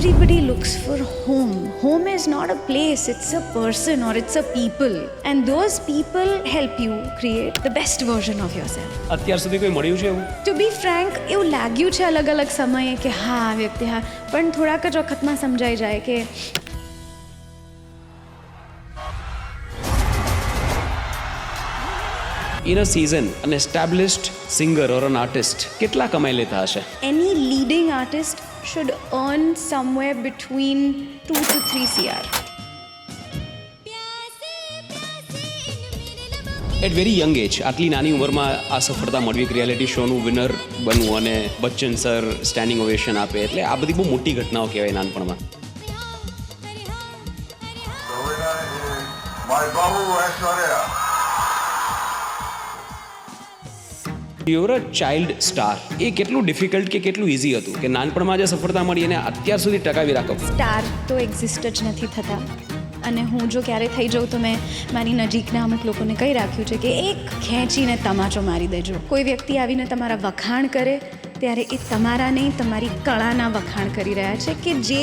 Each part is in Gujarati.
everybody looks for home. Home is not a place, it's a person or it's a people. And those people help you create the best version of yourself. અત્યાર સુધી કોઈ મળ્યું છે એવું? To be frank, એવું લાગ્યું છે અલગ અલગ સમયે કે હા આ વ્યક્તિ હા, પણ થોડાક જ વખતમાં સમજાઈ જાય કે in a season an established singer or an artist કેટલા કમાઈ લેતા હશે? any leading artist should earn somewhere between 2 to 3 CR. At very young age, આટલી નાની ઉંમરમાં આ સફળતા મળવી, એક રિયાલિટી શોનું વિનર બનવું અને બચ્ચન સર સ્ટેન્ડિંગ ઓવેશન આપે, એટલે આ બધી બહુ મોટી ઘટનાઓ કહેવાય નાનપણમાં. યુર અ ચાઇલ્ડ સ્ટાર, એ કેટલું ડિફિકલ્ટ કે કેટલું ઇઝી હતું કે નાનપણમાં જે સફળતા મળી એને અત્યાર સુધી ટકાવી રાખો? સ્ટાર તો એક્ઝિસ્ટ જ નથી થતા, અને હું જો ક્યારે થઈ જાઉં તો મેં મારી નજીકના અમુક લોકોને કહી રાખ્યું છે કે એક ખેંચીને તમાચો મારી દેજો. કોઈ વ્યક્તિ આવીને તમારા વખાણ કરે ત્યારે એ તમારા નહીં, તમારી કળાના વખાણ કરી રહ્યા છે કે જે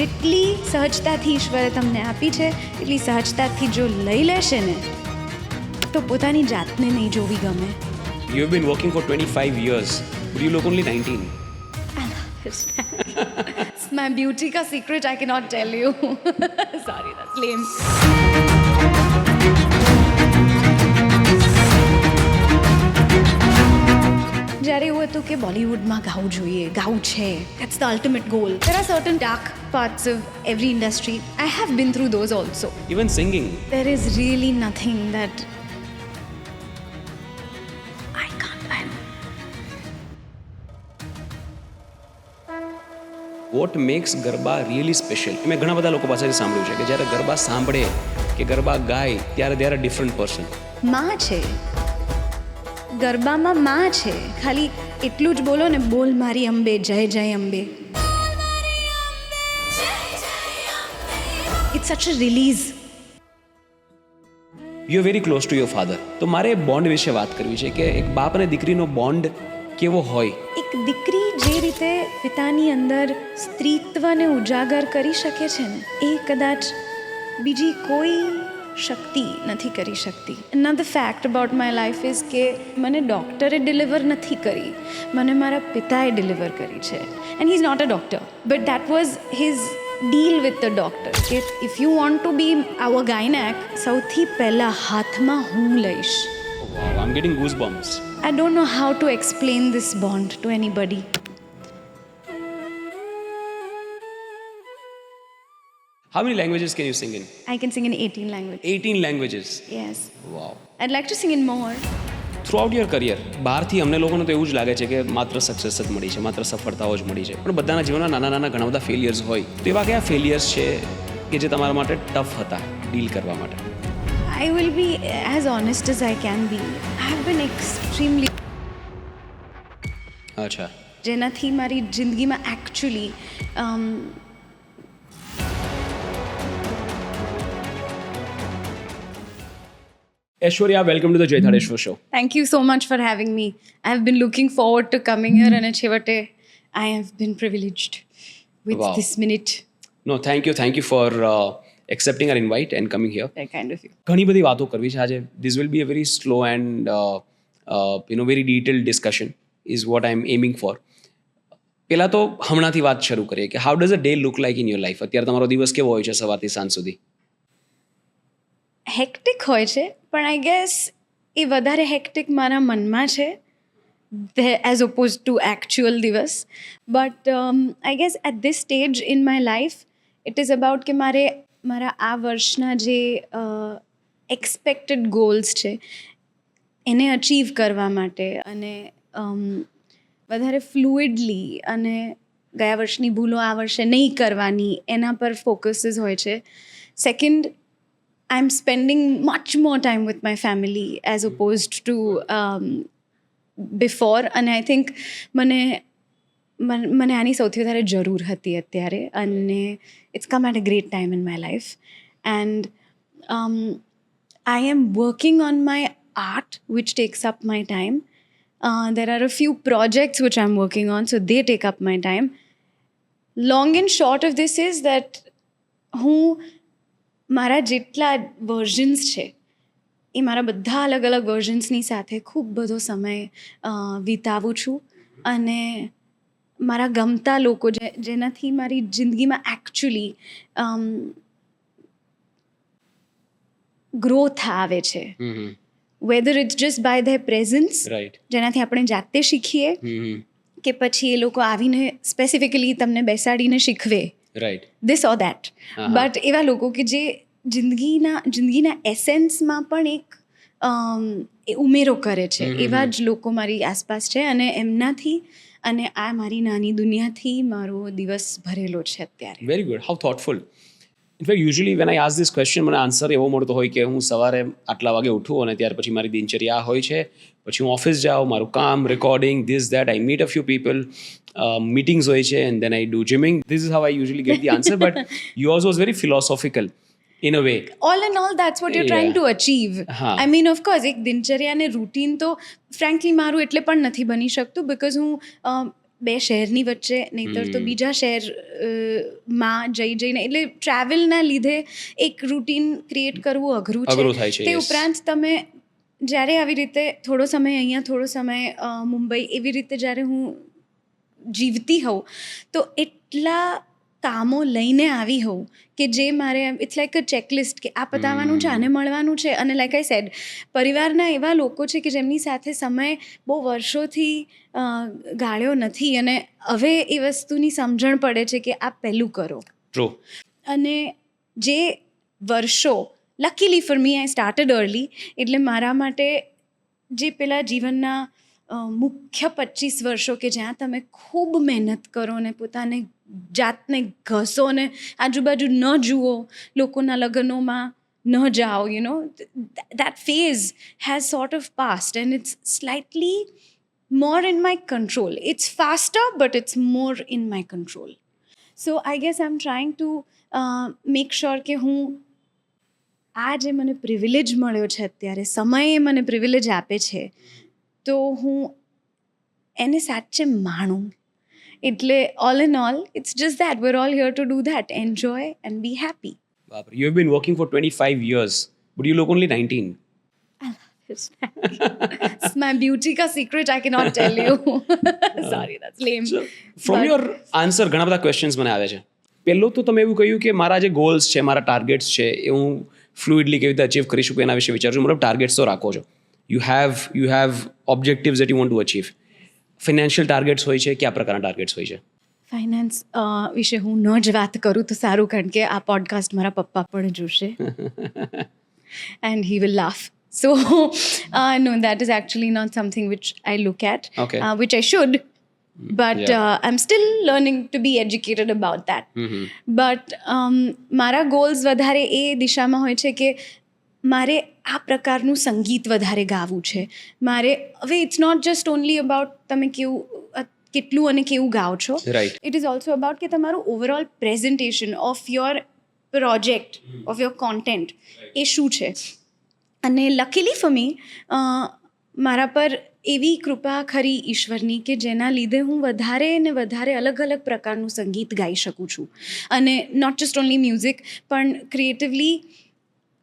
જેટલી સહજતાથી ઈશ્વરે તમને આપી છે એટલી સહજતાથી જો લઈ લેશે ને તો પોતાની જાતને નહીં જોવી ગમે. You have been working for 25 years, but you look only 19. It's my beauty ka secret I cannot tell you. Sorry, that's lame. જ્યારે એવું હતું કે બોલિવૂડમાં ગાવું જોઈએ, ગાવું છે, that's the ultimate goal. There are certain dark parts of every industry. I have been through those also. Even singing. There is really nothing that what makes garba really special? મેં ઘણા બધા લોકો પાસેથી સાંભળ્યું છે કે જ્યારે ગરબા સાંભળે કે ગરબા ગાય ત્યારે they are a different person. માં છે ગરબામાં, માં છે. ખાલી એટલું જ બોલો ને, બોલ મારી અંબે, જય જય Ambe. It's such a release. You are very close to your father. તો મારે બોન્ડ વિશે વાત કરવી છે કે એક બાપ અને દીકરીનો બોન્ડ કેવો હોય? એક દીકરી જે રીતે પિતાની અંદર સ્ત્રીત્વને ઉજાગર કરી શકે છે ને, એ કદાચ બીજી કોઈ શક્તિ નથી કરી શકતી. Another fact about my life is કે મને ડૉક્ટરે ડિલિવર નથી કરી, મને મારા પિતાએ ડિલિવર કરી છે. And he is not a doctor, but that was his deal with the doctor કે if you want to be our gynac, સૌથી પહેલાં હાથમાં હું લઈશ. Wow, I'm getting goosebumps. I don't know how to explain this bond to anybody. How many languages can you sing in? I can sing in 18 languages. 18 languages. Yes. Wow. I'd like to sing in more. Throughout your career બહારથી અમને લોકોને તો એવું જ લાગે છે કે માત્ર સક્સેસ જ મળી છે, માત્ર સફળતાઓ જ મળી છે, પણ બધાના જીવનમાં નાના નાના ઘણા બધા ફેલિયર્સ હોય. તો એવા કયા ફેલિયર્સ છે કે જે તમારા માટે ટફ હતા ડીલ કરવા માટે? I will be as honest as I can be. I have been extremely... અચ્છા. જેનાથી મારી જિંદગીમાં actually Aishwarya, welcome to the Jay Thadeshwar Show. Thank you so much for having me. I have been looking forward to coming here, and છેવટે I have been privileged with Wow. this minute. No, thank you for accepting our invite and coming here. Very kind of you. ઘણી બધી વાતો કરવી છે આજે. This will be a very slow and very detailed discussion is what I am aiming for. પહેલાં તો હમણાંથી વાત શરૂ કરીએ કે how does a day look like in your life? અત્યારે તમારો દિવસ કેવો હોય છે સવારથી સાંજ સુધી? હેક્ટિક હોય છે, પણ આઈ ગેસ એ વધારે હેક્ટિક મારા મનમાં છે એઝ ઓપોઝ ટુ એકચ્યુઅલ દિવસ. But I guess at this stage in my life it is about કે મારે મારા આ વર્ષના જે એક્સપેક્ટેડ ગોલ્સ છે એને અચીવ કરવા માટે અને વધારે ફ્લુઇડલી અને ગયા વર્ષની ભૂલો આ વર્ષે નહીં કરવાની એના પર ફોકસીસ હોય છે. Second, I'm spending much more time with my family as opposed to before. And I think મને આની સૌથી વધારે જરૂર હતી અત્યારે, અને it's come at a great time in my life. And I am working on my art, which takes up my time. There are a few projects which I'm working on, so they take up my time. Long and short of this is that હું મારા જેટલા વર્ઝન્સ છે એ મારા બધા અલગ અલગ વર્ઝન્સની સાથે ખૂબ બધો સમય વિતાવું છું અને મારા ગમતા લોકો જેનાથી મારી જિંદગીમાં એકચ્યુઅલી ગ્રોથ આવે છે, whether it's just by their presence, right, જેનાથી આપણે જાતે શીખીએ કે પછી એ લોકો આવીને સ્પેસિફિકલી તમને બેસાડીને શીખવે right, this or that. But એવા લોકો કે જે જિંદગીના એસેન્સમાં પણ એક એ ઉમેરો કરે છે, એવા જ લોકો મારી આસપાસ છે અને એમનાથી અને આ મારી નાની દુનિયાથી મારો દિવસ ભરેલો છે અત્યારે. Very good, how thoughtful. In fact usually when I ask this question મને આન્સર એવો મળતો હોય કે હું સવારે આટલા વાગે ઉઠું અને ત્યાર પછી મારી દિનચર્યા હોય છે, પછી હું ઓફિસ જાઉં, મારું કામ, recording, this that, I meet a few people, meetings હોય છે, and then I do gymming. This is how I usually get the answer, but yours was very philosophical in a way. All in all, that's what you're trying to achieve. હા. I mean, of course, એક દિનચર્યા અને રૂટીન તો ફ્રેન્કલી મારું એટલે પણ નથી બની શકતું બિકોઝ હું બે શહેરની વચ્ચે નહીંતર તો બીજા શહેરમાં જઈને એટલે ટ્રાવેલના લીધે એક રૂટીન ક્રિએટ કરવું અઘરું થાય છે, તે yes. ઉપરાંત તમે જ્યારે આવી રીતે થોડો સમય અહીંયા થોડો સમય મુંબઈ એવી રીતે જ્યારે હું જીવતી હોઉં તો એટલા કામો લઈને આવી હોઉં કે જે મારે ઇટ્સ લાઈક અ ચેકલિસ્ટ કે આ પતાવવાનું છે, આને મળવાનું છે. અને લાઈક આઈ સેડ, પરિવારના એવા લોકો છે કે જેમની સાથે સમય બહુ વર્ષોથી ગાળ્યો નથી અને હવે એ વસ્તુની સમજણ પડે છે કે આ પહેલું કરો. ટ્રુ. અને જે વર્ષો luckily for me I started early, એટલે મારા માટે જે પેલા જીવનના મુખ્ય 25 વર્ષો કે જ્યાં તમે ખૂબ મહેનત કરો ને પોતાને જાતને ઘસો ને આજુબાજુ ન જુઓ, લોકોના લગ્નોમાં ન જાઓ, you know that phase has sort of passed and it's slightly more in my control. It's faster, but it's more in my control. So I guess I'm trying to make sure કે હું આ જે મને પ્રિવિલેજ મળ્યો છે અત્યારે, સમયે મને પ્રિવિલેજ આપે છે, તો હું એને સાચે માણું. એટલે all in all it's just that we're all here to do that, enjoy and be happy. બાપરે, you have been working for 25 years, but you look only 19. It's my beauty ka secret, I cannot tell you. Sorry, that's lame. So, from your answer ઘણા બધા ક્વેશ્ચન્સ મને આવે છે. પહેલું તો તમે એવું કહ્યું કે મારા જે ગોલ્સ છે, મારા ટાર્ગેટ્સ છે, એ હું ફ્લુઇડલી કેવી રીતે અચીવ કરી શકું એના વિશે વિચારું છું. મતલબ ટાર્ગેટ્સ તો રાખો છો, you have objectives that you want to achieve. Financial targets હોય છે, કયા પ્રકારના ટાર્ગેટ્સ હોય છે? ફાઇનાન્સ વિશે હું ન જ વાત કરું તો સારું, કારણ કે આ પોડકાસ્ટ મારા પપ્પા પણ જોશે and he will laugh. So, no, that is actually not something which I look at, Okay. Which I should, but Yeah. I'm still learning to be educated about that. But મારા ગોલ્સ વધારે એ દિશામાં હોય છે કે મારે આ પ્રકારનું સંગીત વધારે ગાવું છે. મારે હવે it's not just only about તમે કેટલું અને કેવું ગાઓ છો. Right. It is also about કે તમારું overall presentation of your project, of your content એ શું છે. અને લકીલી ફોર મી મારા પર એવી કૃપા ખરી ઈશ્વરની કે જેના લીધે હું વધારે ને વધારે અલગ અલગ પ્રકારનું સંગીત ગાઈ શકું છું. અને નોટ જસ્ટ ઓનલી મ્યુઝિક, પણ ક્રિએટિવલી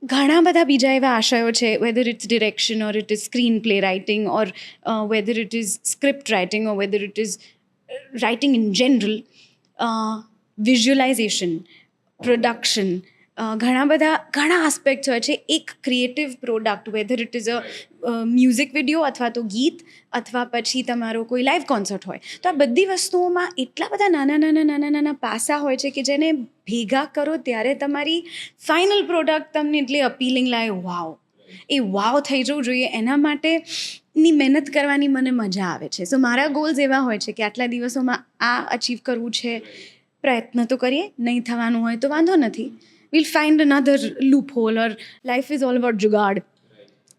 ઘણા બધા બીજા એવા આશયો છે, whether it's direction or it is screenplay writing or whether it is script writing or whether it is writing in general, visualization, production, ઘણા આસ્પેક્ટ્સ હોય છે એક creative product, whether it is a music video અથવા તો ગીત અથવા પછી તમારો કોઈ લાઈવ કોન્સર્ટ હોય. તો આ બધી વસ્તુઓમાં એટલા બધા નાના પાસા હોય છે કે જેને ભેગા કરો ત્યારે તમારી ફાઇનલ પ્રોડક્ટ તમને એટલી અપીલિંગ લાગે, વાવ થઈ જવું જોઈએ. એના માટેની મહેનત કરવાની મને મજા આવે છે. સો મારા ગોલ્સ એવા હોય છે કે આટલા દિવસોમાં આ અચીવ કરવું છે, પ્રયત્ન તો કરીએ, નહીં થવાનું હોય તો વાંધો નથી, we'll find another loophole, or life is all about jugaad,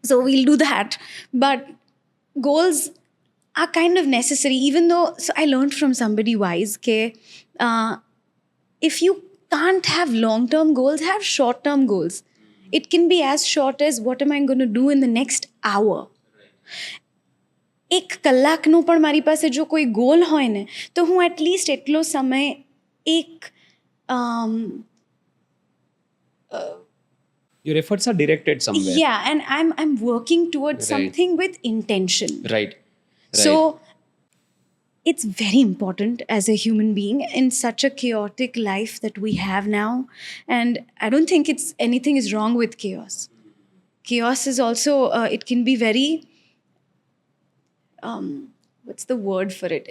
so we'll do that. But goals are kind of necessary, even though, so I learned from somebody wise ke if you can't have long term goals, have short term goals. It can be as short as what am I going to do in the next hour. એક કલાકનું પણ મારી પાસે જો કોઈ ગોલ હોય ને તો હું એટલીસ્ટ એટલો સમય એક Your efforts are directed somewhere. yeah, and I'm working towards Right. something with intention. Right. So it's very important as a human being in such a chaotic life that we have now. And I don't think anything is wrong with chaos. Chaos is also, it can be very, what's the word for it?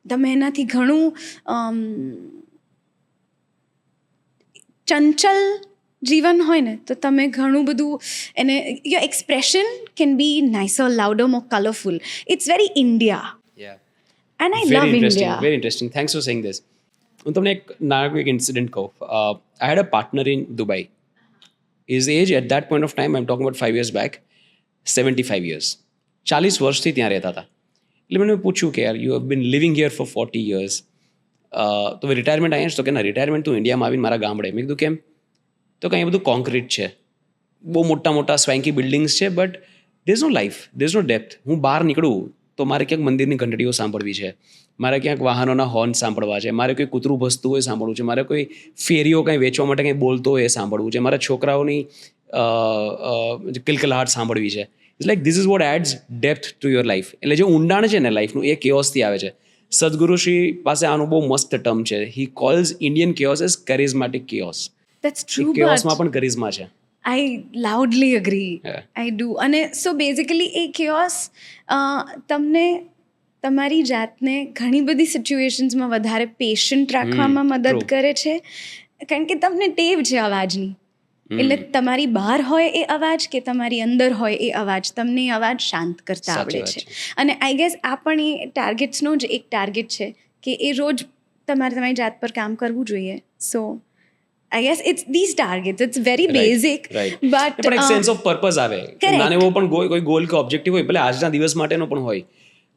તમે એનાથી ઘણું ચંચલ જીવન હોય ને તો તમે ઘણું બધું એને your expression can be nicer louder more colourful. It's very India Yeah. And I Very love interesting. India. Very interesting. Thanks for saying this. હું તમને એક નાનકડું એક ઇન્સિડન્ટ કહું. I had a partner in Dubai. His age at that point of time, I'm talking about 5 years back, 75 years. 40 વર્ષથી ત્યાં રહેતા હતા. એટલે મને પૂછ્યું કે યાર you have been living here for 40 years. તો રિટાયરમેન્ટ અહીંયા જ તો કે ના રિટાયરમેન્ટ તું ઇન્ડિયામાં આવીને મારા ગામડે. મેં કીધું કેમ? તો કંઈ બધું કોન્ક્રીટ છે, બહુ મોટા મોટા સ્વેન્કી બિલ્ડિંગ્સ છે, but there is no life, there is no depth. હું બહાર નીકળું તો મારે ક્યાંક મંદિરની ઘંટડીઓ સાંભળવી છે, મારે ક્યાંક વાહનોના હોર્ન સાંભળવા છે, મારે કોઈ કૂતરું ભસતું હોય સાંભળવું છે, મારે કોઈ ફેરીઓ કંઈ વેચવા માટે કંઈ બોલતો હોય એ સાંભળવું છે, મારા છોકરાઓની કિલકલાહટ સાંભળવી છે. It's like this is what adds depth to your life. એટલે જે ઊંડાણ છે ને લાઈફનું એ કેઓસથી આવે છે. સદગુરુશ્રી પાસે આનું બહુ મસ્ત ટર્મ છે. He calls Indian chaos as charismatic chaos. That's true, કેઓસમાં but પણ કરિઝમા છે. I loudly agree. Yeah. I do. અને so basically એ chaos તમને તમારી જાતને ઘણી બધી સિચ્યુએશન્સમાં વધારે પેશન્ટ રાખવામાં મદદ true. કરે છે, કારણ કે તમને ટેવ છે અવાજની. એટલે તમારી બહાર હોય એ અવાજ કે તમારી અંદર હોય એ અવાજ, તમને એ અવાજ શાંત કરતા સાચી આવડે વાત છે. અને આઈ ગેસ આ પણ એ ટાર્ગેટ્સનો જ એક ટાર્ગેટ છે કે એ રોજ તમારી જાત પર કામ કરવું જોઈએ. સો I guess it's these targets. It's very basic, Right. but પણ એક સેન્સ ઓફ પર્પઝ આવે. correct. નાને એવો પણ કોઈ ગોલ કે ઓબ્જેક્ટિવ હોય, ભલે આજના દિવસ માટેનો પણ હોય,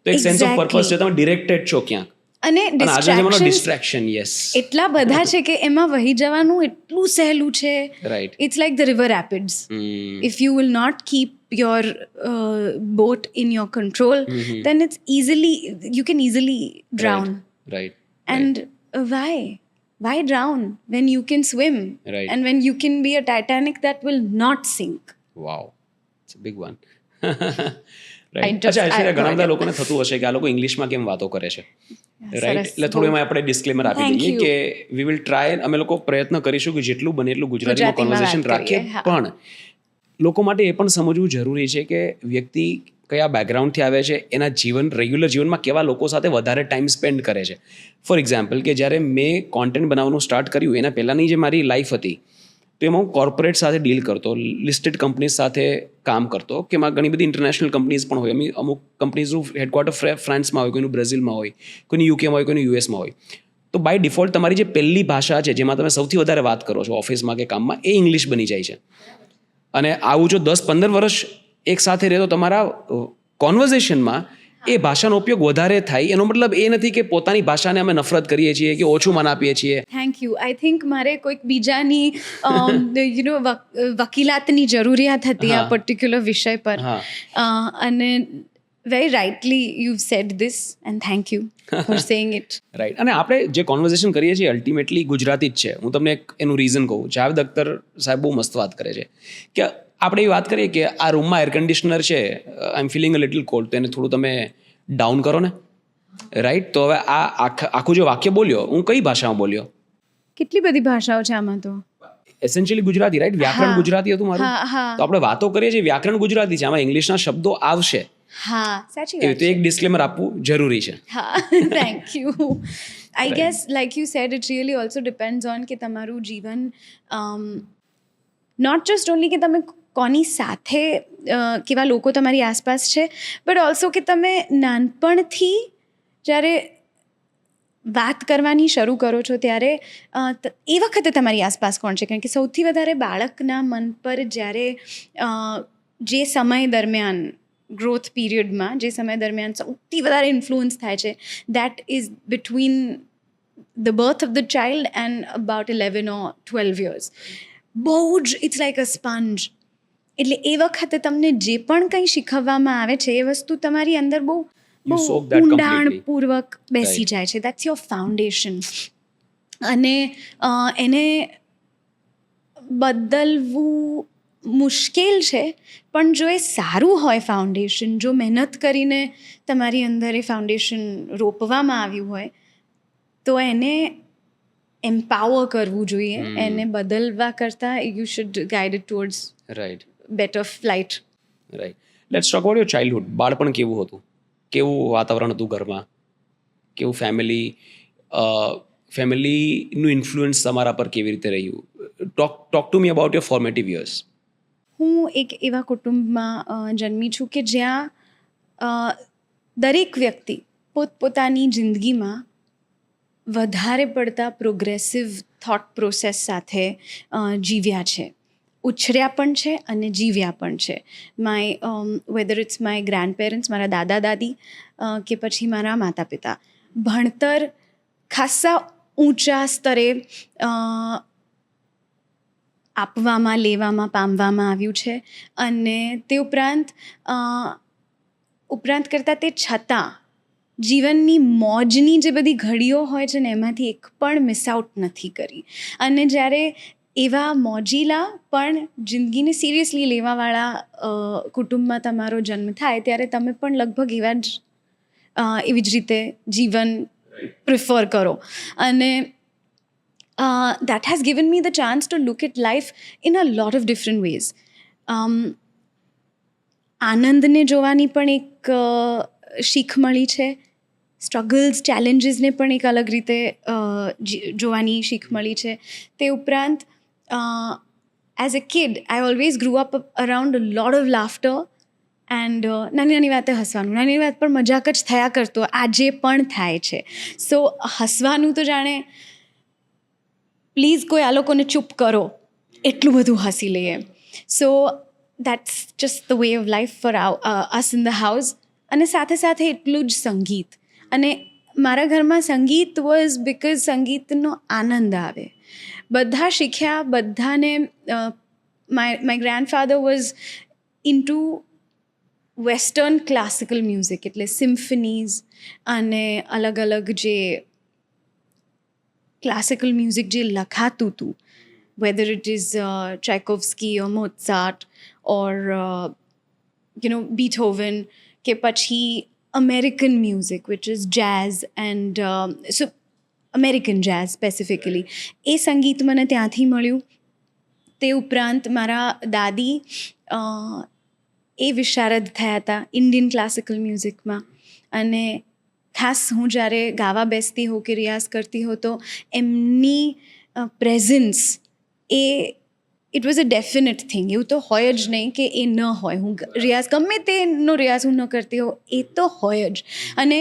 તો એક સેન્સ ઓફ Exactly. પર્પઝ છે. તમે ડિરેક્ટેડ છો ક્યાંક. અને અને આજના જમાનો distractions ડિસ્ટ્રેક્શન. યસ, એટલા બધા છે કે એમાં વહી જવાનું એટલું સહેલું છે. Right. It's like the river rapids. If you will not keep your boat in your control, then you can easily drown. Right. And why drown when you can swim? Right. And when you can be a Titanic that will not sink. Wow, it's a big one. I right. just- અચ્છા, I- ઘણા બધા લોકોને થતું હશે કે આ લોકો ઇંગ્લિશમાં કેમ વાતો કરે છે, રાઈટ? સરસ. એટલે થોડું એમાં આપણે ડિસ્ક્લેમર આપી Thank દઈએ you. કે વી વિલ ટ્રાય, અમે લોકો પ્રયત્ન કરીશું કે જેટલું બને એટલું ગુજરાતીમાં ગુજરાતીમાં કોન્વર્ઝેશન વાત રાખીએ. કરીએ, હા. પણ લોકો માટે એ પણ સમજવું જરૂરી છે કે વ્યક્તિ કયા બેકગ્રાઉન્ડથી આવે છે, એના રેગ્યુલર જીવનમાં કેવા લોકો સાથે વધારે ટાઈમ સ્પેન્ડ કરે છે. ફોર એક્ઝામ્પલ, કે જ્યારે મેં કોન્ટેન્ટ બનાવવાનું સ્ટાર્ટ કર્યું એના પહેલાંની જે મારી લાઈફ હતી, તો એમાં હું કોર્પોરેટ સાથે ડીલ કરતો, લિસ્ટેડ કંપનીઝ સાથે કામ કરતો, કે એમાં ઘણી બધી ઇન્ટરનેશનલ કંપનીઝ પણ હોય. અમુક કંપનીઝનું હેડક્વાર્ટર ફ્રાન્સમાં હોય, કોઈનું બ્રાઝિલમાં હોય, કોઈનું યુકેમાં હોય, કોઈનું યુએસમાં હોય. તો બાય ડિફોલ્ટ તમારી જે પહેલી ભાષા છે, જેમાં તમે સૌથી વધારે વાત કરો છો ઓફિસમાં કે કામમાં, એ ઇંગ્લિશ બની જાય છે. અને આવું જો 10-15 વર્ષ એક સાથે રહે તો તમારા કોન્વર્ઝેશનમાં એ ભાષાનો ઉપયોગ વધારે થાય. એનો મતલબ એ નથી કે પોતાની ભાષાને અમે નફરત કરીએ છીએ કે ઓછું માન આપીએ છીએ. Thank you. આઈ થિંક મારે કોઈક બીજાની વકીલાતની જરૂરિયાત હતી આ હા. પર્ટિક્યુલર વિષય પર. હા. અને very rightly you said this and thank you for saying it. Right. અને આપણે જે કોન્વર્ઝેશન કરીએ છીએ અલ્ટિમેટલી ગુજરાતી જ છે. હું તમને એક એનું રીઝન કહું. જાવેદ અખ્તર સાહેબ બહુ મસ્ત વાત કરે છે કે આપણે એ વાત કરીએ કે આ રૂમમાં એર કન્ડિશનર છે, આઈ એમ ફિલિંગ અ લિટલ કોલ્ડ, તો એને થોડું તમે ડાઉન કરો ને, રાઈટ? તો હવે આ આખું જે વાક્ય બોલ્યો, હું કઈ ભાષામાં બોલ્યો? કેટલી બધી ભાષાઓ છે આમાં તો. Essentially Gujarati, right? વ્યાકરણ હા. ગુજરાતી હતું મારું. હા, હા. તો આપણે વાતો કરીએ છીએ, વ્યાકરણ ગુજરાતી છે, આમાં ઇંગ્લિશના શબ્દો આવશે. હા, સાચી એવી વાત તો છે. એક ડિસ્ક્લેમર આપવું જરૂરી છે. Thank you. I guess, like you said, it really also depends on કે તમારું જીવન not just only કે તમે કોની સાથે કેવા લોકો તમારી આસપાસ છે, બટ ઓલ્સો કે તમે નાનપણથી જ્યારે વાત કરવાની શરૂ કરો છો ત્યારે એ વખતે તમારી આસપાસ કોણ છે? કારણ કે સૌથી વધારે બાળકના મન પર જ્યારે જે સમય દરમિયાન ગ્રોથ પીરિયડમાં જે સમય દરમિયાન સૌથી વધારે ઇન્ફ્લુઅન્સ થાય છે, that is between the birth of the child and about 11 or 12 years. બહુ જ ઇટ્સ લાઈક અ સ્પંજ. એટલે એ વખતે તમને જે પણ કંઈ શીખવવામાં આવે છે એ વસ્તુ તમારી અંદર બહુ You soak that completely. ઊંડાણપૂર્વક બેસી Right. જાય છે. That's your foundation. અને એને બદલવું મુશ્કેલ છે, પણ જો એ સારું હોય ફાઉન્ડેશન, જો મહેનત કરીને તમારી અંદર એ ફાઉન્ડેશન રોપવામાં આવ્યું હોય, તો એને એમ્પાવર કરવું જોઈએ. એને બદલવા કરતાં you should guide it towards right better flight. Right. Let's talk about your childhood. બાળપણ કેવું હતું? કેવું વાતાવરણ હતું ઘરમાં? કેવું ફેમિલીનું ઇન્ફ્લુઅન્સ તમારા પર કેવી રીતે રહ્યું? Talk to me about your formative years. હું એક એવા કુટુંબમાં જન્મી છું કે જ્યાં દરેક વ્યક્તિ પોતપોતાની જિંદગીમાં વધારે પડતા પ્રોગ્રેસિવ થોટ પ્રોસેસ સાથે જીવ્યા છે, ઉછર્યા પણ છે અને જીવ્યા પણ છે. Whether it's my grand parents, મારા દાદા દાદી, કે પછી મારા માતા પિતા, ભણતર ખાસ્સા ઊંચા સ્તરે આપવામાં, લેવામાં, પામવામાં આવ્યું છે. અને તે ઉપરાંત કરતાં તે છતાં જીવનની મોજની જે બધી ઘડીઓ હોય છે ને, એમાંથી એક પણ મિસ આઉટ નથી કરી. અને જ્યારે એવા મોજીલા પણ જિંદગીને સિરિયસલી લેવાવાળા કુટુંબમાં તમારો જન્મ થાય, ત્યારે તમે પણ લગભગ એવી જ રીતે જીવન પ્રિફર કરો. અને that has given me the chance to look at life in a lot of different ways. આનંદને જોવાની પણ એક શીખ મળી છે, સ્ટ્રગલ્સ, ચેલેન્જીસને પણ એક અલગ રીતે જોવાની શીખ મળી છે. તે ઉપરાંત as a kid I always ગ્રુ up around a lot of laughter and નાની નાની વાતે હસવાનું, નાની વાત પણ મજાક જ થયા કરતો, આજે પણ થાય છે. સો હસવાનું તો જાણે પ્લીઝ કોઈ આ લોકોને ચૂપ કરો એટલું બધું હસી લઈએ. સો that's just the way of life for us in the house. અને સાથે સાથે એટલું જ સંગીત. અને મારા ઘરમાં સંગીત વોઝ બિકોઝ સંગીતનો આનંદ આવે. બધા શીખ્યા, બધાને my grandfather was into western classical music, એટલે સિમ્ફનીઝ અને અલગ અલગ જે ક્લાસિકલ મ્યુઝિક જે લખાતું હતું, whether it is Tchaikovsky or Mozart or Beethoven, કે પછી American music which is jazz and so American jazz specifically, એ સંગીત મને ત્યાંથી મળ્યું. તે ઉપરાંત મારા દાદી એ વિશારદ થયા હતા ઇન્ડિયન ક્લાસિકલ મ્યુઝિકમાં. અને ખાસ હું જ્યારે ગાવા બેસતી હોઉં કે રિયાઝ કરતી હોઉં, તો એમની presence it was a definite thing. એવું તો હોય જ નહીં કે એ ન હોય. હું રિયાઝ ગમે તેનો રિયાઝ હું ન કરતી હોઉં, એ તો હોય જ. અને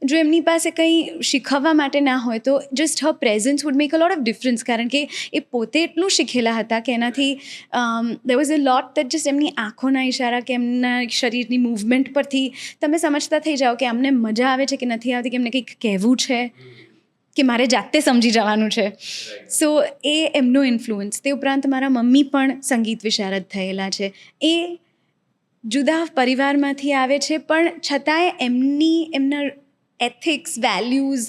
જો એમની પાસે કંઈ શીખવવા માટે ના હોય, તો just her presence would make a lot of difference. કારણ કે એ પોતે એટલું શીખેલા હતા કે એનાથી there was a lot that just એમની આંખોના ઇશારા કે એમના શરીરની મૂવમેન્ટ પરથી તમે સમજતા થઈ જાઓ કે અમને મજા આવે છે કે નથી આવતી, કે એમને કંઈક કહેવું છે કે મારે જાતે સમજી જવાનું છે. સો એ એમનો ઇન્ફ્લુઅન્સ. તે ઉપરાંત મારા મમ્મી પણ સંગીત વિશારદ થયેલા છે. એ જુદા પરિવારમાંથી આવે છે, પણ છતાંય એમના એથિક્સ, વેલ્યુઝ,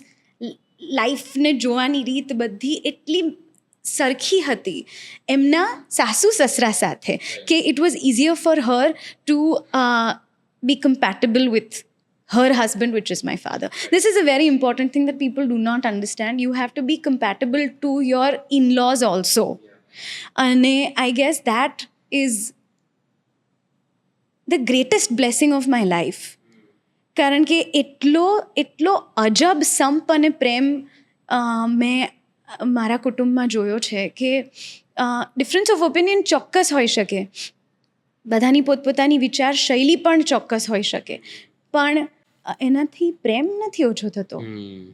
લાઈફને જોવાની રીત બધી એટલી સરખી હતી એમના સાસુ સસરા સાથે કે it was easier for her to be compatible with her husband, which is my father. This is a very important thing that people do not understand. You have to be compatible to your in-laws also. And I guess that is the greatest blessing of my life. કારણ કે એટલો અજબ સંપ અને પ્રેમ મેં મારા કુટુંબમાં જોયો છે કે ડિફરન્સ ઓફ ઓપિનિયન ચોક્કસ હોઈ શકે, બધાની પોતપોતાની વિચાર શૈલી પણ ચોક્કસ હોઈ શકે, પણ એનાથી પ્રેમ નથી ઓછો થતો,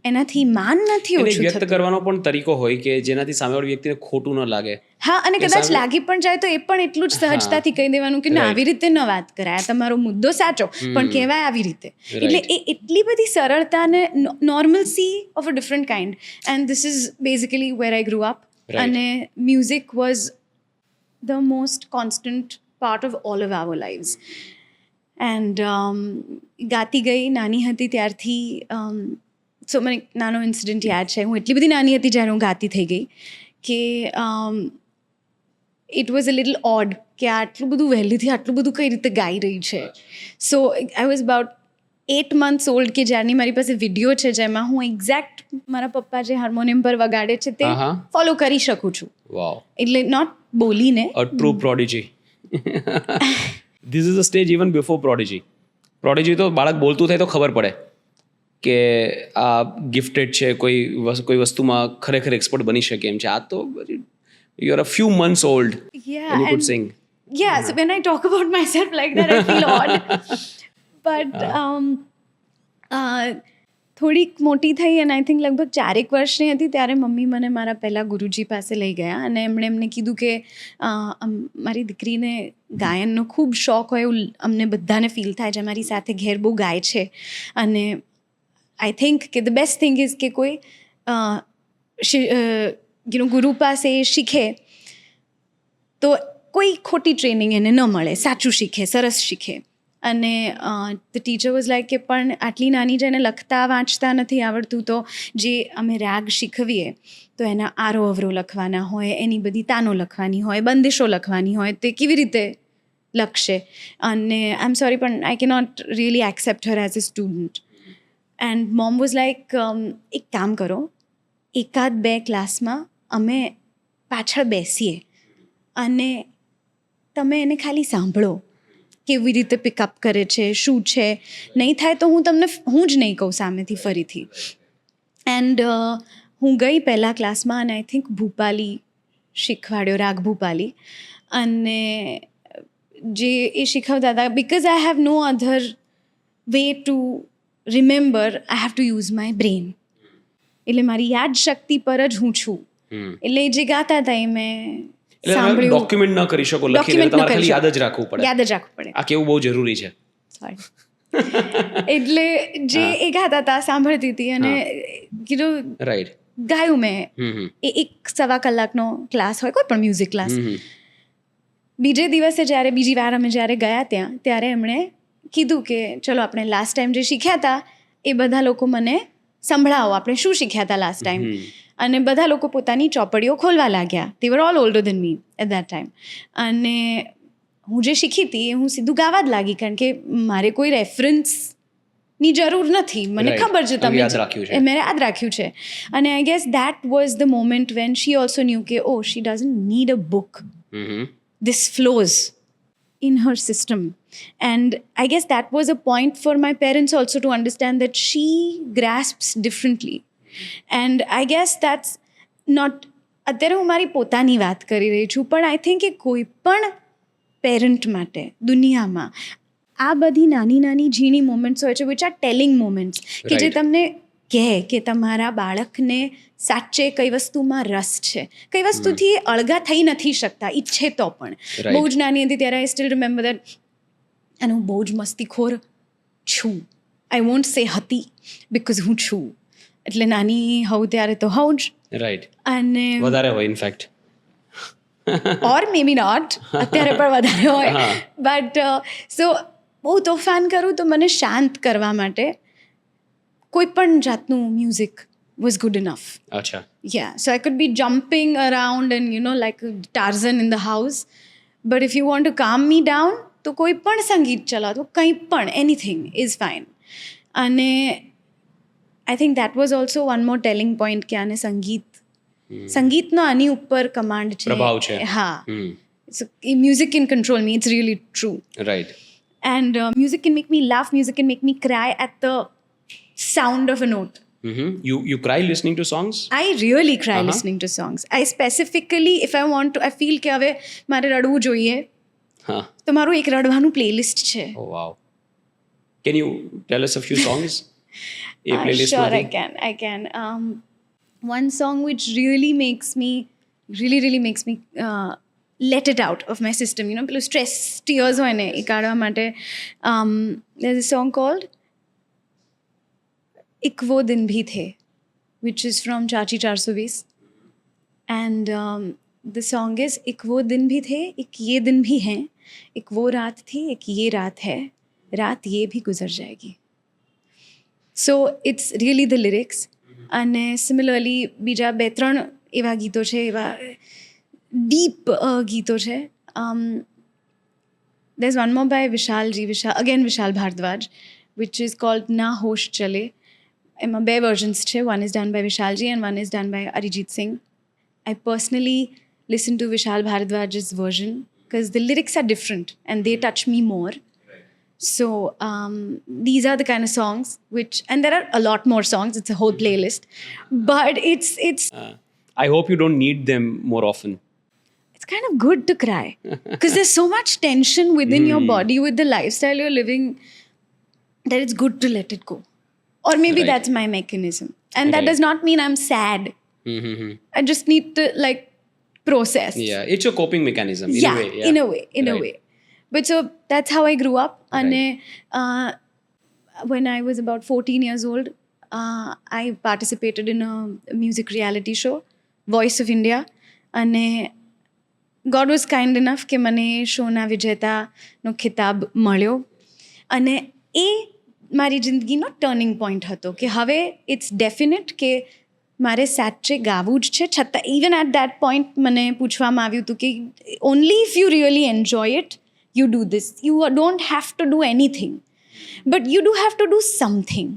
એનાથી માન નથી ઓછું વ્યક્ત થતું. કરવાનો પણ તરીકો હોય કે જેનાથી સામેવાળી વ્યક્તિને ખોટું ન લાગે. હા, અને કદાચ લાગી પણ જાય તો એ પણ એટલું જ સહજતાથી કહી દેવાનું કે ના, આવી રીતે ન વાત કરાય, તમારો મુદ્દો સાચો પણ કહેવાય આવી રીતે. એટલે એ એટલી બધી સરળતા અને normalcy of a different kind. And this is basically where I grew up. અને music was the most constant part of all of our lives. And ગાતી ગઈ નાની હતી ત્યારથી. સો મને એક નાનો ઇન્સિડન્ટ યાદ છે. હું એટલી બધી નાની હતી જ્યારે હું ગાતી થઈ ગઈ કે it was a little odd કે આટલું બધું વહેલીથી આટલું બધું કઈ રીતે ગાઈ રહી છે. So I was about 8 months old કે જ્યારની મારી પાસે વિડીયો છે જેમાં હું એક્ઝેક્ટ મારા પપ્પા જે હાર્મોનિયમ પર વગાડે છે તે ફોલો કરી શકું છું. વાવ. એટલે નોટ બોલીને. A true prodigy. This is a stage even before prodigy. Prodigy તો બાળક બોલતું થાય તો ખબર પડે કે આ ગિફ્ટેડ છે, કોઈ વસ્તુમાં ખરેખર એક્સપર્ટ બની શકે એમ છે. આ તો you are a few months old Yeah, and you could and- sing. Yeah, so when I talk about myself like that, I feel odd. But થોડીક મોટી થઈ અને આઈ થિંક લગભગ 4 વર્ષની હતી ત્યારે મમ્મી મને મારા પહેલાં ગુરુજી પાસે લઈ ગયા અને એમણે એમને કીધું કે મારી દીકરીને ગાયનનો ખૂબ શોખ હોય એવું અમને બધાને ફીલ થાય છે, મારી સાથે ઘેર બહુ ગાય છે. અને આઈ થિંક કે ધ બેસ્ટ થિંગ ઇઝ કે કોઈ ગુરુ પાસે શીખે તો કોઈ ખોટી ટ્રેનિંગ એને ન મળે, સાચું શીખે, સરસ શીખે. અને ધ ટીચર વોઝ લાઈક કે પણ આટલી નાની જેને લખતા વાંચતા નથી આવડતું તો જે અમે રાગ શીખવીએ તો એના આરો અવરો લખવાના હોય, એની બધી તાનો લખવાની હોય, બંદિશો લખવાની હોય, તે કેવી રીતે લખશે? અને આઈ એમ સોરી પણ આઈ કે not really accept her as a student. And mom was like એક કામ કરો, 1-2 ક્લાસમાં અમે પાછળ બેસીએ અને તમે એને ખાલી સાંભળો કેવી રીતે પિકઅપ કરે છે, શું છે. નહીં થાય તો હું જ નહીં કહું સામેથી ફરીથી. એન્ડ હું ગઈ પહેલાં ક્લાસમાં અને આઈ થિંક ભૂપાલી શીખવાડ્યો, રાગ ભૂપાલી. અને જે એ શીખવતા હતા, because I have no other way to remember, I have to use my brain. એટલે મારી યાદ શક્તિ પર જ હું છું. એટલે જે ગાતા હતા એ મેં સાંભળ્યું. ડોક્યુમેન્ટ ન કરી શકો, લખીને તમારે ખાલી યાદ જ રાખવું પડે. યાદ જ રાખવું પડે. આ કેવું બહુ જરૂરી છે. એટલે જે એ ગાતા હતા સાંભળતી હતી અને કીધું રાઈટ ગાયું મેં. એ 1-1.25 કલાકનો ક્લાસ હોય, કોઈ પણ મ્યુઝિક ક્લાસ. બીજે દિવસે બીજી વાર અમે જ્યારે ગયા ત્યાં ત્યારે એમણે કીધું કે ચલો આપણે લાસ્ટ ટાઈમ જે શીખ્યા હતા એ બધા લોકો મને સંભળાવો, આપણે શું શીખ્યા હતા લાસ્ટ ટાઈમ. અને બધા લોકો પોતાની ચોપડીઓ ખોલવા લાગ્યા. They were all older than me at that time. અને હું જે શીખી હતી એ હું સીધું ગાવા જ લાગી, કારણ કે મારે કોઈ રેફરન્સની જરૂર નથી, મને ખબર છે તમે મેં યાદ રાખ્યું છે. અને I guess that was the moment when she also knew કે oh she doesn't need a book, this flows in her system. And I guess that was a point for my parents also to understand that she grasps differently. And I guess that's not, અત્યારે હું મારી પોતાની વાત કરી રહી છું, પણ આઈ થિંક કે કોઈ પણ પેરેન્ટ માટે દુનિયામાં આ બધી નાની નાની ઝીણી મોમેન્ટ્સ હોય છે વિચ આર ટેલિંગ મોમેન્ટ્સ, કે જે તમને કહે કે તમારા બાળકને સાચે કઈ વસ્તુમાં રસ છે, કઈ વસ્તુથી અળગા થઈ નથી શકતા, ઈચ્છે તો પણ. બહુ જ નાની હતી ત્યારે આઈ સ્ટીલ રિમેમ્બર દેટ. અને હું બહુ જ મસ્તીખોર છું. આઈ વોન્ટ સે હતી, બિકોઝ હું છું. એટલે નાની હોઉં ત્યારે તો હોઉં જ. રાઈટ. અને વધારે હોય in fact, or May B not, અત્યારે પણ વધારે હોય. બટ સો બહુ તોફાન કરું તો મને શાંત કરવા માટે કોઈ પણ જાતનું મ્યુઝિક was good enough. અચ્છા. Yeah, so I could be jumping around and like Tarzan in the house, but if you want to calm me down તો કોઈ પણ સંગીત ચલાવો, કંઈ પણ, anything is fine. અને I think that was also one more telling point કે આને સંગીતનો આની ઉપર કમાન્ડ છે, પ્રભાવ છે. હા. So music can control me, it's really true. Right. And music can make me laugh, music can make me cry at the sound of a note. You cry listening to songs? I really cry listening to songs. I specifically, if I want to, I feel કે હવે મારે રડવું જોઈએ તો મારું એક રડવાનું પ્લેલિસ્ટ છે. Oh wow. Can you tell us a few songs? A playlist Sure, માંથી? I can. One song which really makes me let it out of my system, પેલું stress, tears હોય ને એ કાઢવા માટે. There's a song called एक वो दिन भी थे, which is from चाची 420. And the song is एक वो दिन भी थे, एक ये दिन भी हैं, एक वो रात थी, एक ये रात है, रात ये भी गुजर जाएगी. So it's really the lyrics. અને સિમિલરલી બીજા 2-3 એવા ગીતો છે, એવા ડીપ ગીતો છે. there's one more by Vishal Bhardwaj, which is called Na Hosh Chale. એમાં 2 versions છે. One is done by Vishalji and one is done by Arijit Singh. I personally listen to Vishal Bhardwaj's version because the lyrics are different and they touch me more. So these are the kind of songs and there are a lot more songs. It's a whole playlist, but it's I hope you don't need them more often. it's kind of good to cry because there's so much tension within your body with the lifestyle you're living that it's good to let it go. Or maybe Right. that's my mechanism. And that Right. does not mean I'm sad. Mm-hmm. I just need to like process. Yeah, it's your coping mechanism in a way. Yeah, in a Right. way. But so that's how I grew up. Right. And when I was about 14 years old, I participated in a music reality show, Voice of India. And God was kind enough કે મને શોના વિજેતાનો ખિતાબ મળ્યો. અને એ મારી જિંદગીનો ટર્નિંગ પોઈન્ટ હતો કે હવે ઇટ્સ ડેફિનેટ કે મારે સાચે ગાવું જ છે. છતાં ઇવન એટ દેટ પોઈન્ટ મને પૂછવામાં આવ્યું હતું કે only if you really enjoy it you do this. You don't have to do anything, but you do have to do something.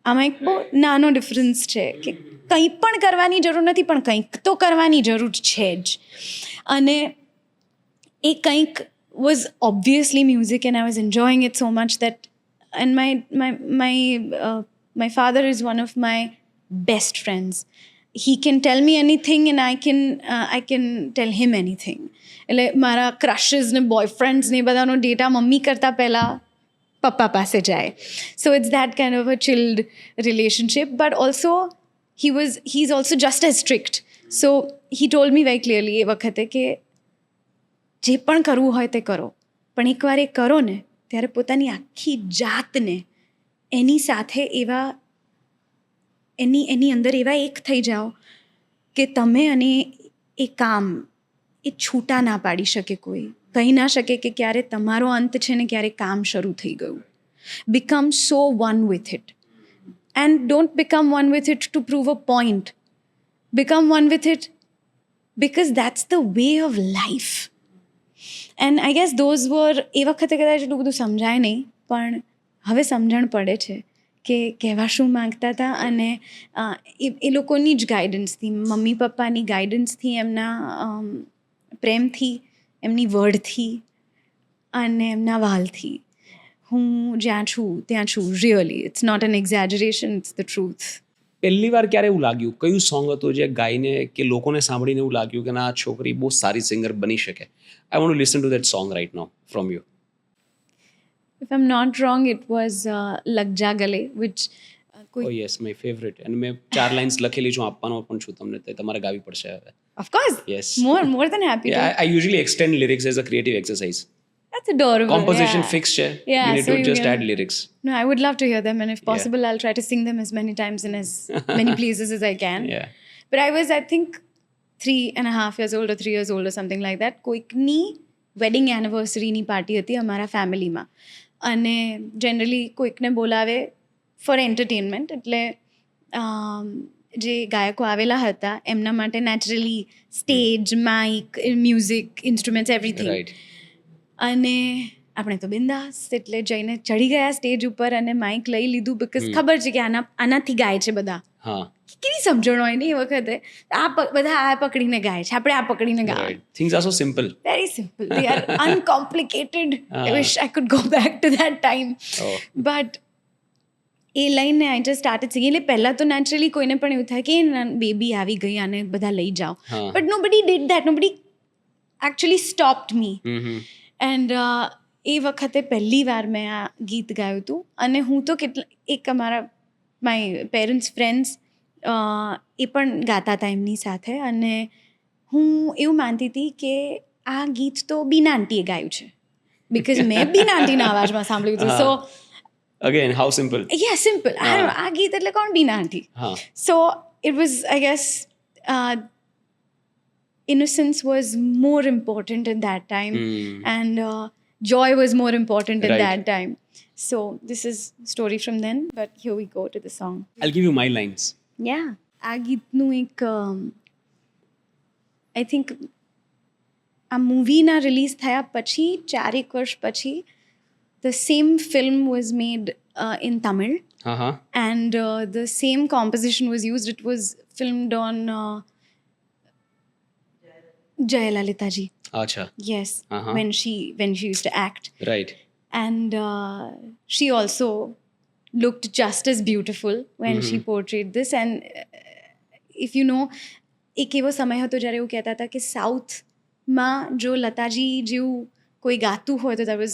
આમાં એક બહુ નાનો ડિફરન્સ છે કે કંઈ પણ કરવાની જરૂર નથી, પણ કંઈક તો કરવાની જરૂર છે જ. અને એ કંઈક was obviously music, and I was enjoying it so much that, and my father is one of my best friends. He can tell me anything and I can tell him anything. એટલે મારા crushes ને boyfriends ને બધાનો ડેટા મમ્મી કરતાં પહેલાં પપ્પા પાસે જાય. So it's that kind of a chilled relationship, but also he's also just as strict. So he told me very clearly એ વખતે કે જે પણ કરવું હોય તે કરો, પણ એકવાર એ કરો ને ત્યારે પોતાની આખી જાતને એની સાથે એની અંદર એવા એક થઈ જાઓ કે તમે અને એ કામ એ છૂટા ના પાડી શકે કોઈ. કહી ના શકે કે ક્યારે તમારો અંત છે ને ક્યારે કામ શરૂ થઈ ગયું. Become so one with it. And don't become one with it to prove a point. Become one with it because that's the way of life. And I guess those were, એ વખતે કદાચ એટલું બધું સમજાય નહીં, પણ હવે સમજણ પડે છે કે કહેવા શું માગતા હતા. અને એ લોકોની જ ગાઈડન્સથી, મમ્મી પપ્પાની ગાઈડન્સથી, એમના પ્રેમથી, એમની વર્ડથી અને એમના વાલથી હું જ્યાં છું ત્યાં છું. Really it's not an exaggeration, it's the truth. પહેલી વાર ક્યારે એવું લાગ્યું, કયું સોંગ હતું જે ગાઈને કે લોકોને સાંભળીને એવું લાગ્યું કે ના આ છોકરી બહુ સારી સિંગર બની શકે? I want to listen to that song right now from you. If I'm not wrong, it was Lag Ja Gale, which O yes, my favourite. અને મેં 4 લાઇન્સ લખેલી છું, આપવાનો પણ છું તમને, તે તમારે ગાવી પડશે હવે. of course, Yes. more than happy to. I usually extend lyrics as a creative exercise. That's adorable. Composition yeah. fixed है. Yeah, You need so to you just can- add lyrics. No, I would love to hear them, and if possible, I'll try to sing them as many times in as many places as I can. Yeah. But I was, I think, 3.5 years old or 3 years old or something like that. કોઈકની વેડિંગ એનિવર્સરીની પાર્ટી હતી અમારા ફેમિલીમાં, અને જનરલી કોઈકને બોલાવે ફોર એન્ટરટેનમેન્ટ. એટલે જે ગાયકો આવેલા હતા એમના માટે naturally stage, mic, music, instruments, everything. Right. અને આપણે તો બિંદાસ એટલે જઈને ચડી ગયા સ્ટેજ ઉપર અને માઇક લઈ લીધું, બિકોઝ ખબર છે કે આનાથી ગાય છે બધા. હા. કેવી સમજણ હોય ને એ વખતે, બધા આ પકડીને ગાય છે, આપણે આ પકડીને ગાય. Right. Things are so simple. Very simple. They are uncomplicated. I wish I could go back to that time. Oh. But એ લઈને I just started singing. એટલે પહેલાં તો નેચરલી કોઈને પણ એવું થાય કે બેબી આવી ગઈ આને બધા લઈ જાઓ. But nobody did that. Nobody actually stopped me. Mm-hmm. And એ વખતે પહેલી વાર મેં આ ગીત ગાયું હતું. અને હું તો એક અમારા માય પેરેન્ટ્સ ફ્રેન્ડ્સ એ પણ ગાતા હતા એમની સાથે, અને હું એવું માનતી હતી કે આ ગીત તો બીના આંટીએ ગાયું છે, બિકોઝ મેં બીના આંટીના અવાજમાં સાંભળ્યું હતું. સો Again, how simple. yeah, simple. આ ગીત એટલે કોણ? બીના આંટી. So it was, I guess, innocence was more important at that time. And joy was more important in Right. that time. So this is story from then, but here we go to the song. I'll give you my lines. Yeah, આ ગીતનું એક આઈ થિંક આ મૂવીના રિલીઝ થયા પછી 4 વર્ષ પછી the same film was made in Tamil, Uh-huh. and the same composition was used. It was filmed on Jayalalitha ji. Acha. Yes, Uh-huh. when she used to act, Right. and she also looked just as beautiful when she portrayed this. And if you know, એક એવો સમય હતો જ્યારે એવું કહેતા હતા કે સાઉથમાં જો લતાજી જેવું કોઈ ગાતું હોય તો that was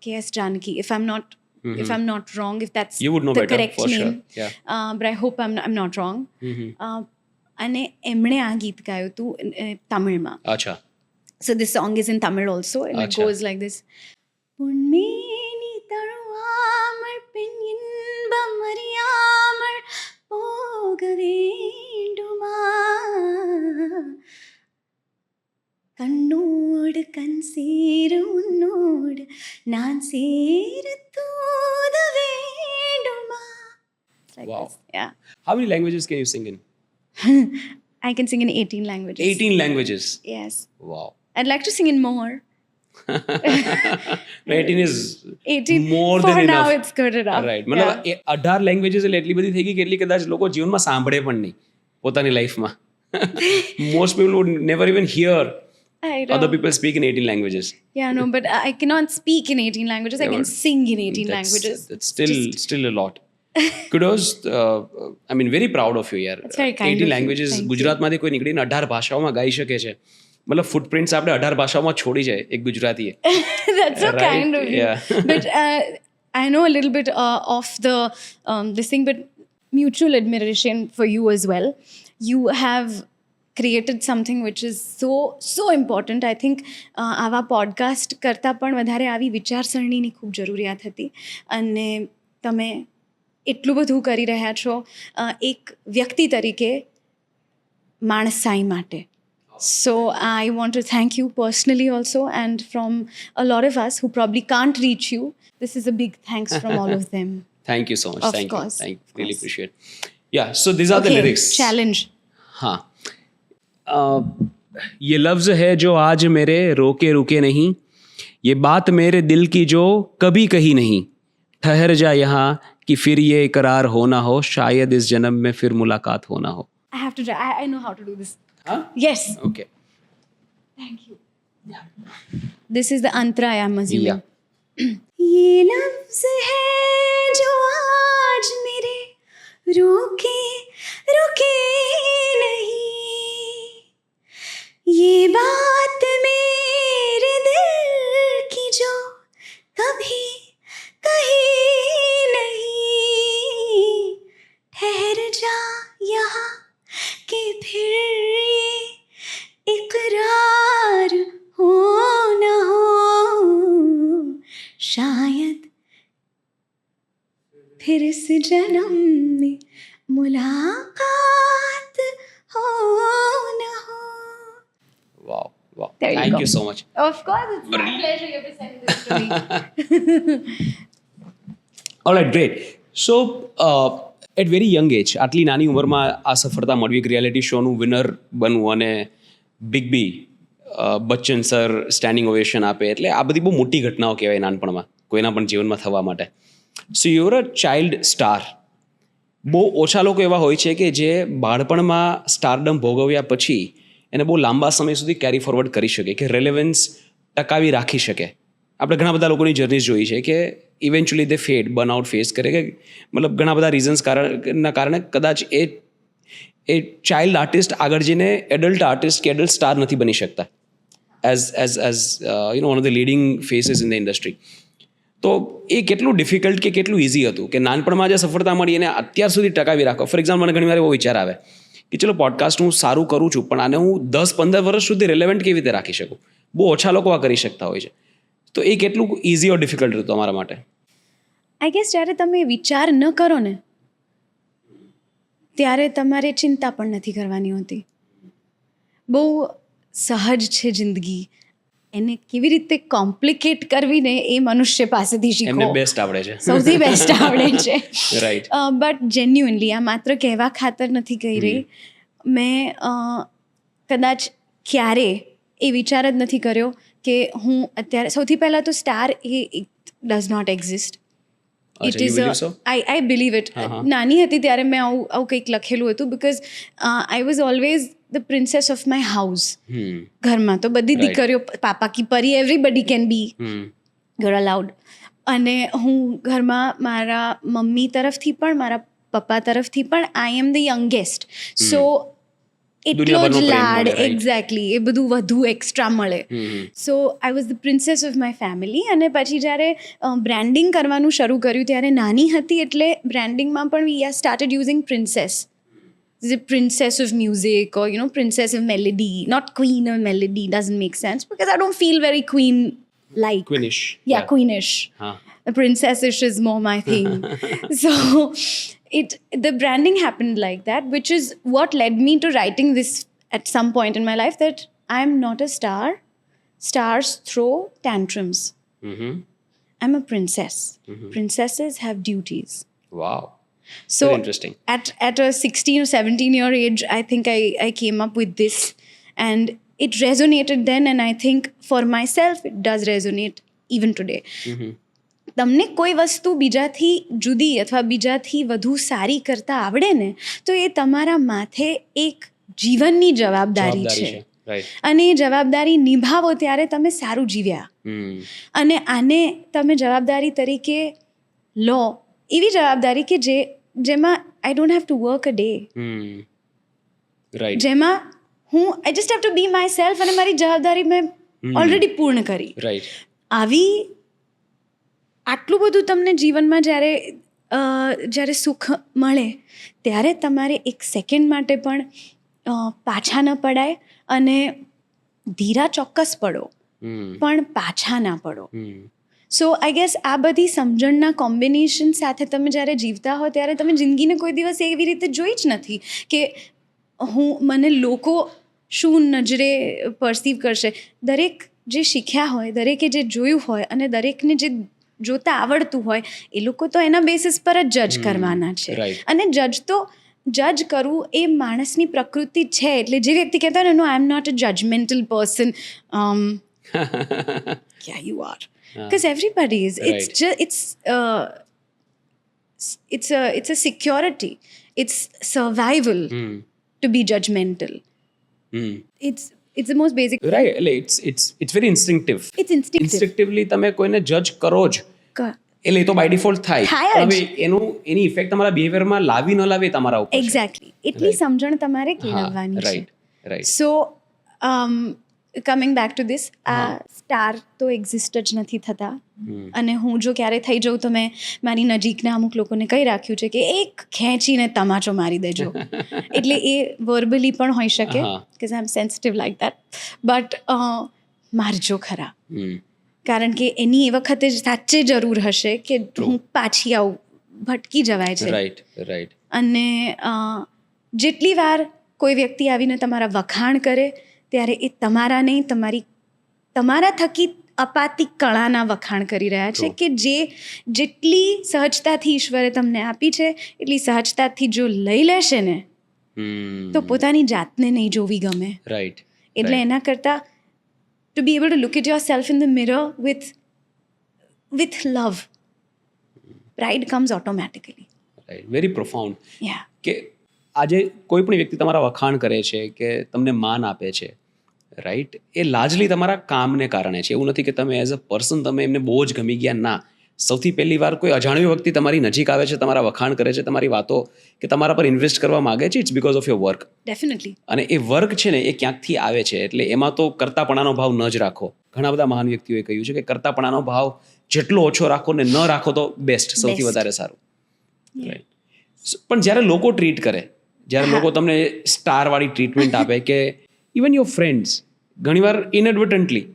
K.S. Janaki, if I'm not wrong, if that's You would know the better, correct for sure. name. Yeah. But I hope I'm not wrong. અને એમણે આ ગીત ગાયું હતું તમિળમાં. Acha. So this song is in Tamil also, and it Acha. goes like this. பொன்மேனி தழுவாமல் பெண் இன்பம் அறியாமல் போக வேண்டுமா, கண்ணோடு கண் சேரும் உன்னோடு நான் சேர தூத வேண்டுமா. It's like Wow. this. Yeah. How many languages can you sing in? I can sing in 18 languages. 18 languages. Yes. Wow. I'd like to sing in more. No, 18 is 18 more for than now enough. it's good enough. Right મતલબ 18 લેંગ્વેજીસ એટલે એટલી બધી થઈ ગઈ કે એટલી કદાચ લોકો જીવનમાં સાંભળે પણ નહીં પોતાની લાઈફમાં. Most people would never even here I know. other people speak in 18 languages. Yeah, no, but I cannot speak in 18 languages. I can but sing in 18 languages. That's still a lot. Kudos. I mean, very proud of you, yaar. That's very kind 18 of you. languages. Thank you. ગુજરાતમાંથી કોઈ નીકળીને 18 ભાષાઓમાં ગાઈ શકે છે. મતલબ ફૂટપ્રિન્ટ્સ આપણે 18 ભાષાઓમાં છોડી જાય એક ગુજરાતીએ. That's so Right, kind of you. yeah. But I know a little bit of the this thing, but mutual admiration for you as well. You have created something which is so important. I think આવા પોડકાસ્ટ કરતાં પણ વધારે આવી વિચારસરણીની ખૂબ જરૂરિયાત હતી, અને તમે એટલું બધું કરી રહ્યા છો એક વ્યક્તિ તરીકે માણસાઈ માટે. So I want to thank you personally also, and from a lot of us who probably can't reach you, this is a big thanks from all of them. Thank you so much. Of Thank course, you. of Really course. appreciate. Yeah, so these are the Okay, lyrics. challenge. हाँ. ये लफ्ज़ है जो आज मेरे रोके रुके नहीं, ये बात मेरे दिल की जो कभी कही नहीं, ठहर जा यहाँ कि फिर ये इकरार हो ना हो, शायद इस जन्म में फिर मुलाकात हो ना हो. I have to try. I know how to do this. हाँ? Yes. Okay. Thank you. This is the antra, I'm assuming. Yeah. ये लफ्ज है जो आज मेरे रोके रुके नहीं, ये बात मेरे दिल की जो कभी कही नहीं, ठहर जा यहाँ कि फिर ये इकरार हो न हो, शायद फिर इस जन्म में मुलाकात हो न हो. Wow. Wow. There you Thank go. you so much. Of course, it's my pleasure you presented this to me. All right, great. So, at very young age, આટલી નાની ઉંમરમાં આ સફળતા મળવી, એક રિયાલિટી શોનું વિનર બનવું અને બિગ બી બચ્ચન સર સ્ટેન્ડિંગ ઓવેશન આપે, એટલે આ બધી બહુ મોટી ઘટનાઓ કહેવાય નાનપણમાં કોઈના પણ જીવનમાં થવા માટે. સો યુર અ ચાઇલ્ડ સ્ટાર. બહુ ઓછા લોકો એવા હોય છે કે જે બાળપણમાં સ્ટારડમ ભોગવ્યા પછી એને બહુ લાંબા સમય સુધી કેરી ફોરવર્ડ કરી શકે, કે રેલેવન્સ ટકાવી રાખી શકે. આપણે ઘણા બધા લોકોની જર્નીઝ જોઈ છે કે ઇવેન્ચ્યુઅલી દે ફેડ, બર્નઆઉટ ફેસ કરે, કે મતલબ ઘણા બધા રીઝન્સ ના કારણે કદાચ એ ચાઇલ્ડ આર્ટિસ્ટ આગળ જઈને એડલ્ટ આર્ટિસ્ટ કે એડલ્ટ સ્ટાર નથી બની શકતા as one of the leading faces in the industry. તો એ કેટલું ડિફિકલ્ટ કે કેટલું ઇઝી હતું કે નાનપણમાં જે સફળતા મળી એને અત્યાર સુધી ટકાવી રાખો. ફોર એક્ઝામ્પલ, મને ઘણી વાર એવો વિચાર આવે કે ચલો પોડકાસ્ટ હું સારું કરું છું, પણ આને હું 10-15 વર્ષ સુધી રિલેવન્ટ કેવી રીતે રાખી શકું? બહુ ઓછા લોકો આ કરી શકતા હોય છે. તો એ કેટલું ઇઝી ઓર ડિફિકલ્ટ હતું તમારા માટે? આઈ ગેસ જ્યારે તમે વિચાર ન કરો ને ત્યારે તમારે ચિંતા પણ નથી કરવાની હોતી. બહુ સહજ છે જિંદગી એને કેવી રીતે કોમ્પ્લિકેટ કરવી ને એ મનુષ્ય પાસેથી એમને શીખો. બેસ્ટ આવડે છે. સૌથી બેસ્ટ આવડે છે. રાઈટ. બટ જેન્યુઅનલી આ માત્ર કહેવા ખાતર નથી કહી રહી. મેં કદાચ ક્યારે એ વિચાર જ નથી કર્યો કે હું અત્યારે સૌથી પહેલાં તો સ્ટાર એ does not exist. It you is believe so? I believe it. નાની હતી ત્યારે મેં આવું કંઈક લખેલું હતું because I was always the princess of my house. ઘરમાં તો બધી દીકરીઓ પાપા કી પરી everybody can be girl allowed. અને હું ઘરમાં મારા મમ્મી તરફથી પણ મારા પપ્પા તરફથી પણ આઈ એમ ધ યંગેસ્ટ. સો એટલો જ દુનિયાભરનો પ્રેમ લાડ મળે, right? એક્ઝેક્ટલી એ બધું વધુ એક્સ્ટ્રા મળે. So I was the princess of my family. અને પછી જ્યારે બ્રાન્ડિંગ કરવાનું શરૂ કર્યું ત્યારે નાની હતી એટલે બ્રાન્ડિંગમાં પણ we are started using princess. The princess of music or princess of melody, not queen of melody, doesn't make sense because I don't feel very queen like. Queenish. Yeah, queenish. The princessish is more my thing. So the branding happened like that, which is what led me to writing this at some point in my life, that I'm not a star. Stars throw tantrums. I'm a princess. Princesses have duties. Wow. So Very interesting. At a 16 or 17-year age, I think I came up with this, and it resonated then, and I think for myself it does resonate even today. તમને કોઈ વસ્તુ બીજાથી જુદી અથવા બીજાથી વધુ સારી કરતા આવડે ને તો એ તમારા માથે એક જીવનની જવાબદારી છે. રાઈટ. અને એ જવાબદારી નિભાવો ત્યારે તમે સારું જીવ્યા. અને આને તમે જવાબદારી તરીકે લો, એવી જવાબદારી કે જેમાં I don't have to work a day. Right. જેમાં હું I just have to B my self અને મારી જવાબદારી મેં ઓલરેડી પૂર્ણ કરી. રાઈટ. આવી આટલું બધું તમને જીવનમાં જ્યારે સુખ મળે ત્યારે તમારે એક સેકન્ડ માટે પણ પાછા ન પડાય અને ધીરા ચોક્કસ પડો પણ પાછા ના પડો. સો આઈ ગેસ આ બધી સમજણના કોમ્બિનેશન સાથે તમે જ્યારે જીવતા હો ત્યારે તમે જિંદગીને કોઈ દિવસ એવી રીતે જોઈ જ નથી કે મને લોકો શું નજરે પરસીવ કરશે. દરેક જે શીખ્યા હોય, દરેકે જે જોયું હોય અને દરેકને જે જોતા આવડતું હોય એ લોકો તો એના બેસિસ પર જ જજ કરવાના છે. અને જજ કરવું એ માણસની પ્રકૃતિ છે. એટલે જે વ્યક્તિ કહેતા હોય no I am not a judgemental person, yeah you are, because everybody is. It's just it's a security, it's survival to be judgmental. It's the most basic. Right. એટલે it's very instinctive. It's instinctive. Instinctively તમે કોઈને જજ કરો જ એટલે એ તો બાય ડિફોલ્ટ થાય. હવે એની ઇફેક્ટ તમારા બિહેવિયરમાં લાવી ન લાવી તમારા ઉપર. એક્ઝેક્ટલી એટલી સમજણ તમારે કેળવવાની છે. Right. So coming back to this, આ સ્ટાર તો એક્ઝિસ્ટ જ નથી થતા. અને હું જો ક્યારે થઈ જાઉં તો મેં મારી નજીકના અમુક લોકોને કહી રાખ્યું છે કે એક ખેંચીને તમાચો મારી દેજો. એટલે એ વર્બલી પણ હોઈ શકે કે આઈ એમ સેન્સિટિવ લાઈક દેટ, બટ મારજો ખરા. કારણ કે એની એ વખતે જ સાચે જરૂર હશે કે હું પાછી આવું, ભટકી જવાય છે. રાઈટ. અને જેટલી વાર કોઈ વ્યક્તિ આવીને તમારા વખાણ કરે ત્યારે એ તમારા નહીં, તમારા થકી અપાતી કળાના વખાણ કરી રહ્યા છે કે જેટલી સહજતાથી ઈશ્વરે તમને આપી છે એટલી સહજતાથી જો લઈ લેશે ને તો પોતાની જાતને નહીં જોવી ગમે. રાઈટ. એટલે એના કરતાં to be able to look at yourself in the mirror with love, pride comes automatically. Right. Very profound. Yeah. કે આજે કોઈ પણ વ્યક્તિ તમારા વખાણ કરે છે કે તમને માન આપે છે, રાઈટ, એ લાર્જલી તમારા કામને કારણે છે. એવું નથી કે તમે એઝ અ પર્સન તમે એમને બહુ જ ગમી ગયા. ના, સૌથી પહેલી વાર કોઈ અજાણ્યો વ્યક્તિ તમારી નજીક આવે છે, તમારા વખાણ કરે છે, તમારી વાતો કે તમારા પર ઇન્વેસ્ટ કરવા માગે છે, it's because of your work. Definitely. અને એ વર્ક છે ને એ ક્યાંકથી આવે છે. એટલે એમાં તો કરતાપણાનો ભાવ ન જ રાખો. ઘણા બધા મહાન વ્યક્તિઓએ કહ્યું છે કે કરતાપણાનો ભાવ જેટલો ઓછો રાખો ને ન રાખો તો બેસ્ટ, સૌથી વધારે સારું. રાઈટ. પણ જ્યારે લોકો ટ્રીટ કરે, જ્યારે લોકો તમને સ્ટારવાળી ટ્રીટમેન્ટ આપે કે ઇવન યોર ફ્રેન્ડ્સ ઘણીવાર ઇનએડવર્ટન્ટલી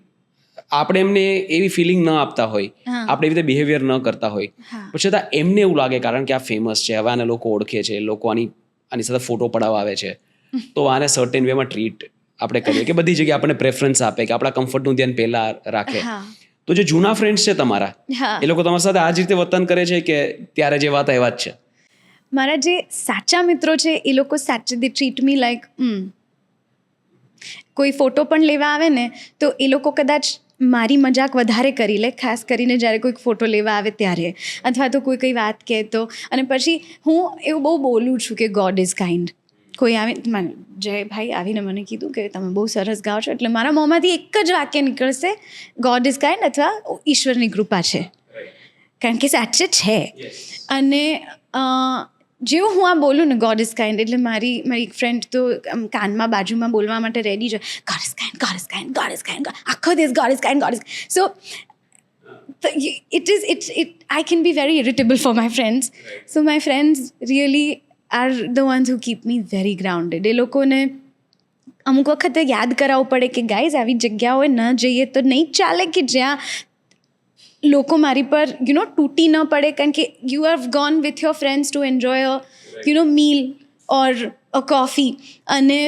આપણે એમને એવી ફિલિંગ ન આપતા હોય, આપણે એવી રીતે બિહેવિયર ન કરતા હોય, પછી છતાં એમને એવું લાગે કારણ કે આ ફેમસ છે, હવે આને લોકો ઓળખે છે, લોકો આની સાથે ફોટો પડાવવા આવે છે, તો આને સર્ટેન વેમાં ટ્રીટ આપણે કરીએ કે બધી જગ્યાએ આપણને પ્રેફરન્સ આપે કે આપણા કમ્ફર્ટનું ધ્યાન પહેલાં રાખે, હા તો જે જૂના ફ્રેન્ડ્સ છે તમારા, હા એ લોકો તમારી સાથે આ જ રીતે વર્તન કરે છે કે ત્યારે જે વાત એવા જ છે? મારા જે સાચા મિત્રો છે એ લોકો સાચે દે ટ્રીટ મી લાઈક કોઈ ફોટો પણ લેવા આવે ને તો એ લોકો કદાચ મારી મજાક વધારે કરી લે, ખાસ કરીને જ્યારે કોઈક ફોટો લેવા આવે ત્યારે, અથવા તો કોઈ કંઈ વાત કહે તો. અને પછી હું એવું બહુ બોલું છું કે ગોડ ઇઝ કાઇન્ડ. કોઈ આવે જયભાઈ આવીને મને કીધું કે તમે બહુ સરસ ગાઓ છો, એટલે મારા મોંમાંથી એક જ વાક્ય નીકળશે, ગોડ ઇઝ કાઇન્ડ અથવા ઈશ્વરની કૃપા છે, કારણ કે સાચે છે. અને જેવું હું આ બોલું ને ગોડ ઇઝ કાઇન્ડ, એટલે મારી એક ફ્રેન્ડ તો આમ કાનમાં બાજુમાં બોલવા માટે રેડી છે, God is kind, God is kind, God is kind, આખો દિવસ God is kind, God is. So I can be very irritable for my friends. So my friends really are the ones who keep me very grounded. એ લોકોને અમુક વખતે યાદ કરાવવું પડે કે ગાઈઝ આવી જગ્યાઓએ ન જઈએ તો નહીં ચાલે કે જ્યાં લોકો મારી પર તૂટી ન પડે, કારણ કે you have gone with your friends to enjoy meal or a coffee, અને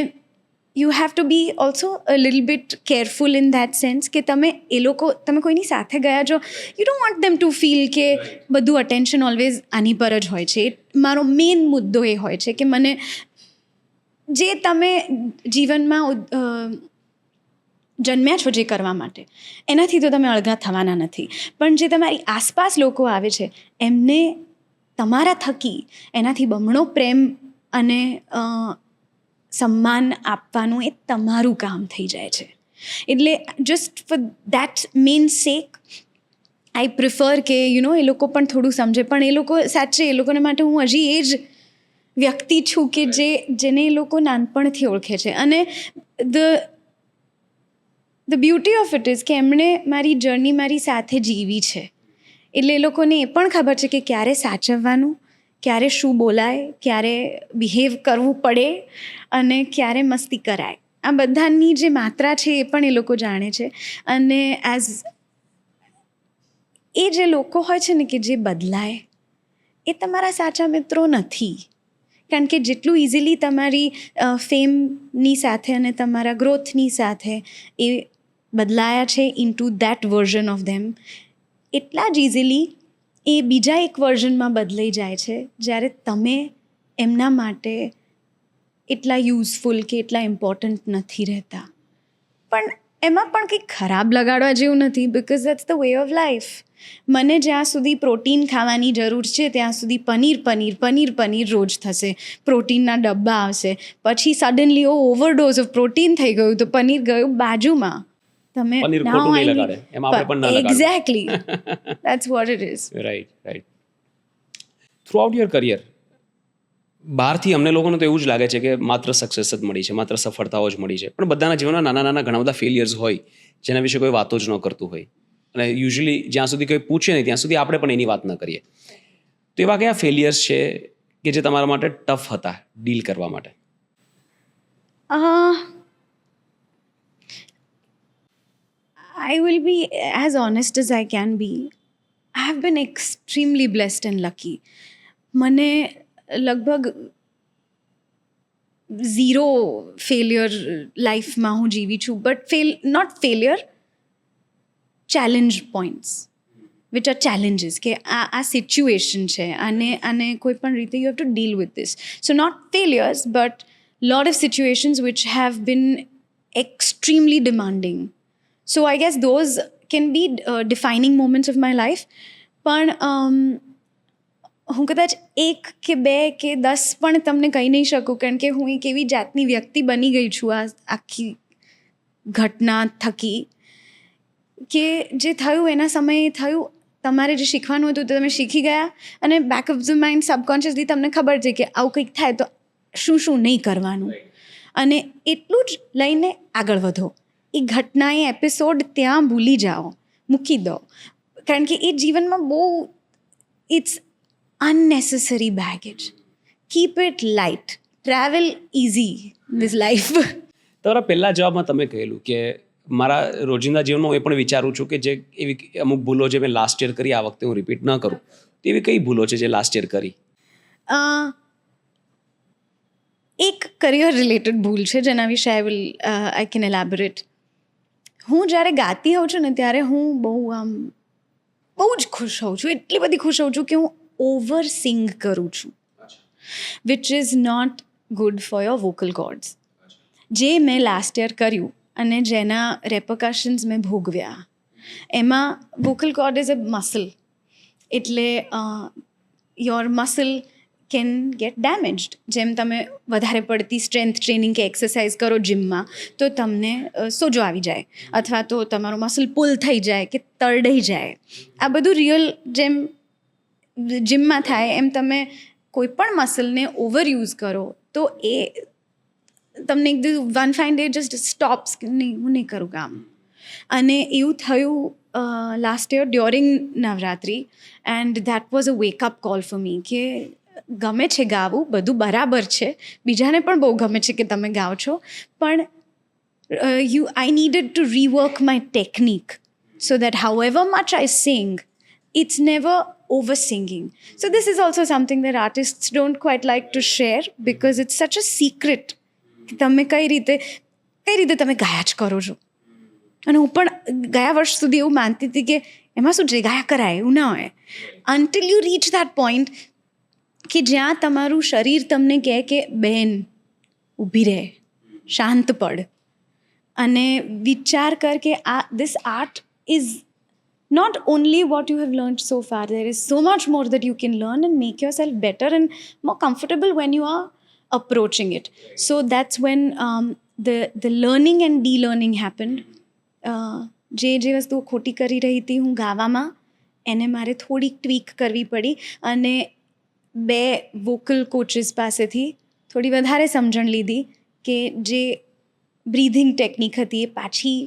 you have to be also a little bit careful in that sense કે તમે કોઈની સાથે ગયા છો, you don't want them to feel કે બધું અટેન્શન ઓલવેઝ આની પર જ હોય છે. મારો મેઇન મુદ્દો એ હોય છે કે મને જે તમે જીવનમાં જન્મ્યા છો જે કરવા માટે, એનાથી તો તમે અળગા થવાના નથી, પણ જે તમારી આસપાસ લોકો આવે છે એમને તમારા થકી એનાથી બમણો પ્રેમ અને સન્માન આપવાનું એ તમારું કામ થઈ જાય છે. એટલે just for that main sake I prefer કે એ લોકો પણ થોડું સમજે, પણ એ લોકો સાચે એ લોકોને માટે હું હજી એ જ વ્યક્તિ છું કે જેને એ લોકો નાનપણથી ઓળખે છે. અને the beauty of it is કે એમણે મારી જર્ની મારી સાથે જીવી છે, એટલે એ લોકોને એ પણ ખબર છે કે ક્યારે સાચવવાનું, ક્યારે શું બોલાય, ક્યારે બિહેવ કરવું પડે અને ક્યારે મસ્તી કરાય. આ બધાની જે માત્રા છે એ પણ એ લોકો જાણે છે. અને એ જે લોકો હોય છે ને કે જે બદલાય, એ તમારા સાચા મિત્રો નથી, કારણ કે જેટલું ઇઝીલી તમારી ફેમની સાથે અને તમારા ગ્રોથની સાથે એ બદલાયા છે in two that version of them, એટલા જ ઇઝીલી એ બીજા એક વર્ઝનમાં બદલાઈ જાય છે જ્યારે તમે એમના માટે એટલા યુઝફુલ કે એટલા ઇમ્પોર્ટન્ટ નથી રહેતા. પણ એમાં પણ કંઈક ખરાબ લગાડવા જેવું નથી, because that's the way of life. મને જ્યાં સુધી પ્રોટીન ખાવાની જરૂર છે ત્યાં સુધી પનીર રોજ થશે, પ્રોટીનના ડબ્બા આવશે, પછી સડનલી ઓવરડોઝ ઓફ પ્રોટીન થઈ ગયું તો પનીર ગયું બાજુમાં. તમે પનીર ખોટું નહીં લગાડે, એમાં આપણે પણ ના લગાડવું. Exactly, that's what it is. Right. Throughout your career, બહારથી અમને લોકોને તો એવું જ લાગે છે કે માત્ર સક્સેસ જ મળી છે, માત્ર સફળતાઓ જ મળી છે, પણ બધાના જીવનમાં નાના ઘણા બધા ફેલિયર્સ હોય જેના વિશે કોઈ વાતો જ ન કરતું હોય, અને યુઝ્યુઅલી જ્યાં સુધી કોઈ પૂછે નહીં ત્યાં સુધી આપણે પણ એની વાત ન કરીએ. તો એવા કયા ફેલિયર્સ છે કે જે તમારા માટે ટફ હતા ડીલ કરવા માટે? I will be as honest as I can be. I have been extremely blessed and lucky. મને લગભગ 0 ફેલિયર લાઈફમાં હું જીવી છું, but not failure, challenge points which are challenges, કે આ સિચ્યુએશન છે, આને કોઈ પણ રીતે you have to deal with this. So not failures but lot of situations which have been extremely demanding. So I guess those can be defining moments of my life. પણ હું કદાચ 1 કે 2 કે 10 પણ તમને કહી નહીં શકું, કારણ કે હું એક એવી જાતની વ્યક્તિ બની ગઈ છું આ આખી ઘટના થકી કે જે થયું એના સમયે થયું. તમારે જે શીખવાનું હતું તે તમે શીખી ગયા, અને back of the mind subconsciously તમને ખબર છે કે આવું કંઈક થાય તો શું નહીં કરવાનું, અને એટલું જ લઈને આગળ વધો. એ ઘટના, એ એપિસોડ ત્યાં ભૂલી જાઓ, મૂકી દો, કારણ કે એ જીવનમાં બહુ it's unnecessary baggage. Keep it light, travel easy this life. તમારા પહેલા જવાબમાં તમે કહેલું કે મારા રોજિંદા જીવનમાં હું એ પણ વિચારું છું કે જે એવી અમુક ભૂલો જે મેં લાસ્ટ યર કરી આ વખતે હું રિપીટ ન કરું. તો એવી કઈ ભૂલો છે જે લાસ્ટ યર કરી? એક કરિયર રિલેટેડ ભૂલ છે જેના વિશે આઈ કેન એલેબોરેટ. હું જ્યારે ગાતી હોઉં છું ને ત્યારે હું બહુ જ ખુશ હોઉં છું, એટલી બધી ખુશ હોઉં છું કે હું ઓવર સિંગ કરું છું, which is not good for your vocal cords. જે મેં લાસ્ટ યર કર્યું અને જેના રેપરકશન્સ મેં ભોગવ્યા, એમાં vocal cord is a muscle, એટલે your muscle can get damaged. જેમ તમે વધારે પડતી સ્ટ્રેન્થ ટ્રેનિંગ કે એક્સરસાઇઝ કરો જીમમાં તો તમને સોજો આવી જાય, અથવા તો તમારો મસલ પુલ થઈ જાય કે તરડાઈ જાય. આ બધું રિયલ જેમ જીમમાં થાય એમ તમે કોઈ પણ મસલને ઓવર યુઝ કરો તો એ તમને એક દિવસ one fine day just stops, નહીં હું નહીં કરું કામ. અને એવું થયું last year during Navratri, and that was a wake up call for me કે ગમે છે ગાવું, બધું બરાબર છે, બીજાને પણ બહુ ગમે છે કે તમે ગાઓ છો, પણ I needed to rework my technique so that however much I sing, it's never over singing. So this is also something that artists don't quite like to share because it's such a secret. કે તમે કઈ રીતે તમે ગાયા જ કરો છો. અને હું પણ ગયા વર્ષ સુધી એવું માનતી હતી કે એમાં શું છે, ગાયા કરાય, એવું ના હોય. until you reach that point કે જ્યાં તમારું શરીર તમને કહે કે બેન ઊભી રહે, શાંત પડ અને વિચાર કર કે this art is not only what you have learned so far, there is so much more that you can learn and make yourself better and more comfortable when you are approaching it. So that's when the learning and de-learning happened. જે વસ્તુ ખોટી કરી રહી હતી હું ગાવામાં, એને મારે થોડીક ટ્વીક કરવી પડી અને 2 વોકલ કોચિસ પાસેથી થોડી વધારે સમજણ લીધી કે જે બ્રીધિંગ ટેકનિક હતી એ પાછી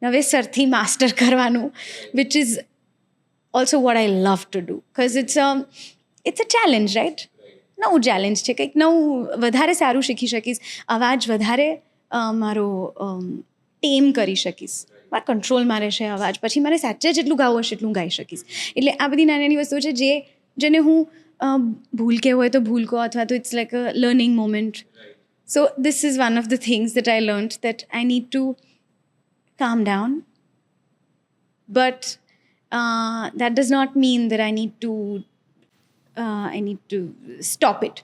નવેસરથી માસ્ટર કરવાનું, which is also what I love to do, because it's a challenge, right? નવું ચેલેન્જ છે, કંઈક નવું વધારે સારું શીખી શકીશ, અવાજ વધારે મારો ટેમ કરી શકીશ, મારા કંટ્રોલમાં રહેશે અવાજ, પછી મારે સાચે જેટલું ગાવું હશે એટલું ગાઈ શકીશ. એટલે આ બધી નાની નાની વસ્તુઓ છે જેને હું ભૂલ કહેવું હોય તો ભૂલ કહો, અથવા તો it's like a learning moment. So this is one of the things that I learnt, that I need to calm down, but that does not mean that I need to stop it.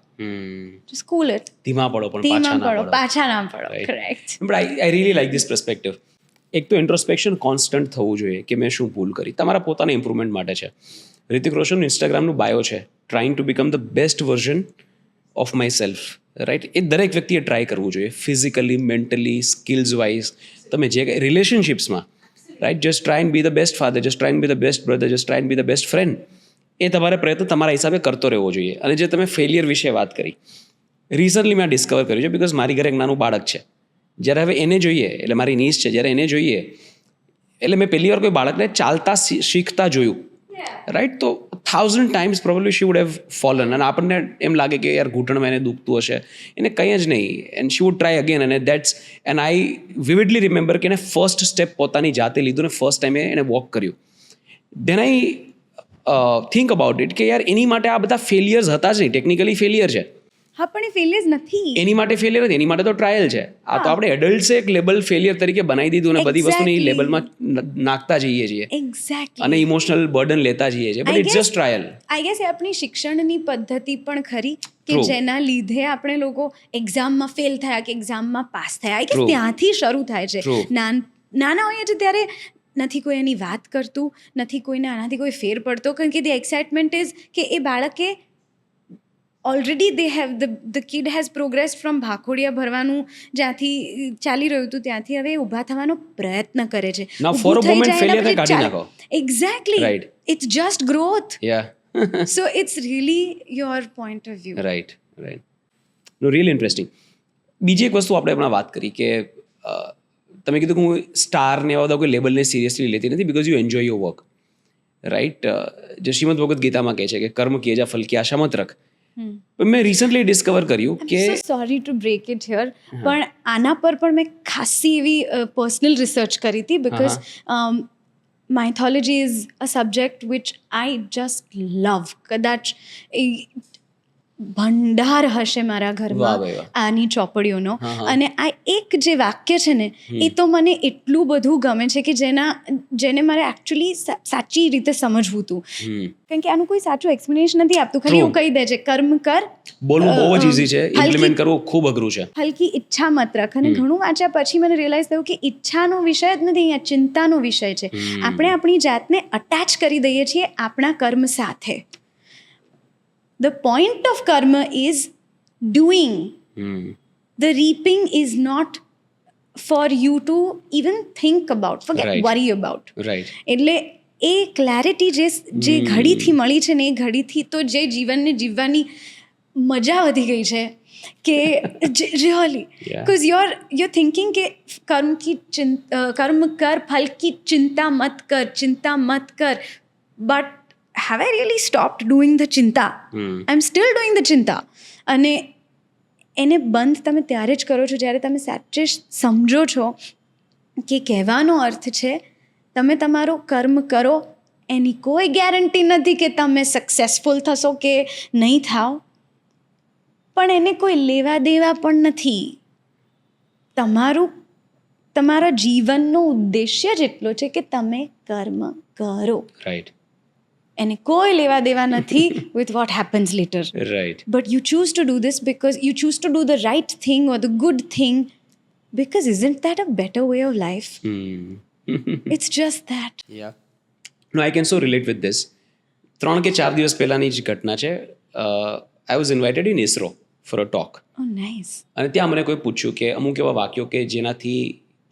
Just cool it. ધીમા પડો પણ પાછા ના પડો. Right. Correct. But I really like this perspective. એક તો ઇન્ટ્રોસ્પેક્શન કોન્સ્ટન્ટ થવું જોઈએ કે મેં શું ભૂલ કરી, તમારા પોતાના ઇમ્પ્રુવમેન્ટ માટે છે. રિતિક રોશનનું ઇન્સ્ટાગ્રામનું બાયો છે, trying to become the best version of myself, right? એ દરેક વ્યક્તિએ ટ્રાય કરવું જોઈએ, ફિઝિકલી, મેન્ટલી, સ્કિલ્સ વાઇઝ. તમે જે રિલેશનશિપ્સમાં, right, just try and be the best father, just try and be the best brother, just try and be the best friend. એ તમારે પ્રયત્ન તમારા હિસાબે કરતો રહેવો જોઈએ. અને જે તમે ફેલિયર વિશે વાત કરી, રિસન્ટલી મેં ડિસ્કવર કર્યું છે, બિકોઝ મારી ઘરે એક નાનું બાળક છે. જ્યારે હવે એને જોઈએ, એટલે મારી નીસ છે, જ્યારે એને જોઈએ એટલે મેં પહેલી વાર કોઈ બાળકને ચાલતા શીખતા જોયું, રાઈટ? તો 1000 times probably she would have fallen, અને આપણને એમ લાગે કે યાર ઘૂંટણમાં એને દુખતું હશે, એને કંઈ જ નહીં, and she would try again, અને એન્ડ આઈ વિવિડલી રિમેમ્બર કે એને ફર્સ્ટ સ્ટેપ પોતાની જાતે લીધું ને ફર્સ્ટ ટાઈમે એને વોક કર્યું. Than I think about it કે યાર એની માટે આ બધા ફેલિયર્સ હતા જ નહીં, ટેકનિકલી ફેલિયર છે. હા, પણ એ ફેલિયર્સ નથી, એની માટે ફેલિયર નથી, એની માટે તો ટ્રાયલ છે. આ તો આપણે એડલ્ટ્સે એક લેબલ ફેલિયર તરીકે બનાવી દીધું અને બધી વસ્તુને એ લેબલમાં નાખતા જઈએ છીએ એક્ઝેક્ટલી, અને ઇમોશનલ બર્ડન લેતા જઈએ છીએ, but it's just trial. I guess એ આપણી શિક્ષણની પદ્ધતિ પણ ખરી કે True. જેના લીધે આપણે લોકો એક્ઝામમાં ફેલ થયા કે એક્ઝામમાં પાસ થયા, આઈ ગેસ True. ત્યાંથી શરૂ થાય છે. True. નાના હોઈએ છીએ ત્યારે નથી કોઈ એની વાત કરતું, નથી કોઈને આનાથી કોઈ ફેર પડતો, કારણ કે ધ એક્સાઇટમેન્ટ ઇઝ કે એ બાળકે already the kid has progressed from ભાખોડિયા ભરવાનું જ્યાંથી ચાલી રહ્યું હતું ત્યાંથી હવે ઊભા થવાનો પ્રયત્ન કરે છે. Now for a moment failure ને કાઢી નાખો. Exactly, Right. It's just growth. Yeah. So it's really your point of view. Right. No really interesting. બીજી એક વસ્તુ આપણે હમણાં વાત કરી કે તમે કીધું કે હું સ્ટાર ને એવા બધા કોઈ લેબલને સિરિયસલી લેતી નથી, because you enjoy your work, right? જે શ્રીમદ ભગવદ્ ગીતામાં કહે છે કે કર્મ કિએ જા ફલ કી આશા મત રખ. પણ મેં રિસન્ટલી ડિસ્કવર કર્યું કે sorry to break it here, પણ આના પર પણ મેં ખાસી એવી પર્સનલ રિસર્ચ કરી હતી, because mythology is a subject which I just love. કદાચ ભંડાર હશે મારા વાહ ઘરમાં ભાઈ વાહ. આની ચોપડીઓનો. હા, હા. અને આ એક જે વાક્ય છે ને એ તો મને એટલું બધું ગમે છે કે જેને મારે એકચ્યુઅલી સાચી રીતે સમજવું હતું. કારણ કે આનું કોઈ સાચું એક્સપ્લેનેશન નથી આપતું, ખાલી True. એવું કહી દે છે કર્મ કર, બોલવું બહુ જ ઇઝી છે, હલકી- ઇમ્પ્લિમેન્ટ કરવું ખૂબ અઘરું છે. હલકી ઈચ્છા મત રાખ. અને ઘણું વાંચ્યા પછી મને રિયલાઇઝ થયું કે ઈચ્છાનો વિષય જ નથી, અહીંયા ચિંતાનો વિષય છે. આપણે આપણી જાતને અટેચ કરી દઈએ છીએ આપણા કર્મ સાથે. The point of karma is doing. The reaping is not for you to even think about, forget, Right. worry about. Right. એટલે એ ક્લેરિટી જે ઘડીથી મળી છે ને એ ઘડીથી તો જે જીવનને જીવવાની મજા વધી ગઈ છે કે really. Yeah. Because you're thinking કે કર્મ કર, ફલ કી ચિંતા મત કર, ચિંતા મત કર. But have I really stopped doing the ચિંતા? I'm still doing the ચિંતા. અને એને બંધ તમે ત્યારે જ કરો છો જ્યારે તમે સાચે સમજો છો કે કહેવાનો અર્થ છે તમે તમારું કર્મ કરો, એની કોઈ ગેરંટી નથી કે તમે સક્સેસફુલ થશો કે નહીં થાવ, પણ એને કોઈ લેવા દેવા પણ નથી. તમારા જીવનનો ઉદ્દેશ્ય જ એટલો છે કે તમે કર્મ કરો, રાઈટ. એને કોઈ લેવા દેવા નથી with what happens later. Right. But you choose to do this because you choose to do the right thing or the good thing, because isn't that a better way of life? It's just that. Yeah no I can so relate with this. 3 કે 4 દિવસ પહેલાંની જ ઘટના છે. I was invited in ISRO for a talk. Oh, nice. અને ત્યાં મને કોઈ પૂછ્યું કે અમુક એવા વાક્યો કે જેનાથી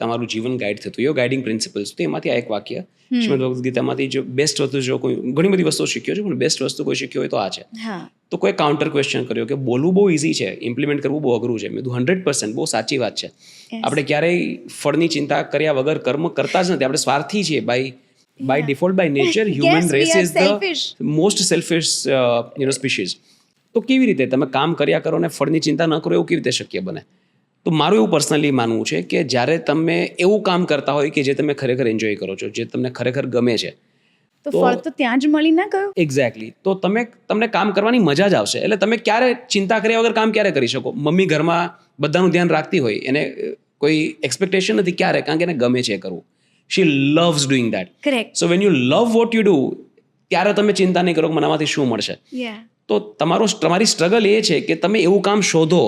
તમારું જીવન ગાઈડ થતું, એવો ગાઈડિંગ પ્રિન્સિપલ્સ. તો એમાંથી આ એક વાક્ય શ્રીમદ ભગવદ્ ગીતામાંથી જો બેસ્ટ વસ્તુ, જો કોઈ ઘણી બધી વસ્તુઓ શીખ્યો છે પણ બેસ્ટ વસ્તુ કોઈ શીખ્યો હોય તો આ છે. હા. તો કોઈ કાઉન્ટર ક્વેશ્ચન કર્યો કે બોલવું બહુ ઇઝી છે, ઇમ્પ્લિમેન્ટ કરવું બહુ અઘરું છે. મેં કીધું 100% બહુ સાચી વાત છે. આપણે ક્યારેય ફળની ચિંતા કર્યા વગર કર્મ કરતા જ નથી. આપણે સ્વાર્થી છીએ by default, by nature. Human Yes, we race are is selfish. The most selfish species. તો કેવી રીતે તમે કામ કર્યા કરો ને ફળની ચિંતા ન કરો, એવું કેવી રીતે શક્ય બને? તો મારું એવું પર્સનલી માનવું છે કે જ્યારે તમે એવું કામ કરતા હોય કે જે તમે ખરેખર એન્જોય કરો છો, જે તમને ખરેખર ગમે છે, તો ફળ તો ત્યાં જ મળી ના ગયું. એક્ઝેક્ટલી, તો તમને કામ કરવાની મજા જ આવશે. એટલે તમે ક્યારે ચિંતા કર્યા વગર કામ ક્યારે કરી શકો? મમ્મી ઘરમાં બધાનું ધ્યાન રાખતી હોય, એને કોઈ એક્સપેક્ટેશન નથી ક્યારે, કારણ કે એને ગમે છે કરવું. She loves doing that. Correct. So when you love what you do, ત્યારે તમે ચિંતા નહીં કરો કે મને આમાંથી શું મળશે. Yeah. તો તમારી સ્ટ્રગલ એ છે કે તમે એવું કામ શોધો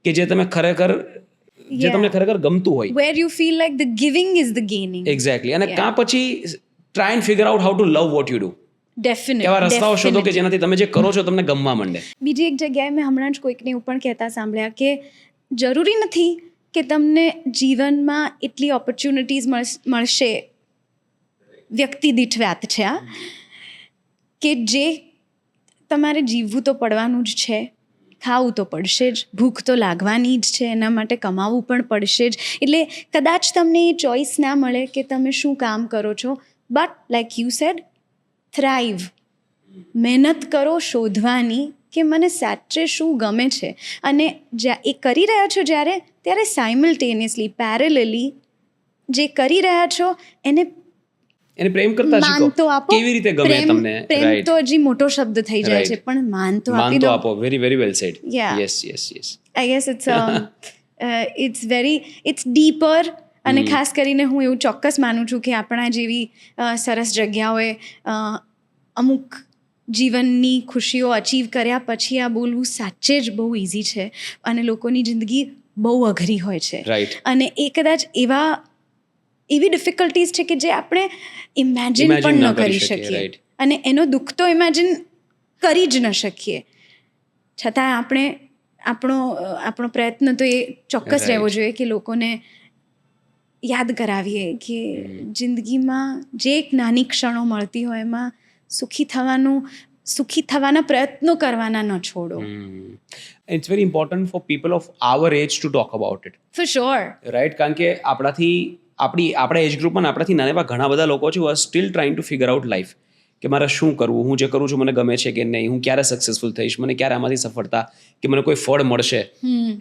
કે જે તમને ખરેખર ગમતું હોય. Where you feel like the giving is the gaining. Exactly. અને કાં પછી try and figure out how to love what you do. Definitely. એવા રસ્તાઓ શોધો કે જેનાથી તમે જે કરો છો તમને ગમવા માંડે. બીજી એક જગ્યાએ મેં હમણાં જ કોઈકને એવું પણ કહેતા સાંભળ્યા કે જરૂરી નથી કે તમને જીવનમાં એટલી ઓપોર્ચ્યુનિટીઝ મળશે, વ્યક્તિ દીઠ વાત છે આ, કે જે તમારે જીવવું તો પડવાનું જ છે, ખાવું તો પડશે જ, ભૂખ તો લાગવાની જ છે, એના માટે કમાવવું પણ પડશે જ. એટલે કદાચ તમને એ ચોઈસ ના મળે કે તમે શું કામ કરો છો, બટ લાઈક યુ સેડ, થ્રાઈવ. મહેનત કરો શોધવાની કે મને સાચે શું ગમે છે. અને એ કરી રહ્યા છો ત્યારે સાયમલ્ટેનિયસલી, પેરેલલી જે કરી રહ્યા છો એને પ્રેમ કરતા શીખો. માન તો આપો. કેવી રીતે ગમે તમને? પ્રેમ રાઈટ. તો હજી મોટો શબ્દ થઈ જાય છે, પણ માન તો આપી દો. આપો. Very very well said. Yeah. Yes. I guess it's deeper. અને ખાસ કરીને હું એવું ચોક્કસ માનું છું કે આપણા જેવી સરસ જગ્યાઓએ અમુક જીવનની ખુશીઓ અચીવ કર્યા પછી આ બોલવું સાચે જ બહુ ઇઝી છે, અને લોકોની જિંદગી બહુ અઘરી હોય છે. રાઈટ. અને એ કદાચ એવી ડિફિકલ્ટીઝ છે કે જે આપણે ઇમેજિન Imagine પણ ન ન કરી કરી શકીએ, શકીએ, right. અને એનો દુઃખ તો ઇમેજિન કરી જ ન શકીએ. છતાં આપણો પ્રયત્ન તો એ ચોક્કસ Right. રહેવો જોઈએ કે લોકોને યાદ કરાવીએ કે જિંદગીમાં જે એક નાની ક્ષણો મળતી હોય એમાં સુખી થવાના પ્રયત્નો કરવાના ન છોડો. It's very important for people of our age to talk about it. For sure. Right. કારણ કે આપણા એજ ગ્રુપમાં આપણાથી નાના એવા ઘણા બધા લોકો છે who are still trying to figure out life, કે મારે શું કરવું, હું જે કરું છું મને ગમે છે કે નહીં, હું ક્યારે સક્સેસફુલ થઈશ, મને ક્યારે આમાંથી સફળતા કે મને કોઈ ફળ મળશે.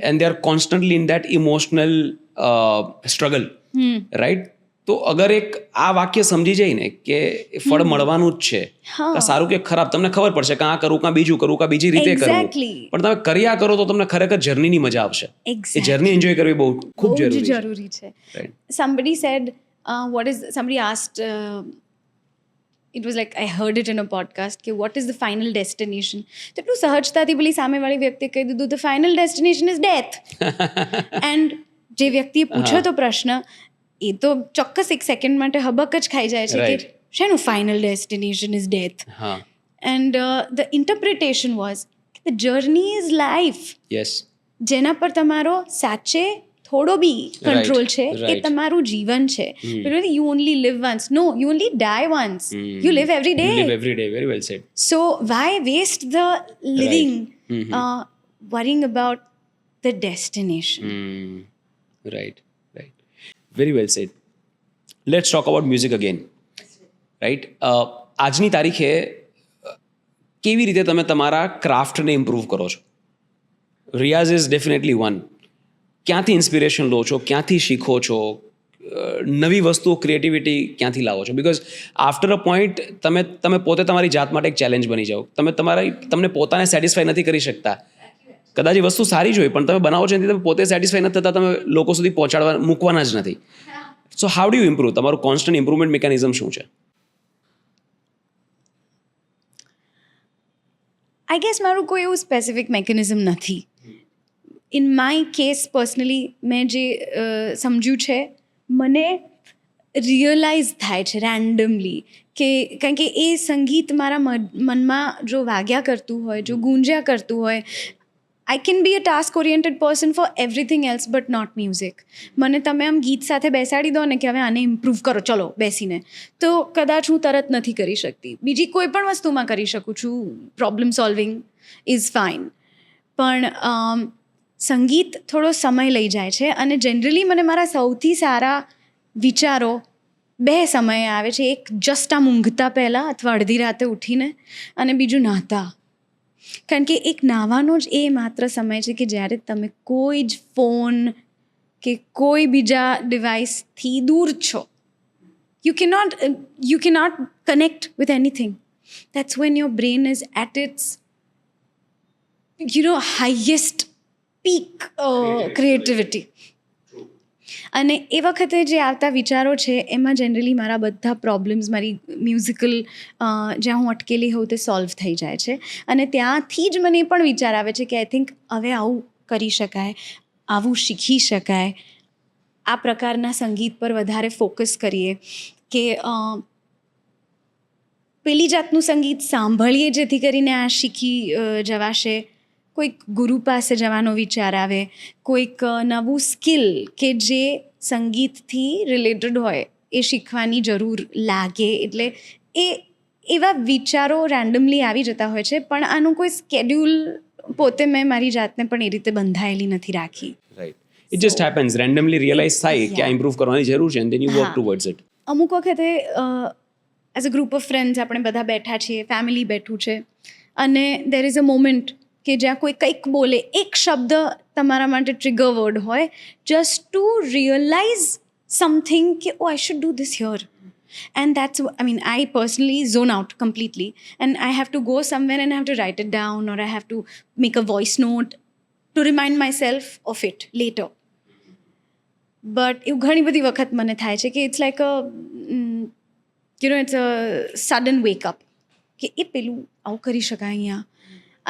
And they are constantly in that emotional struggle. Right. તો અગર એક આ વાક્ય સમજી જાય ને કે ફળ મળવાનું જ છે, હા. કાં સારું કે ખરાબ તમને ખબર પડશે કાં આ કરું કાં બીજું કરું કાં બીજી રીતે કરવું, Exactly. પણ તમે કર્યા કરો તો તમને ખરેખર જર્નીની મજા આવશે. એ Exactly. જર્ની એન્જોય કરવી બહુ ખૂબ બહુ જ જરૂરી છે. જરૂરી છે. Right. Somebody said, somebody asked, it was like I heard it in a podcast, કે what is the final destination? તો એટલું સહજતાથી પેલી સામેવાળી વ્યક્તિએ કહી દીધું, the final destination is death. And જે વ્યક્તિએ પૂછ્યો તો પ્રશ્ન, એ તો ચોક્કસ એક સેકન્ડ માટે હબક જ ખાઈ જાય છે કે Right. શેનું final destination is death. હા, And the interpretation was, the journey is life. Yes, જેના પર તમારો સાચે થોડો બી કંટ્રોલ છે, એ right. તમારું જીવન છે. You only live once. No, you only die once. You live every day. You live every day, very well said. So why waste the living worrying about the destination? Right, right. Very well said. Let's talk about music again. Right? આજની તારીખે કેવી રીતે તમે તમારા ક્રાફ્ટને ઇમ્પ્રૂવ કરો છો? રિયાઝ ઇઝ ડેફિનેટલી વન. ક્યાંથી ઇન્સ્પિરેશન લો છો, ક્યાંથી શીખો છો, નવી વસ્તુઓ ક્રિએટિવિટી ક્યાંથી લાવો છો? બિકોઝ આફ્ટર અ પોઈન્ટ તમે પોતે તમારી જાત માટે એક ચેલેન્જ બની જાઓ. તમને પોતાને સેટિસ્ફાઈ નથી કરી શકતા. કદાચ એ વસ્તુ સારી જ હોય પણ તમે બનાવો છો એનાથી તમે પોતે સેટિસ્ફાઈ નથી થતા, તમે લોકો સુધી મૂકવાના જ નથી. So how do you improve? તમારું કોન્સ્ટન્ટ ઇમ્પ્રુવમેન્ટ મિકેનિઝમ શું છે? આઈ ગેસ મારું કોઈ એવું સ્પેસિફિક મેકેનિઝમ નથી. ઇન માય કેસ પર્સનલી મેં જે સમજ્યું છે, મને રિયલાઇઝ થાય છે રેન્ડમલી કે કારણ કે એ સંગીત મારા મનમાં જો વાગ્યા કરતું હોય, જો ગુંજ્યા કરતું હોય, I can be a task oriented person for everything else but not music. મને તમે આમ ગીત સાથે બેસાડી દો ને કે હવે આને ઇમ્પ્રૂવ કરો ચલો બેસીને, તો કદાચ હું તરત નથી કરી શકતી. બીજી કોઈ પણ વસ્તુમાં કરી શકું છું, પ્રોબ્લેમ સોલ્વિંગ ઇઝ ફાઇન, પણ સંગીત થોડો સમય લઈ જાય છે. અને જનરલી મને મારા સૌથી સારા વિચારો બે સમયે આવે છે. એક જસ્ટ આમ ઊંઘતા પહેલાં અથવા અડધી રાતે ઉઠીને, અને બીજું નહાતા. કારણ કે એક નાહવાનો જ એ માત્ર સમય છે કે જ્યારે તમે કોઈ જ ફોન કે કોઈ બીજા ડિવાઇસથી દૂર છો. You cannot connect with anything. That's when your brain is at its highest peak creativity. અને એ વખતે જે આવતા વિચારો છે એમાં જનરલી મારા બધા પ્રોબ્લેમ્સ, મારી મ્યુઝિકલ જ્યાં હું અટકેલી હોઉં તે સોલ્વ થઈ જાય છે. અને ત્યાંથી જ મને એ પણ વિચાર આવે છે કે આઈ થિંક હવે આવું કરી શકાય, આવું શીખી શકાય, આ પ્રકારના સંગીત પર વધારે ફોકસ કરીએ, કે પેલી જાતનું સંગીત સાંભળીએ જેથી કરીને આ શીખી જવાશે. કોઈક ગુરુ પાસે જવાનો વિચાર આવે, કોઈક નવું સ્કિલ કે જે સંગીતથી રિલેટેડ હોય એ શીખવાની જરૂર લાગે. એટલે એવા વિચારો રેન્ડમલી આવી જતા હોય છે, પણ આનું કોઈ સ્કેડ્યુલ પોતે મેં મારી જાતને પણ એ રીતે બંધાયેલી નથી રાખી. Right, it just happens, randomly realize થાય કે આ ઇમ્પ્રૂવ કરવાની જરૂર છે, and then you work towards it. અમુક વખતે as a group of friends આપણે બધા બેઠા છીએ, ફેમિલી બેઠું છે, અને દેર ઇઝ અ મોમેન્ટ કે જ્યાં કોઈ કંઈક બોલે, એક શબ્દ તમારા માટે ટ્રિગર વર્ડ હોય, જસ્ટ ટુ રિયલાઇઝ સમથિંગ કે oh I should do this here. And that's, I mean, I personally zone out completely, and I have to go somewhere and I have to write it down, or I have to make a voice note to remind myself of it later. But એવું ઘણી બધી વખત મને થાય છે કે it's like it's a sudden wake up કે એ પેલું આવું કરી શકાય અહીંયા.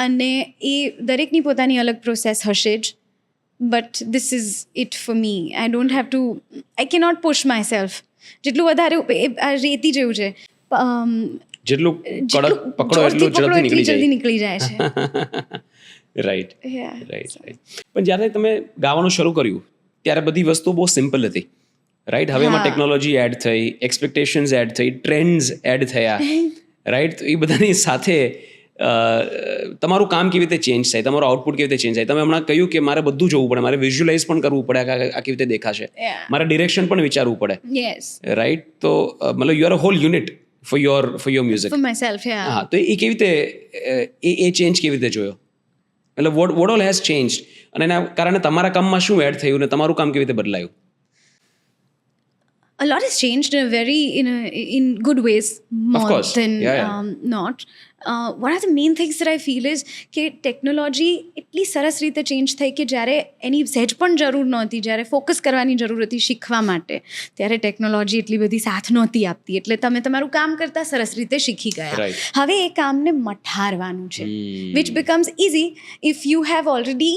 અને એ દરેકની પોતાની અલગ પ્રોસેસ હશે જ, but this is it for me. I don't have to, I cannot push my self. જેટલું વધારે રેતી જેવું છે, જેટલું કડક પકડો એટલું જલ્દી નીકળી જાય છે. Right, right. પણ જ્યારે તમે ગાવાનું શરૂ કર્યું ત્યારે બધી વસ્તુ બહુ સિમ્પલ હતી, રાઈટ? હવે એમાં ટેકનોલોજી એડ થઈ, એક્સપેક્ટેશન્સ એડ થઈ, ટ્રેન્ડ્સ એડ થયા, રાઈટ? તો એ બધાની સાથે તમારું કામ કેવી રીતે ચેન્જ થાય, તમારું આઉટપુટ કેવી રીતે ચેન્જ થાય? તમે હમણાં કહ્યું કે મારે બધું જોવું પડે, મારે વિઝ્યુઅલાઇઝ પણ કરવું પડે કે આ કેવી રીતે દેખાશે, મારે ડિરેક્શન પણ વિચારવું પડે, રાઈટ? તો મતલબ you are a whole unit for your music. For myself. હા, તો એ કેવી રીતે એ ચેન્જ કેવી રીતે જોયો? મતલબ વોટ ઓલ હેઝ ચેન્જ, અને એના કારણે તમારા કામમાં શું એડ થયું ને તમારું કામ કેવી રીતે બદલાયું? a lot has changed in good ways, more course. than Yeah. not. One of the main things that I feel is કે ટેકનોલોજી એટલી સરસ રીતે ચેન્જ થઈ કે જ્યારે એની સહેજ પણ જરૂર નહોતી, જ્યારે ફોકસ કરવાની જરૂર હતી શીખવા માટે, ત્યારે ટેકનોલોજી એટલી બધી સાથ નહોતી આપતી, એટલે તમે તમારું કામ કરતાં સરસ રીતે શીખી ગયા. Right. હવે એ કામને મઠારવાનું છે, Hmm. which becomes easy if you have already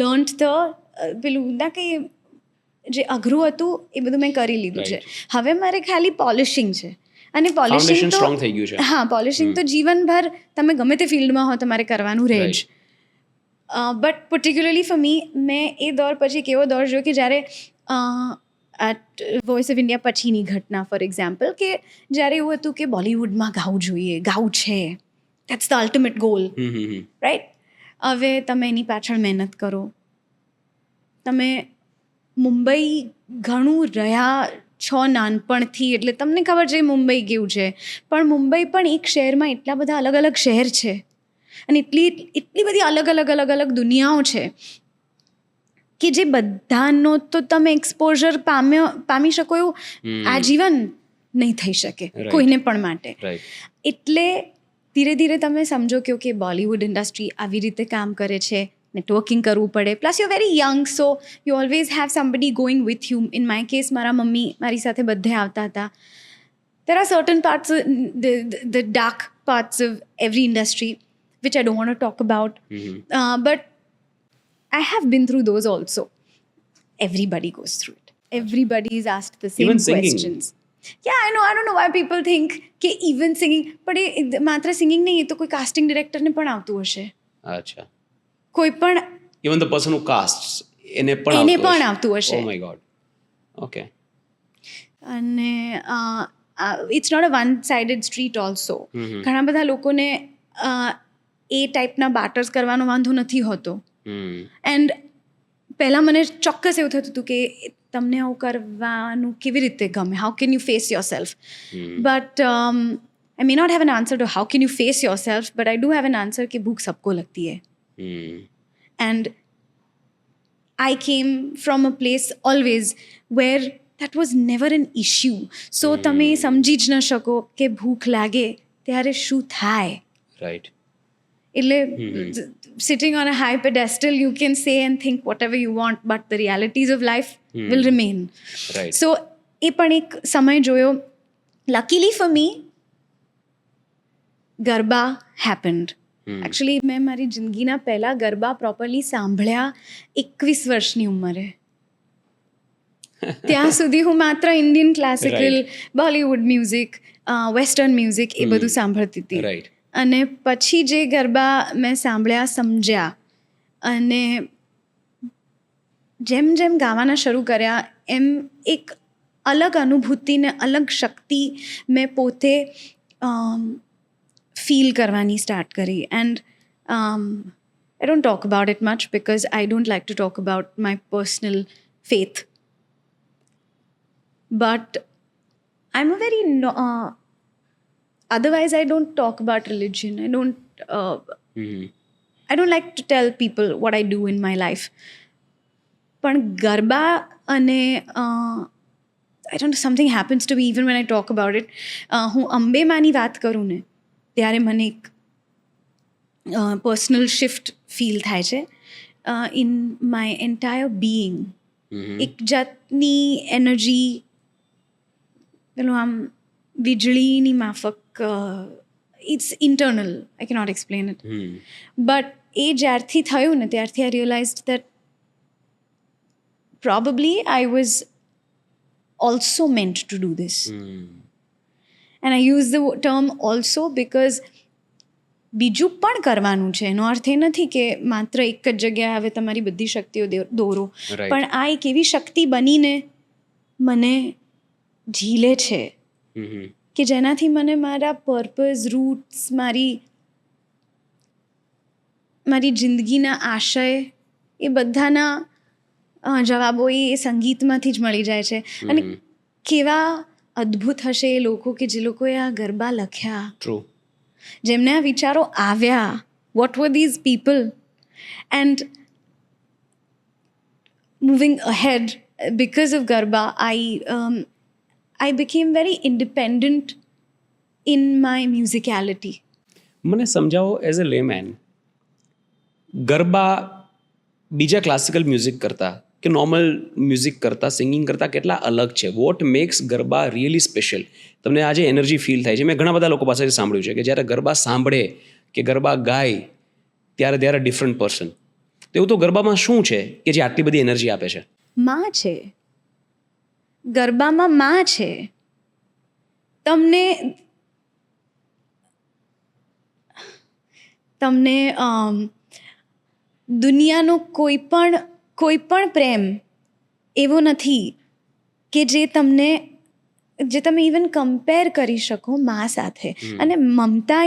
learned the પેલું ના કંઈ જે અઘરું હતું એ બધું મેં કરી લીધું છે. હવે મારે ખાલી પોલિશિંગ છે, અને પોલિશિંગ Foundation તો strong થઈ ગયું છે. હા, પોલિશિંગ તો જીવનભર તમે ગમે તે ફિલ્ડમાં હો તમારે કરવાનું રહે જ. બટ પર્ટિક્યુલરલી ફોર મી, મેં એ દોર પછી એક એવો દોર જોયો કે જ્યારે વોઇસ ઓફ ઇન્ડિયા પછીની ઘટના, ફોર એક્ઝામ્પલ, કે જ્યારે એવું હતું કે બોલિવૂડમાં ગાવું જોઈએ, ગાવું છે, that's the ultimate goal, right? હવે તમે એની પાછળ મહેનત કરો, તમે મુંબઈ ઘણું રહ્યા છો નાનપણથી, એટલે તમને ખબર છે મુંબઈ કેવું છે, પણ મુંબઈ પણ એક શહેરમાં એટલા બધા અલગ અલગ શહેર છે, અને એટલી બધી અલગ અલગ દુનિયાઓ છે કે જે બધાનો તો તમે એક્સપોઝર પામી શકો એવું આજીવન નહીં થઈ શકે કોઈને પણ માટે. એટલે ધીરે ધીરે તમે સમજો કે ઓકે, બોલિવૂડ ઇન્ડસ્ટ્રી આવી રીતે કામ કરે છે, નેટવર્કિંગ કરવું પડે, plus you very young, so you always have somebody going with you. In my case મારા મમ્મી મારી સાથે બધે આવતા હતા. there are certain parts of the dark parts of every industry which I don't want to talk about, but I have been through those also. Everybody goes through it, everybody is asked the same Even singing. questions. Yeah, I know, I don't know why people think કે even singing, પણ એ માત્ર સિંગિંગ નહીં, એ તો કોઈ કાસ્ટિંગ ડિરેક્ટરને પણ આવતું હશે, અચ્છા, કોઈ પણ even the person who casts એને પણ આવતું હશે. Oh my god. Okay. અને it's not a one sided street also. ઘણા બધા લોકોને એ ટાઈપના બાટર્સ કરવાનો વાંધો નથી હોતો. એન્ડ પહેલાં મને ચોક્કસ એવું થતું હતું કે તમને આવું કરવાનું કેવી રીતે ગમે, how can you face your self? But I may not have an answer to how can you face yourself, but I do have an answer कि भूख सबको लगती है. And I came from a place always where that was never an issue. So તમે સમજી જ ન શકો કે ભૂખ લાગે ત્યારે શું થાય. Right. એટલે sitting on a high pedestal you can say and think whatever you want, but the realities of life will remain. Right. So એ પણ એક સમય જોયો. Luckily for me, garba happened. Actually મેં મારી જિંદગીના પહેલાં ગરબા પ્રોપરલી સાંભળ્યા 21 વર્ષની ઉંમરે. ત્યાં સુધી હું માત્ર Indian classical, Bollywood music, western music એ બધું સાંભળતી હતી. Right. અને પછી જે ગરબા મેં સાંભળ્યા, સમજ્યા, અને જેમ જેમ ગાવાના શરૂ કર્યા એમ એક અલગ અનુભૂતિ ને અલગ શક્તિ મેં પોતે ફીલ કરવાની સ્ટાર્ટ કરી. And I don't talk about it much because I don't like to talk about my personal faith. But I'm a very otherwise I don't talk about religion. I don't like to tell people what I do in my life. પણ ગરબા અને I don't know, something happens to me even when I talk about it. હું અંબેમાની વાત કરું ને ત્યારે મને એક પર્સનલ શિફ્ટ ફીલ થાય છે ઇન માય એન્ટાયર બિઈંગ. એક જાતની એનર્જી, પેલું આમ વીજળીની માફક, it's internal, I cannot explain it. But એ જ્યારથી થયું ને ત્યારથી I realized that probably I was also meant to do this. And I use the term also because બીજું પણ કરવાનું છે. એનો અર્થ એ નથી કે માત્ર એક જ જગ્યાએ હવે તમારી બધી શક્તિઓ દોરો, પણ આ એક એવી શક્તિ બનીને મને ઝીલે છે કે જેનાથી મને મારા પર્પઝ, રૂટ્સ, મારી જિંદગીના આશય એ બધાના જવાબો એ સંગીતમાંથી જ મળી જાય છે. અને કેવા અદ્ભુત હશે એ લોકો કે જે લોકોએ આ ગરબા લખ્યા, જેમને આ વિચારો આવ્યા. What were these people? And moving ahead because of Garba, I became very independent in my musicality. મને સમજાવો એઝ અ લેમેન, ગરબા બીજા ક્લાસિકલ મ્યુઝિક કરતાં કે નોર્મલ મ્યુઝિક કરતાં સિંગિંગ કરતાં કેટલા અલગ છે? What makes garba really special? તમને આજે એનર્જી ફીલ થાય છે? મેં ઘણા બધા લોકો પાસેથી સાંભળ્યું છે કે જ્યારે ગરબા સાંભળે કે ગરબા ગાય ત્યારે they are a different person. તો એવું તો ગરબામાં શું છે કે જે આટલી બધી એનર્જી આપે છે? માં છે, ગરબામાં માં છે. તમને દુનિયાનો કોઈ પણ પ્રેમ એવો નથી કે જે તમે ઇવન કમ્પેર કરી શકો માં સાથે. અને મમતા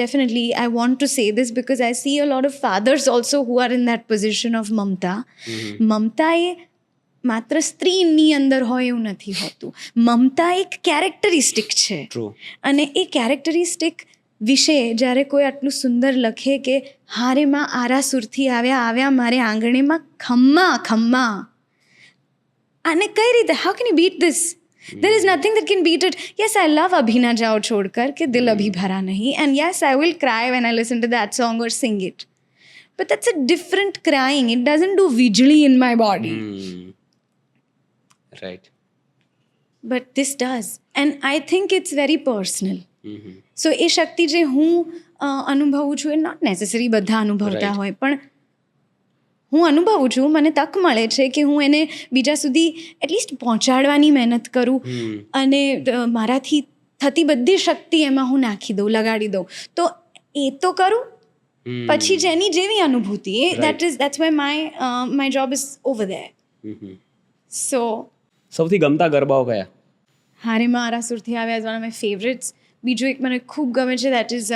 definitely I want to say this because I see a lot of fathers also who are in that position of મમતા. મમતા એ માત્ર સ્ત્રીની અંદર હોય એવું નથી હોતું. મમતા એક કેરેક્ટરિસ્ટિક છે. અને એ કેરેક્ટરિસ્ટિક વિશે જ્યારે કોઈ આટલું સુંદર લખે કે હારે માં આરાસુરથી આવ્યા મારે આંગણેમાં ખમ્મા, આને કઈ રીતે, how can you beat this? There is nothing that can beat it. Yes, I love Abhi Na Jao Chodkar ke Dil Abhi Bhara Nahi, and yes, I will cry when I listen to that song or sing it. But that's a different crying. It doesn't do visually in my body. Right. But this does. And I think it's very personal. So એ શક્તિ જે હું અનુભવું છું, એ નોટ નેસેસરી બધા અનુભવતા હોય, પણ હું અનુભવું છું, મને તક મળે છે કે હું એને બીજા સુધી એટલીસ્ટ પહોંચાડવાની મહેનત કરું અને મારાથી થતી બધી શક્તિ એમાં હું નાખી દઉં, લગાડી દઉં. તો એ તો કરું, પછી જેની જેવી અનુભૂતિ, that's why my job is over there. So સૌથી ગમતા ગરબાઓ કયા? હારે માં આરાસુરથી આવ્યા is one of my favorites. બીજું એક મને ખૂબ ગમે છે, that is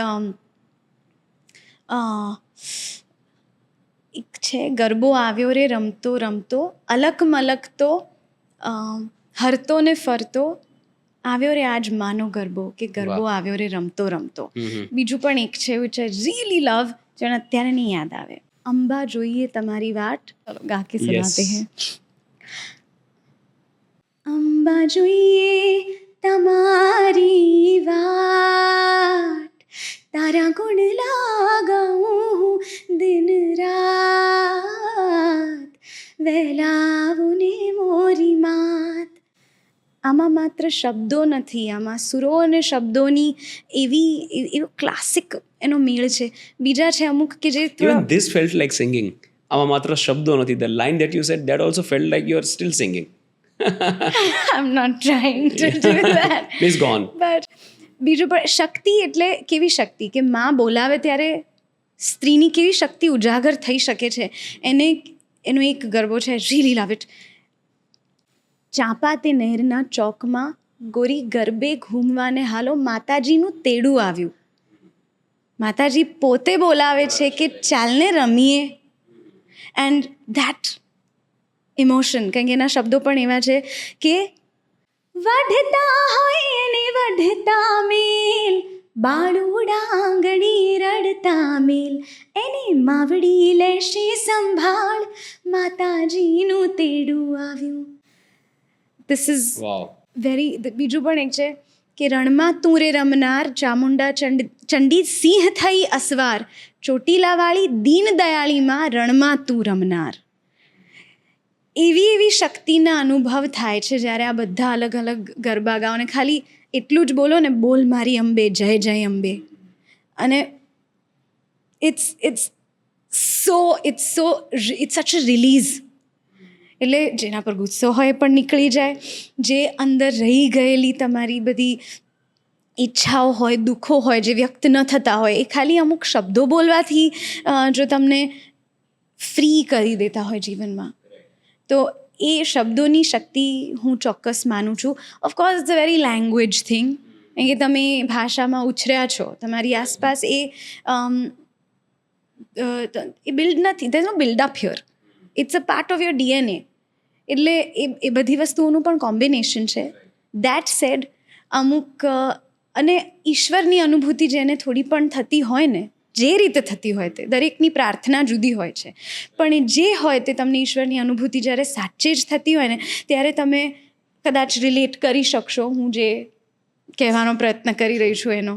એક છે ગરબો આવ્યો રે રમતો રમતો, અલક મલકતો, હરતો ને ફરતો, આવ્યો રે આજ માનો ગરબો, કે ગરબો આવ્યો રે રમતો રમતો. બીજું પણ એક છે which I really love, જેને અત્યારે નહીં યાદ આવે. અંબા જોઈએ તમારી વાટ, ચલો ગા કે સુનાતે હૈ. અંબા જોઈએ તમારી વાટ, તારા ગુણ લાગાઉં દિન રાત, વહેલાવું ને મોરી માત. આમાં માત્ર શબ્દો નથી, આમાં સુરો અને શબ્દોની એવો ક્લાસિક એનો મેળ છે. બીજા છે અમુક કે જે Even this felt like singing. આમાં માત્ર શબ્દો નથી. The line that you said, that also felt like you are still singing. I'm not trying to do that. Please go on. But બીજું પણ શક્તિ એટલે કેવી શક્તિ કે માં બોલાવે ત્યારે સ્ત્રીની કેવી શક્તિ ઉજાગર થઈ શકે છે. એનો એક ગરબો છે, really love it. ચાંપા તે નહેરના ચોકમાં ગોરી ગરબે ઘૂમવાને હાલો, માતાજીનું તેડું આવ્યું. માતાજી પોતે બોલાવે છે કે ચાલને રમીએ. એન્ડ ધેટ ઇમોશન, કારણ કે એના શબ્દો પણ એવા છે કે વઢતા હોય ને વઢતા મેલ, બાળુડા આંગણી રડતા મેલ, એને માવડી લેશે સંભાળ, માતાજીનું તેડું આવ્યું. This is very. બીજું પણ એક છે કે રણમાં તું રે રમનાર, ચામુંડા ચંડી સિંહ થઈ અસવાર, ચોટીલાવાળી દીન દયાળીમાં રણમાં તું રમનાર. એવી શક્તિના અનુભવ થાય છે જ્યારે આ બધા અલગ અલગ ગરબા ગાઓ ને ખાલી એટલું જ બોલો ને, બોલ મારી અંબે, જય જય અંબે. અને it's such a release. એટલે જેના પર ગુસ્સો હોય પણ નીકળી જાય, જે અંદર રહી ગયેલી તમારી બધી ઈચ્છાઓ હોય, દુઃખો હોય, જે વ્યક્ત ન થતા હોય, એ ખાલી અમુક શબ્દો બોલવાથી જો તમને ફ્રી કરી દેતા હોય જીવનમાં, તો એ શબ્દોની શક્તિ હું ચોક્કસ માનું છું. Of course it's a very language thing, કારણ કે તમે ભાષામાં ઉછર્યા છો, તમારી આસપાસ એ બિલ્ડ નથી, there is no buildup here, it's a part of your DNA. એટલે એ બધી વસ્તુઓનું પણ કોમ્બિનેશન છે. દેટ સેડ, અમુક અને ઈશ્વરની અનુભૂતિ જેને થોડી પણ થતી હોય ને, જે રીતે થતી હોય તે દરેકની પ્રાર્થના જુદી હોય છે, પણ એ જે હોય તે તમને ઈશ્વરની અનુભૂતિ જ્યારે સાચે જ થતી હોય ને ત્યારે તમે કદાચ રિલેટ કરી શકશો હું જે કહેવાનો પ્રયત્ન કરી રહી છું એનો.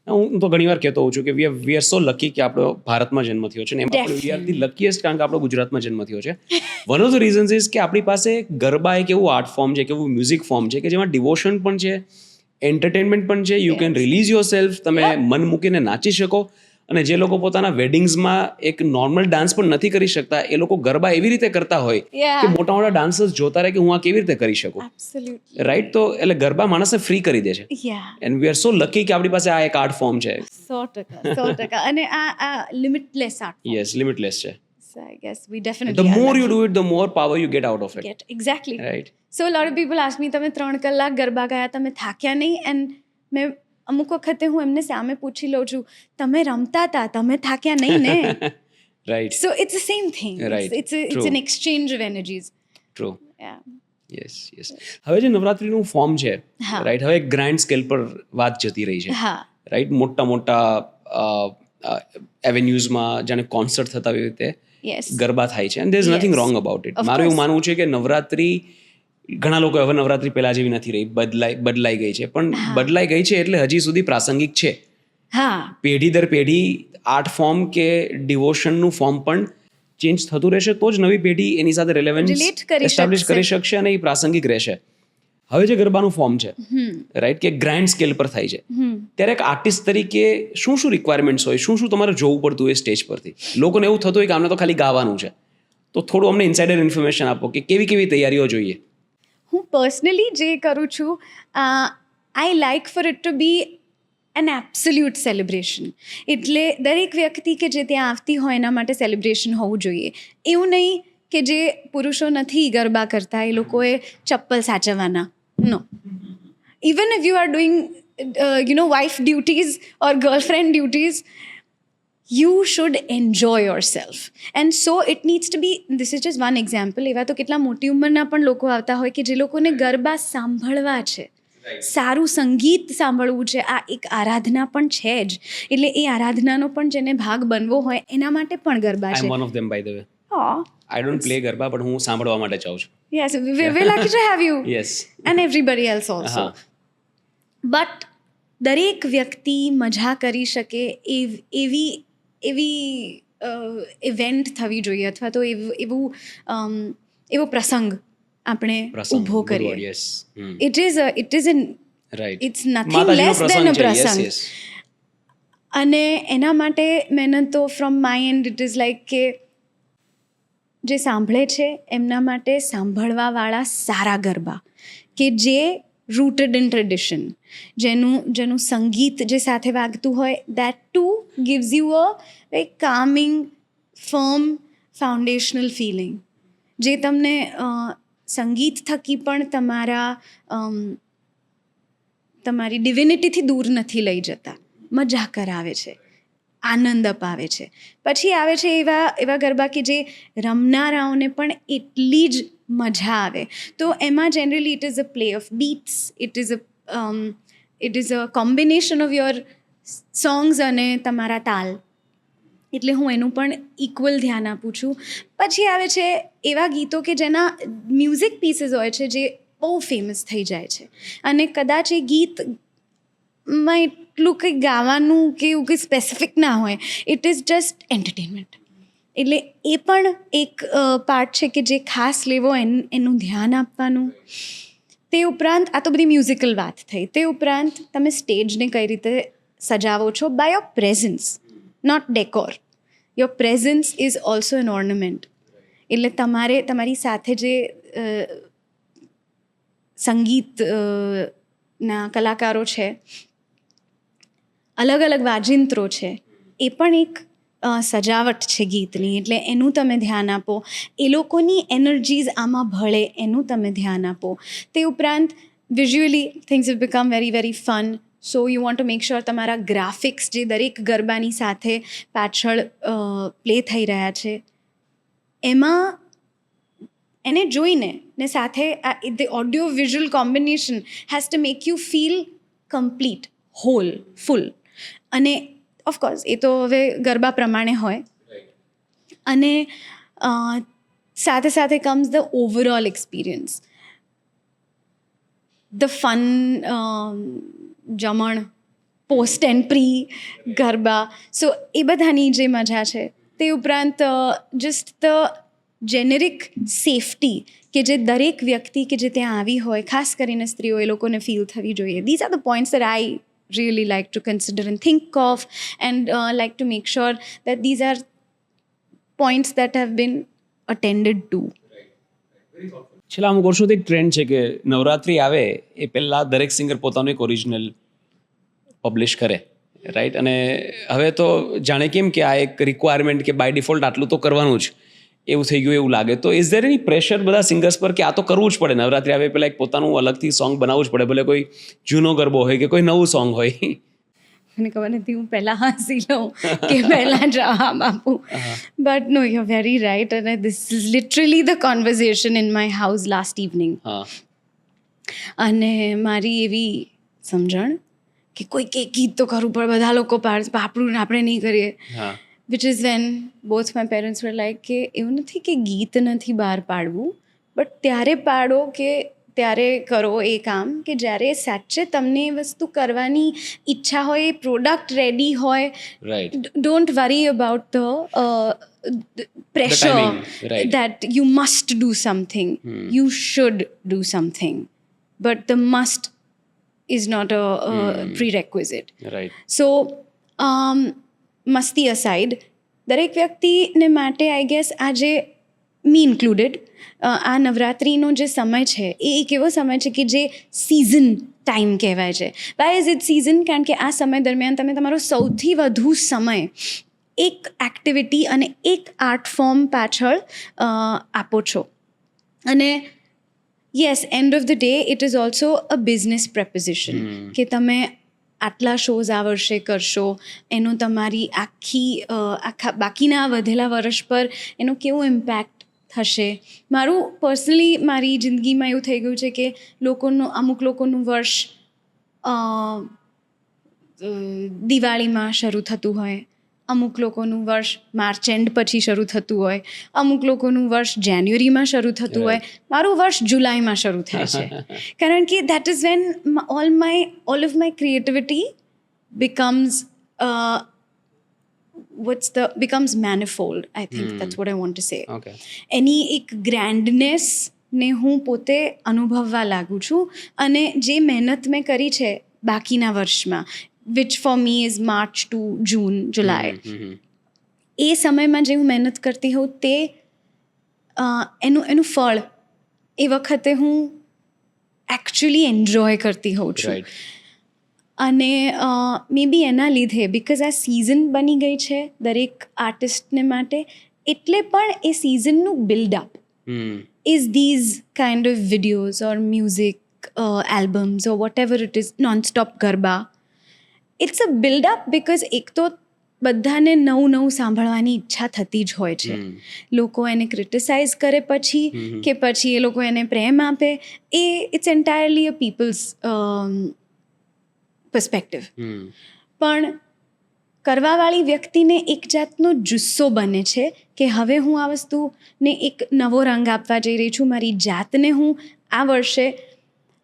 હું તો ઘણી વાર કહેતો હોઉં છું કે વી આર સો લકી કે આપણો ભારતમાં જન્મ થયો છે ને એમાં વી આર ધી લકીએસ્ટ કારણ કે આપણો ગુજરાતમાં જન્મ થયો છે. One of the reasons is કે આપણી પાસે ગરબા એક એવું આર્ટ ફોર્મ છે, કે એવું મ્યુઝિક ફોર્મ છે કે જેમાં ડિવોશન પણ છે, એન્ટરટેનમેન્ટ પણ છે, you can release your self, તમે મન મૂકીને નાચી શકો. અને જે લોકો પોતાના વેડિંગ્સમાં એક નોર્મલ ડાન્સ પણ નથી કરી શકતા એ લોકો ગરબા એવી રીતે કરતા હોય કે મોટા મોટા ડાન્સર્સ જોતા રહે કે હું આ કેવી રીતે કરી શકું. રાઈટ, તો એટલે ગરબા માણસને ફ્રી કરી દે છે. And we are so lucky કે આપણી પાસે આ એક આર્ટ ફોર્મ છે. 100%. અને આ લિમિટલેસ આર્ટ. યસ, લિમિટલેસ છે. So I guess we definitely the more you do it, the more power you get out of it. Exactly. Right. So a lot of people ask me, તમે 3 કલાક ગરબા ગયા, તમે થાક્યા નહીં? એન્ડ મેં અમુક વખતે હું એમને સામે પૂછી લઉં છું, તમે રમતા હતા, તમે થાક્યા નહીં ને? Right. So it's the same thing. Right. It's an exchange of energies. True. Yeah. Yes. હવે જે નવરાત્રીનું ફોર્મ છે, રાઈટ, હવે ગ્રાન્ડ સ્કેલ પર વાત જતી રહી છે. રાઈટ, મોટા મોટા એવેન્યુઝમાં જાણે કોન્સર્ટ થતા એવી રીતે ગરબા થાય છે. And there is nothing wrong about it. મારું એવું માનવું છે કે નવરાત્રી, ઘણા લોકો હવે નવરાત્રી પહેલા જેવી નથી રહી, બદલાઈ ગઈ છે, પણ બદલાઈ ગઈ છે એટલે હજી સુધી પ્રાસંગિક છે. પેઢી દર પેઢી આર્ટ ફોર્મ કે ડિવોશનનું ફોર્મ પણ ચેન્જ થતું રહેશે તો જ નવી પેઢી એની સાથે રેલેવન્સ એસ્ટાબ્લિશ કરી શકશે અને એ પ્રાસંગિક રહેશે. હવે જે ગરબાનું ફોર્મ છે, રાઈટ, કે ગ્રાન્ડ સ્કેલ પર થાય છે, ત્યારે એક આર્ટિસ્ટ તરીકે શું શું રિક્વાયરમેન્ટ્સ હોય, શું શું તમારે જોવું પડતું હોય સ્ટેજ પરથી? લોકોને એવું થતું હોય કે આમને તો ખાલી ગાવાનું છે, તો થોડું અમને ઇન્સાઇડર ઇન્ફોર્મેશન આપો કે કેવી કેવી તૈયારીઓ જોઈએ. હું પર્સનલી જે કરું છું, I like for it to be an absolute celebration. એટલે દરેક વ્યક્તિ કે જે ત્યાં આવતી હોય એના માટે સેલિબ્રેશન હોવું જોઈએ. એવું નહીં કે જે પુરુષો નથી ગરબા કરતા એ લોકોએ ચપ્પલ સાચવવાના. No. Even if you are doing wife duties or girlfriend duties, you should enjoy yourself. And so it needs to be, this is just one example. એવા તો કેટલા મોટી ઉંમરના પણ લોકો આવતા હોય કે જે લોકોને ગરબા સાંભળવા છે, સારું સંગીત સાંભળવું છે. આ એક આરાધના પણ છે જ, એટલે એ આરાધનાનો પણ જેને ભાગ બનવો હોય એના માટે પણ ગરબા છે. I am one of them, by the way. I don't play garba, but હું સાંભળવા માટે ચાહું છું. Yes, we're lucky to have you. Yes. And everybody else also. But દરેક વ્યક્તિ મજા કરી શકે એવી ઇવેન્ટ થવી જોઈએ, અથવા તો એવો પ્રસંગ આપણે ઊભો કરીએ. It is it's nothing less than a પ્રસંગ. અને એના માટે મહેનત તો from my end it is like કે જે સાંભળે છે એમના માટે સાંભળવાવાળા સારા ગરબા, કે જે રૂટેડ ઇન ટ્રેડિશન, જેનું સંગીત જે સાથે વાગતું હોય, that too gives you a very calming, firm, foundational feeling. જે તમને સંગીત થકી પણ તમારી ડિવિનિટીથી દૂર નથી લઈ જતા, મજા કરાવે છે, આનંદ અપાવે છે. પછી આવે છે એવા ગરબા કે જે રમનારાઓને પણ એટલી જ મજા આવે. તો એમાં generally it is a play of bits, it is a combination of your songs અને તમારા તાલ. એટલે હું એનું પણ ઇક્વલ ધ્યાન આપું છું. પછી આવે છે એવા ગીતો કે જેના મ્યુઝિક પીસીસ હોય છે જે બહુ ફેમસ થઈ જાય છે, અને કદાચ એ ગીતમાં એટલું કંઈ ગાવાનું કે એવું કંઈ સ્પેસિફિક ના હોય, ઇટ ઇઝ જસ્ટ એન્ટરટેનમેન્ટ. એટલે એ પણ એક પાર્ટ છે કે જે ખાસ લેવો, એનું ધ્યાન આપવાનું. તે ઉપરાંત આ તો બધી મ્યુઝિકલ વાત થઈ. તે ઉપરાંત તમે સ્ટેજને કઈ રીતે સજાવો છો? By your presence, not decor. Your presence is also an ornament. એટલે તમારી સાથે જે સંગીતના કલાકારો છે, અલગ અલગ વાજિંત્રો છે, એ પણ એક સજાવટ છે ગીતની. એટલે એનું તમે ધ્યાન આપો, એ લોકોની એનર્જીઝ આમાં ભળે એનું તમે ધ્યાન આપો. તે ઉપરાંત visually things have become very very fun. So you want to make sure તમારા ગ્રાફિક્સ જે દરેક ગરબાની સાથે પાછળ પ્લે થઈ રહ્યા છે, એમાં એને જોઈને ને સાથે the audio visual combination has to make you feel complete, whole, full. અને ઓફકોર્સ એ તો હવે ગરબા પ્રમાણે હોય. અને સાથે સાથે comes the overall experience, the fun, જમણ, પોસ્ટ એન્ડ પ્રી ગરબા. સો એ બધાની જે મજા છે, તે ઉપરાંત જસ્ટ ધ જેનેરિક સેફટી કે જે દરેક વ્યક્તિ કે જે ત્યાં આવી હોય, ખાસ કરીને સ્ત્રીઓ, એ લોકોને ફીલ થવી જોઈએ. These are the points that I really like to consider and think of, and like to make sure that these are points that have been attended to. છેલ્લા અમુક વર્ષોથી એક ટ્રેન્ડ છે કે નવરાત્રિ આવે એ પહેલાં દરેક સિંગર પોતાનું એક ઓરિજિનલ પબ્લિશ કરે, રાઈટ? અને હવે તો જાણે કેમ કે આ એક રિક્વાયરમેન્ટ કે બાય ડિફોલ્ટ આટલું તો કરવાનું જ એવું થઈ ગયું એવું લાગે. તો ઇઝ ધેર એની પ્રેશર બધા સિંગર્સ પર કે આ તો કરવું જ પડે, નવરાત્રિ આવે પહેલાં એક પોતાનું અલગથી સોંગ બનાવવું જ પડે, ભલે કોઈ જૂનો ગરબો હોય કે કોઈ નવું સોંગ હોય? મને ખબર નથી, હું પહેલાં હસી લઉં કે પહેલાં જવાબ આપું. But no, you are very right. અને this is literally the conversation in my house last evening. હા. અને મારી એવી સમજણ કે કોઈ કે ગીત તો કરવું પડે, બધા લોકો પાડે, આપણું આપણે નહીં કરીએ. હા. Which is when both my parents var like કે એવું નથી કે ગીત નથી બહાર પાડવું, બટ ત્યારે પાડો કે ત્યારે કરો એ કામ કે જ્યારે સાચે તમને એ વસ્તુ કરવાની ઈચ્છા હોય, એ પ્રોડક્ટ રેડી હોય. Right. Don't worry about the pressure timing, right. that you must do something. You should do something, but the must is not a prerequisite. Right. So મસ્તી અસાઇડ, દરેક વ્યક્તિને માટે આઈ ગેસ આજે મી ઇન્ક્લુડેડ આ નવરાત્રિનો જે સમય છે એ એક એવો સમય છે કે જે સિઝન ટાઈમ કહેવાય છે. Why is it season? કારણ કે આ સમય દરમિયાન તમે તમારો સૌથી વધુ સમય એક એક્ટિવિટી અને એક આર્ટ ફોર્મ પાછળ આપો છો. અને yes, end of the day it is also a business proposition કે તમે આટલા શોઝ આ વર્ષે કરશો, એનો તમારી આખા બાકીના વધેલા વર્ષ પર એનો કેવો ઇમ્પેક્ટ થશે. મારું પર્સનલી મારી જિંદગીમાં એવું થઈ ગયું છે કે અમુક લોકોનું વર્ષ દિવાળીમાં શરૂ થતું હોય, અમુક લોકોનું વર્ષ માર્ચ એન્ડ પછી શરૂ થતું હોય, અમુક લોકોનું વર્ષ જાન્યુઆરીમાં શરૂ થતું હોય. મારું વર્ષ જુલાઈમાં શરૂ થાય છે. કારણ કે that is when all of my creativity becomes becomes manifold. I think that's what I want to say. Okay. એની એક ગ્રેન્ડનેસને હું પોતે અનુભવવા લાગું છું. અને જે મહેનત મેં કરી છે બાકીના વર્ષમાં, which for me is March to June, July, એ સમયમાં જે હું મહેનત કરતી હોઉં તે એનું ફળ એ વખતે હું એકચ્યુઅલી એન્જોય કરતી હોઉં છું. રાઈટ. અને મે બી એના લીધે, બિકોઝ આ સિઝન બની ગઈ છે દરેક આર્ટિસ્ટને માટે, એટલે પણ એ સિઝનનું build-up is these kind of videos or music albums or whatever it is, non-stop garba. It's a build-up because એક તો બધાને નવું સાંભળવાની ઈચ્છા થતી જ હોય છે. લોકો એને ક્રિટિસાઇઝ કરે પછી કે પછી એ લોકો એને પ્રેમ આપે, એ it's entirely a people's perspective. પણ કરવાવાળી વ્યક્તિને એક જાતનો જુસ્સો બને છે કે હવે હું આ વસ્તુને એક નવો રંગ આપવા જઈ રહી છું. મારી જાતને હું આ વર્ષે,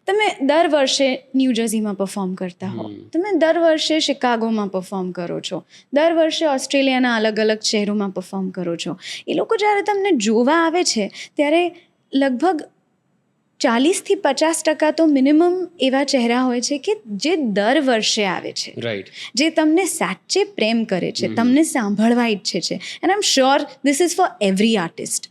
તમે દર વર્ષે ન્યૂ જર્સીમાં પરફોર્મ કરતા હો, તમે દર વર્ષે શિકાગોમાં પરફોર્મ કરો છો, દર વર્ષે ઓસ્ટ્રેલિયાના અલગ અલગ શહેરોમાં પરફોર્મ કરો છો. એ લોકો જ્યારે તમને જોવા આવે છે ત્યારે લગભગ 40-50% તો મિનિમમ એવા ચહેરા હોય છે કે જે દર વર્ષે આવે છે, રાઈટ. જે તમને સાચે પ્રેમ કરે છે, તમને સાંભળવા ઈચ્છે છે. And I am sure this is for every artist.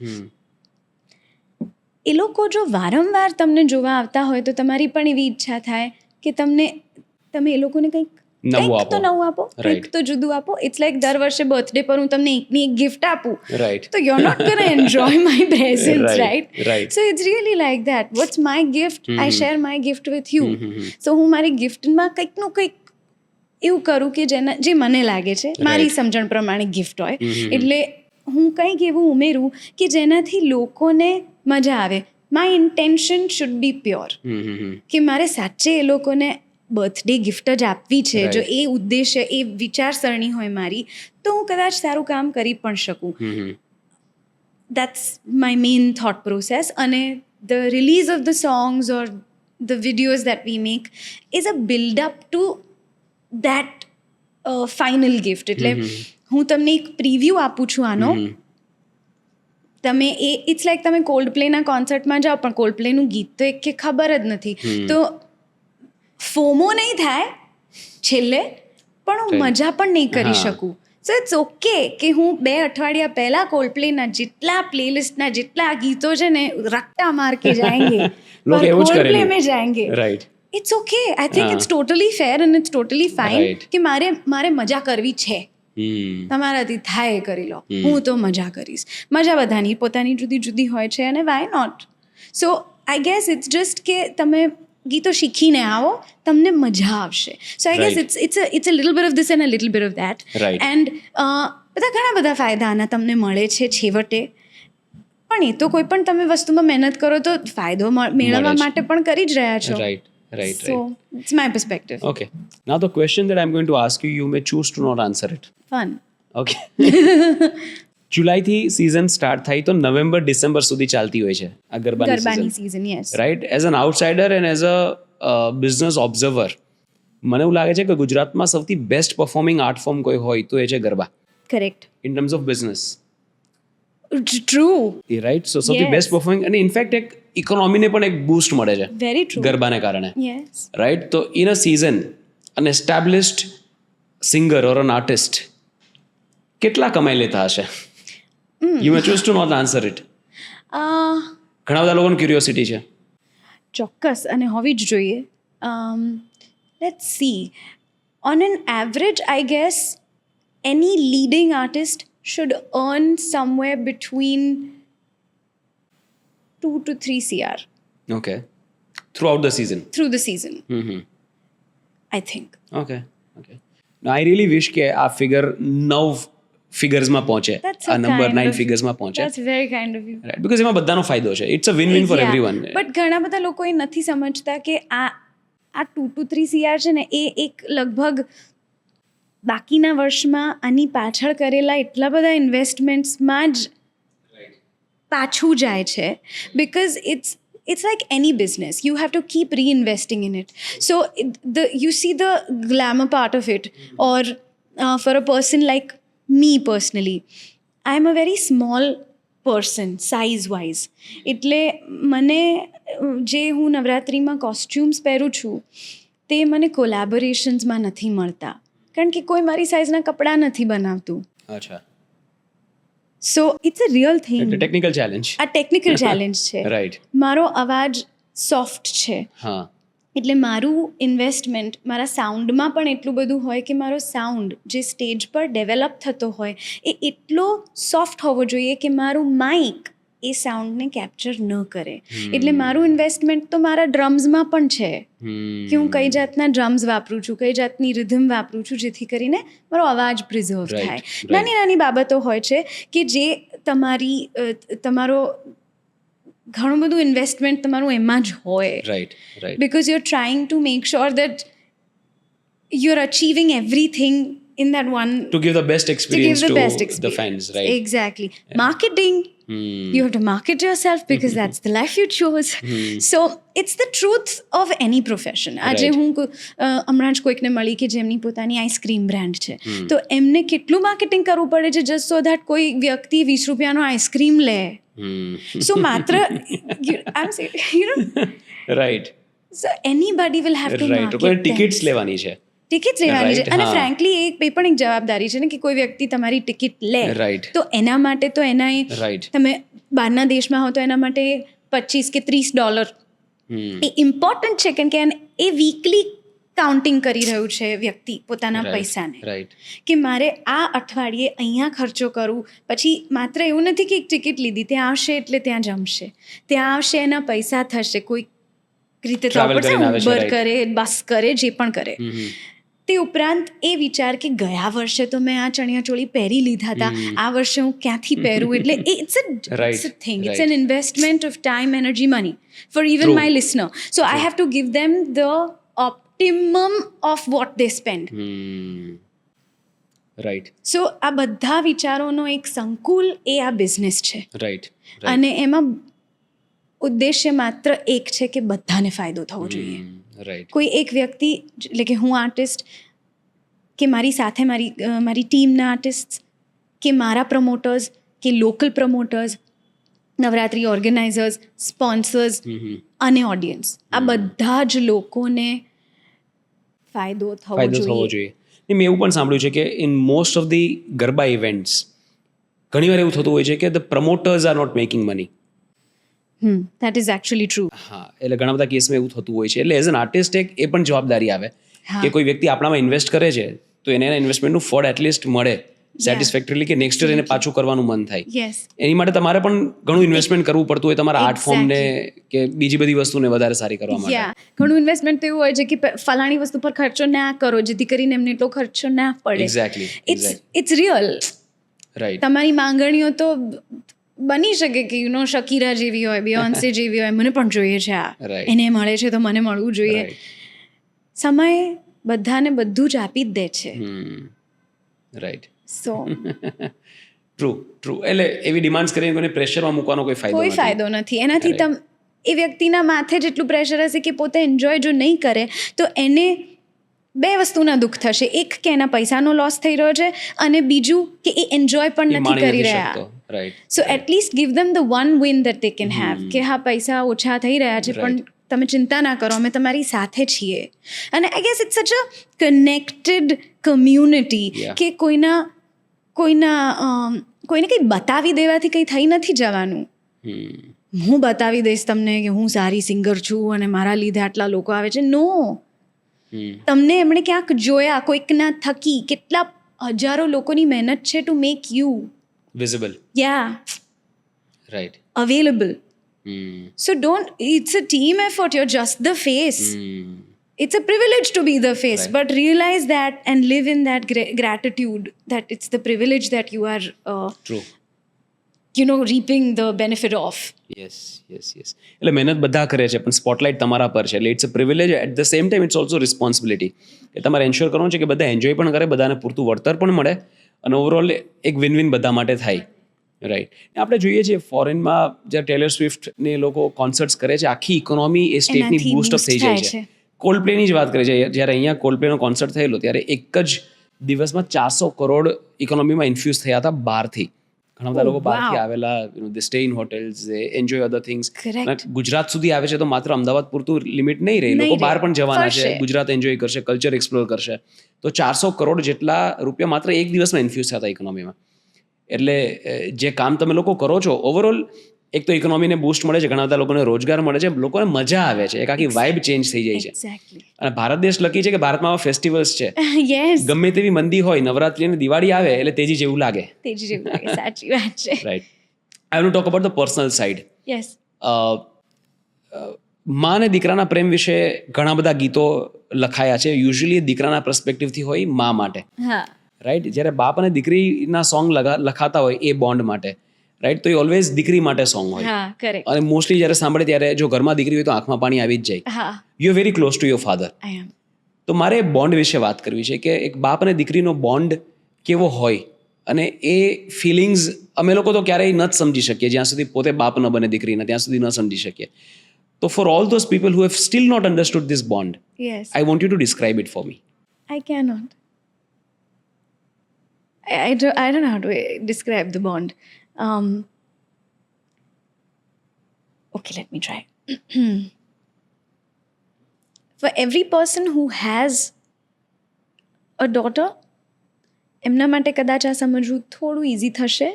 એ લોકો જો વારંવાર તમને જોવા આવતા હોય તો તમારી પણ એવી ઈચ્છા થાય કે તમે એ લોકોને કંઈક તો નવું આપો, કંઈક તો જુદું આપો. ઇટ્સ લાઈક દર વર્ષે બર્થડે પર હું તમને એકની એક ગિફ્ટ આપું, રાઈટ. તો you are not gonna enjoy my presence, Right, right? right. So it's really like that. What's my gift? I share my gift with you. So હું મારી ગિફ્ટમાં કંઈકનું કંઈક એવું કરું કે જે મને લાગે છે મારી સમજણ પ્રમાણે ગિફ્ટ હોય. એટલે હું કંઈક એવું ઉમેરું કે જેનાથી લોકોને મજા આવે. My intention should be pure, કે મારે સાચે એ લોકોને બર્થડે ગિફ્ટ જ આપવી છે, જો Right. એ ઉદ્દેશ્ય, એ વિચારસરણી હોય મારી, તો હું કદાચ સારું કામ કરી પણ શકું. That's my main thought process. And the release of the songs or the videos that we make is a build up to that final gift. એટલે હું તમને એક પ્રિવ્યૂ આપું છું આનો. તમે ઇટ્સ લાઈક તમે કોલ્ડ પ્લેના કોન્સર્ટમાં જાઓ પણ કોલ્ડ પ્લેનું ગીત તો એક કે ખબર જ નથી, તો ફોમો નહીં થાય છેલ્લે, પણ હું Right. મજા પણ નહીં કરી હા. શકું. સો ઇટ્સ ઓકે કે હું 2 અઠવાડિયા પહેલાં કોલ્ડ પ્લેના જેટલા પ્લેલિસ્ટના જેટલા ગીતો છે ને રટ્ટા માર કે જાયંગે, લોકો એવું જ કોલ્ડ કરેલું. પ્લે મેં જાયંગે. Right. It's okay. I think હા. It's totally fair and it's totally fine Right. કે મારે મજા કરવી છે. તમારાથી થાય એ કરી લો, હું તો મજા કરીશ. મજા બધાની પોતાની જુદી જુદી હોય છે અને why not. So I guess it's just કે તમે ગીતો શીખીને આવો, તમને મજા આવશે. So I guess Right. It's a little bit of this and a little bit of that. Right. And બધા ઘણા બધા ફાયદા આના તમને મળે છે છેવટે. પણ એ તો કોઈ પણ તમે વસ્તુમાં મહેનત કરો તો ફાયદો મેળવવા મળે છે. માટે પણ કરી જ રહ્યા છો. Right. Right. So it's my perspective. Okay. Now the question that I'm going to ask you, you may choose to not answer it. Fun. Okay. જુલાઈથી સિઝન સ્ટાર્ટ થાય તો નવેમ્બર ડિસેમ્બર સુધી ચાલતી હોય છે આ ગરબાની ગરબાની season, yes. Right. As an outsider and as a business observer મને એવું લાગે છે કે ગુજરાતમાં સૌથી બેસ્ટ પરફોર્મિંગ આર્ટ ફોર્મ કોઈ હોય તો એ છે garba, correct. In terms of business. True. Right. So સૌથી Yes. બેસ્ટ પરફોર્મિંગ, અને ઇનફેક્ટ એક ઇકોનોમીને પણ એક બૂસ્ટ મળે છે વેરી ટ્રુ. ગરબાને કારણે. યસ. રાઈટ. તો in a season an established singer or an artist કેટલા કમાઈ લેતા હશે? You may choose to not answer it. ઘણા બધા લોકોને ક્યુરિયોસિટી છે. ચોક્કસ, અને હોવી જ જોઈએ. Let's see. On an average I guess any leading artist should earn somewhere between 2 to 3 CR okay. Throughout the season. Through the season, I think. Okay. Okay. I really wish કે આ ફિગર 9 ફિગર્સમાં પહોંચે, That's આ so નંબર kind 9 of- ફિગર્સમાં પહોંચે. That's very kind of you. Right. Because એમાં બધાનો ફાયદો છે. It's a win win for everyone. But ઘણા બધા લોકો એ નથી સમજતા કે આ 2 to 3 CR છે ને, એ એક લગભગ બાકીના વર્ષમાં આની પાછળ કરેલા એટલા બધા ઇન્વેસ્ટમેન્ટ્સમાં જ પાછું જાય છે. Because it's like any business, you have to keep reinvesting in it. So you see the glamour part of it, or for a person like me personally, I am a very small person size wise. એટલે મને જે હું નવરાત્રિમાં કોસ્ચ્યુમ્સ પહેરું છું તે મને કોલેબોરેશન્સમાં નથી મળતા, કારણ કે કોઈ મારી સાઇઝના કપડાં નથી બનાવતું. અચ્છા. So it's a real thing. એટલે ટેકનિકલ ચેલેન્જ. આ ટેકનિકલ ચેલેન્જ છે. રાઈટ. મારો અવાજ સોફ્ટ છે, હા. એટલે મારું ઇન્વેસ્ટમેન્ટ મારા સાઉન્ડમાં પણ એટલું બધું હોય કે મારો સાઉન્ડ જે સ્ટેજ પર ડેવલપ થતો હોય એ એટલો સોફ્ટ હોવો જોઈએ કે મારું માઇક એ સાઉન્ડને કેપ્ચર ન કરે. એટલે મારું ઇન્વેસ્ટમેન્ટ તો મારા ડ્રમ્સમાં પણ છે કે હું કઈ જાતના ડ્રમ્સ વાપરું છું, કઈ જાતની રિધમ વાપરું છું, જેથી કરીને મારો અવાજ પ્રિઝર્વ Right, થાય. right. નાની નાની બાબતો હોય છે કે જે તમારો ઘણું બધું ઇન્વેસ્ટમેન્ટ તમારું એમાં જ હોય. Right. Right. Because you're trying to make sure that you're achieving everything in that one, To give the best to give experience the to best the experience. fans, right? Exactly. Marketing, you have to market yourself because that's the life you chose. So it's the truth of any profession. આજે Right. હું હમણાં જ કોઈકને મળી કે જેમની પોતાની આઈસ્ક્રીમ બ્રાન્ડ છે, તો એમને કેટલું માર્કેટિંગ કરવું પડે છે જસ્ટ સો ધેટ કોઈ વ્યક્તિ 20 રૂપિયાનો આઈસ્ક્રીમ લે. So માત્ર I'm saying, right. so anybody will have to right. market કોઈ them. ટિકિટ્સ લેવાની છે. ટિકિટ લેવાની છે, Right, અને હા. ફ્રેન્કલી એ પણ એક જવાબદારી છે ને કે કોઈ વ્યક્તિ તમારી ટિકિટ લે, Right. તો એના માટે તો એના Right. તમે બહારના દેશમાં હો તો એના માટે $25 કે $30 એ ઇમ્પોર્ટન્ટ છે, કેમ કે એ વીકલી કાઉન્ટિંગ કરી રહ્યું છે વ્યક્તિ પોતાના પૈસાને, રાઈટ. કે મારે આ અઠવાડિયે અહીંયા ખર્ચો કરું. પછી માત્ર એવું નથી કે એક ટિકિટ લીધી, ત્યાં આવશે એટલે ત્યાં જમશે, ત્યાં આવશે એના પૈસા થશે, કોઈ રીતે Travel કરીને આવે છે, ઉબર right. કરે, બસ કરે, જે પણ કરે. તે ઉપરાંત એ વિચાર કે ગયા વર્ષે તો મેં આ ચણિયાચોળી પહેરી લીધા હતા, આ વર્ષે હું ક્યાંથી પહેરું. એટલે it's a Right, thing, it's right. An investment of time, energy, money for even True. My listener. So I have to give them the optimum of what they spend. Right so આ બધા વિચારોનો એક સંકુલ એ આ બિઝનેસ છે. રાઈટ અને એમાં ઉદ્દેશ્ય માત્ર એક છે કે બધાને ફાયદો થવો જોઈએ. રાઈટ કોઈ એક વ્યક્તિ, એટલે કે હું આર્ટિસ્ટ, કે મારી સાથે મારી ટીમના આર્ટિસ્ટ, કે મારા પ્રમોટર્સ, કે local promoters, Navratri organisers, sponsors અને ઓડિયન્સ, આ બધા જ લોકોને ફાયદો થવો જોઈએ. મેં એવું પણ સાંભળ્યું છે કે in most of the garba events ઘણીવાર એવું થતું હોય છે કે the promoters are not making money. That is actually true. હા, એટલે ઘણા બધા કેસમાં એવું થતું હોય છે. એટલે એઝ એન આર્ટિસ્ટ એ પણ જવાબદારી આવે કે કોઈ વ્યક્તિ આપણામાં ઇન્વેસ્ટ કરે છે તો એને એના ઇન્વેસ્ટમેન્ટનું ફળ એટલીસ્ટ મળે સેટિસ્ફેક્ટરીલી, કે નેક્સ્ટ યર એને પાછું કરવાનું મન થાય. યસ, એની માટે તમારે પણ ઘણું ઇન્વેસ્ટમેન્ટ કરવું પડતું હોય તમારા આર્ટ ફોર્મને કે બીજી બધી વસ્તુને વધારે સારી કરવા માટે. ઘણું ઇન્વેસ્ટમેન્ટ તો એવું હોય છે કે ફલાણી વસ્તુ પર ખર્ચો ના કરો જેથી કરીને એમને એટલો ખર્ચો ના પડે. એક્ઝેક્ટલી. It's real. રાઈટ. તમારી માંગણીઓ તો બની શકે કે શકીરા જેવી હોય, બિયોન્સે જેવી હોય, મને પણ જોઈએ છે આ, એને મળે છે તો મને મળવું જોઈએ. સમય બધાને બધું જ આપી જ દે છે. રાઈટ. સો ટ્રુ. એટલે એવી ડિમાન્ડ્સ કરીને કોઈને પ્રેશરમાં મૂકવાનો કોઈ ફાયદો નથી. એનાથી એ વ્યક્તિના માથે જેટલું પ્રેશર હશે કે પોતે એન્જોય જો નહીં કરે તો એને બે વસ્તુના દુઃખ થશે. એક કે એના પૈસાનો લોસ થઈ રહ્યો છે, અને બીજું કે એ એન્જોય પણ નથી કરી રહ્યા. So at least give them the one win that they can have, કે હા પૈસા ઓછા થઈ રહ્યા છે પણ તમે ચિંતા ના કરો, અમે તમારી સાથે છીએ. અને I guess it's such a connected community કે કોઈને કંઈ બતાવી દેવાથી કંઈ થઈ નથી જવાનું. હું બતાવી દઈશ તમને કે હું સારી સિંગર છું અને મારા લીધે આટલા લોકો આવે છે. નો, તમને એમણે ક્યાંક જોયા, કોઈકના થકી, કેટલા હજારો લોકોની મહેનત છે two make you visible. Right. Available. So it's a team effort, you're just the face. It's a privilege to be the face, but realize that and live in that gratitude that it's the privilege that you are reaping the benefit of. Yes. એટલે મહેનત બધા કરે છે પણ સ્પોટલાઇટ તમારા પર છે. એટલે it's a privilege, at the same time it's also responsibility કે તમારે એન્શ્યોર કરવાનું છે કે બધા એન્જોય પણ કરે, બધાને પૂરતું વળતર પણ મળે અને ઓવરઓલ એક વિન વિન બધા માટે થાય. રાઈટ. આપણે જોઈએ છીએ ફોરેનમાં જ્યારે ટેલર સ્વિફ્ટ ને લોકો કોન્સર્ટ્સ કરે છે, આખી ઇકોનોમી એ સ્ટેટની બૂસ્ટઅપ થઈ જાય છે. કોલ્ડપ્લેની જ વાત કરે છે, જ્યારે અહીંયા કોલ્ડપ્લેનો કોન્સર્ટ થયેલો ત્યારે એક જ દિવસમાં 400 કરોડ ઇકોનોમીમાં ઇન્ફ્યુઝ થયા હતા બહારથી. ઘણા બધા લોકો બહારથી આવેલા, they stay in hotels, they enjoy other things. Gujarat સુધી આવે છે તો માત્ર અમદાવાદ પૂરતું લિમિટ નહીં રહી, લોકો બહાર પણ જવાના છે, ગુજરાત એન્જોય કરશે, કલ્ચર એક્સપ્લોર કરશે. તો 400 કરોડ જેટલા રૂપિયા માત્ર એક દિવસમાં ઇન્ફ્યુઝ થયા હતા ઇકોનોમીમાં. એટલે જે કામ તમે લોકો કરો છો, ઓવરઓલ એક તો ઇકોનોમીને બૂસ્ટ મળે છે, ઘણા બધા લોકોને રોજગાર મળે છે, લોકોને મજા આવે છે, એક આખી વાઇબ ચેન્જ થઈ જાય છે. અને ભારત દેશ લકી છે કે ભારતમાં ફેસ્ટિવલ્સ છે. ગમે તેવી મંદી હોય, નવરાત્રી અને દિવાળી આવે એટલે તેજી જેવું લાગે. સાચી વાત છે. Right. I want two talk about the personal side. માં અને દીકરાના પ્રેમ વિશે ઘણા બધા ગીતો લખાયા છે. યુઝ્યુઅલી દીકરાના પર્સ્પેક્ટિવથી હોય માં માટે. રાઈટ. જ્યારે બાપ અને દીકરીના સોંગ લખાતા હોય એ બોન્ડ માટે, રાઈટ, તો એ ઓલવેઝ દીકરી માટે સોંગ હોય. અને મોસ્ટલી જ્યારે સાંભળે ત્યારે જો ઘરમાં દીકરી હોય તો આંખમાં પાણી આવી જ જાય. You are very close to your father. તો મારે બોન્ડ વિશે વાત કરવી છે કે એક બાપ અને દીકરીનો બોન્ડ કેવો હોય, અને એ ફિલિંગ્સ અમે લોકો તો ક્યારેય ન જ સમજી શકીએ જ્યાં સુધી પોતે બાપ ન બને દીકરીને, ત્યાં સુધી ન સમજી શકીએ. તો for all those people who have still not understood this bond, I want you to describe it for me. I cannot. I don't know how to describe the bond. Okay, let me try. For every person who has a daughter, એમના માટે કદાચ આ સમજવું થોડું ઇઝી થશે.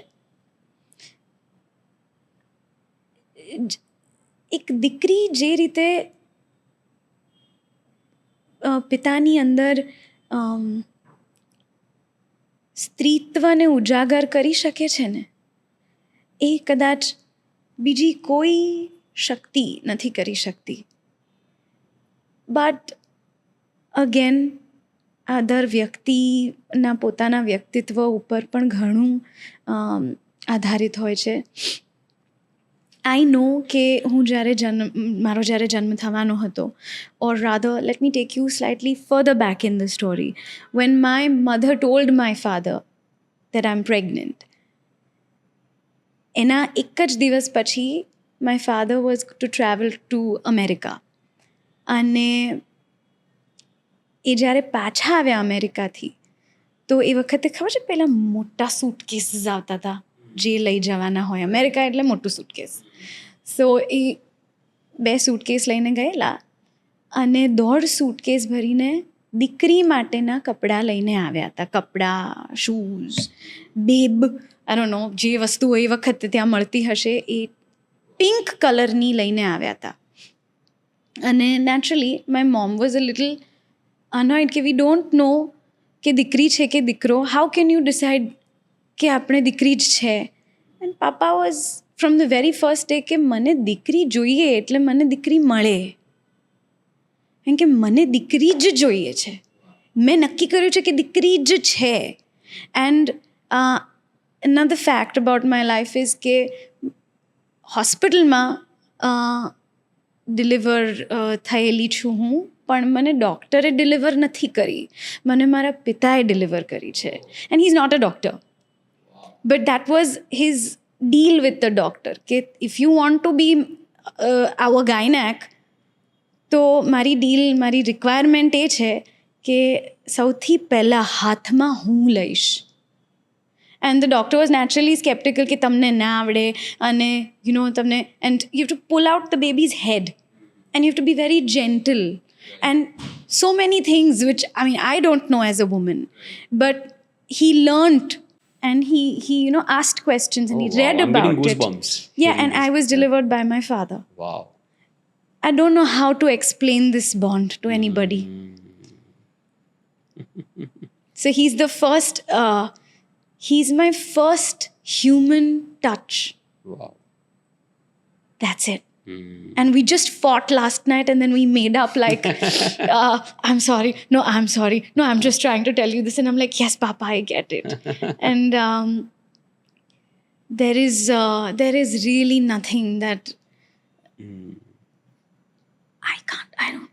એક દીકરી જે રીતે પિતાની અંદર સ્ત્રીત્વને ઉજાગર કરી શકે છે ને, એ કદાચ બીજી કોઈ શક્તિ નથી કરી શકતી. બટ અગેન અધર વ્યક્તિના પોતાના વ્યક્તિત્વ ઉપર પણ ઘણું આધારિત હોય છે. આઈ નો કે મારો જ્યારે જન્મ થવાનો હતો, or rather let me take you slightly further back in the story. When my mother told my father that I am pregnant, એના એક જ દિવસ પછી my father was to travel to America. અને એ જ્યારે પાછા આવ્યા અમેરિકાથી, તો એ વખતે ખબર છે પેલા મોટા સૂટકેસીસ આવતા હતા જે લઈ જવાના હોય. અમેરિકા એટલે મોટું સૂટકેસ. સો એ 2 સૂટકેસ લઈને ગયેલા અને 1.5 સૂટકેસ ભરીને દીકરી માટેના કપડાં લઈને આવ્યા હતા. કપડાં, શૂઝ, બેબ, આઈ ડોન્ટ નો, જે વસ્તુઓ એ વખતે ત્યાં મળતી હશે એ પિંક કલરની લઈને આવ્યા હતા. અને naturally my mom was a little annoyed કે વી ડોન્ટ નો કે દીકરી છે કે દીકરો, હાઉ કેન યુ ડિસાઇડ કે આપણે દીકરી જ છે. And papa was from the very first day કે મને દીકરી જોઈએ એટલે મને દીકરી મળે, કેમ કે મને દીકરી જ જોઈએ છે. મેં નક્કી કર્યું છે કે દીકરી જ છે. And another fact about my life is કે હોસ્પિટલમાં ડિલિવર થયેલી છું હું, પણ મને ડૉક્ટરે ડિલિવર નથી કરી, મને મારા પિતાએ ડિલિવર કરી છે. And he is not a doctor, but that was his deal with the doctor કે if you want to be our gynaec, તો મારી રિક્વાયરમેન્ટ એ છે કે સૌથી પહેલાં હાથમાં હું લઈશ. And the doctor was naturally sceptical કે તમને ના આવડે અને તમને, and you have to pull out the baby's head and you have to be very gentle and so many things which I don't know as a woman, but he learnt and he asked questions and he read I'm about getting it. goosebumps. Yeah, and I was delivered by my father. Wow. I don't know how to explain this bond to anybody. So he's the first, he's my first human touch. Wow. That's it. And we just fought last night and then we made up like, I'm sorry. No, I'm just trying to tell you this. And I'm like, yes, Papa, I get it. And there is really nothing that I don't.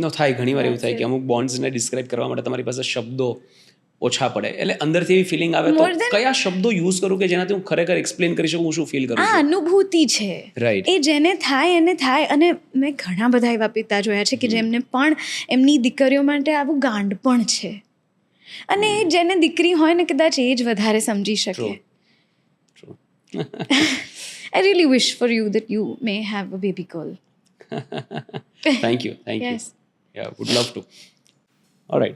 નો થાય, ઘણીવાર એવું થાય કે અમુક બોન્ડ્સને ડિસ્ક્રાઇબ કરવા માટે તમારી પાસે શબ્દો ઓછા પડે, એટલે અંદરથી એવી ફિલિંગ આવે તો કયા શબ્દો યુઝ કરું કે જેનાથી હું ખરેખર એક્સપ્લેન કરી શકું હું શું ફીલ કરું આ છું. અનુભૂતિ છે, Right. એ જેને થાય એને થાય. અને મેં ઘણા બધા એવા પિતા જોયા છે કે જેમને પણ એમની દીકરીઓ માટે આવું ગાંડપણ છે, અને એ જેને દીકરી હોય ને કદાચ એ જ વધારે સમજી શકે. True. I really wish for you that you may have a baby girl. Thank you. Yes. Yeah, would love to. All right.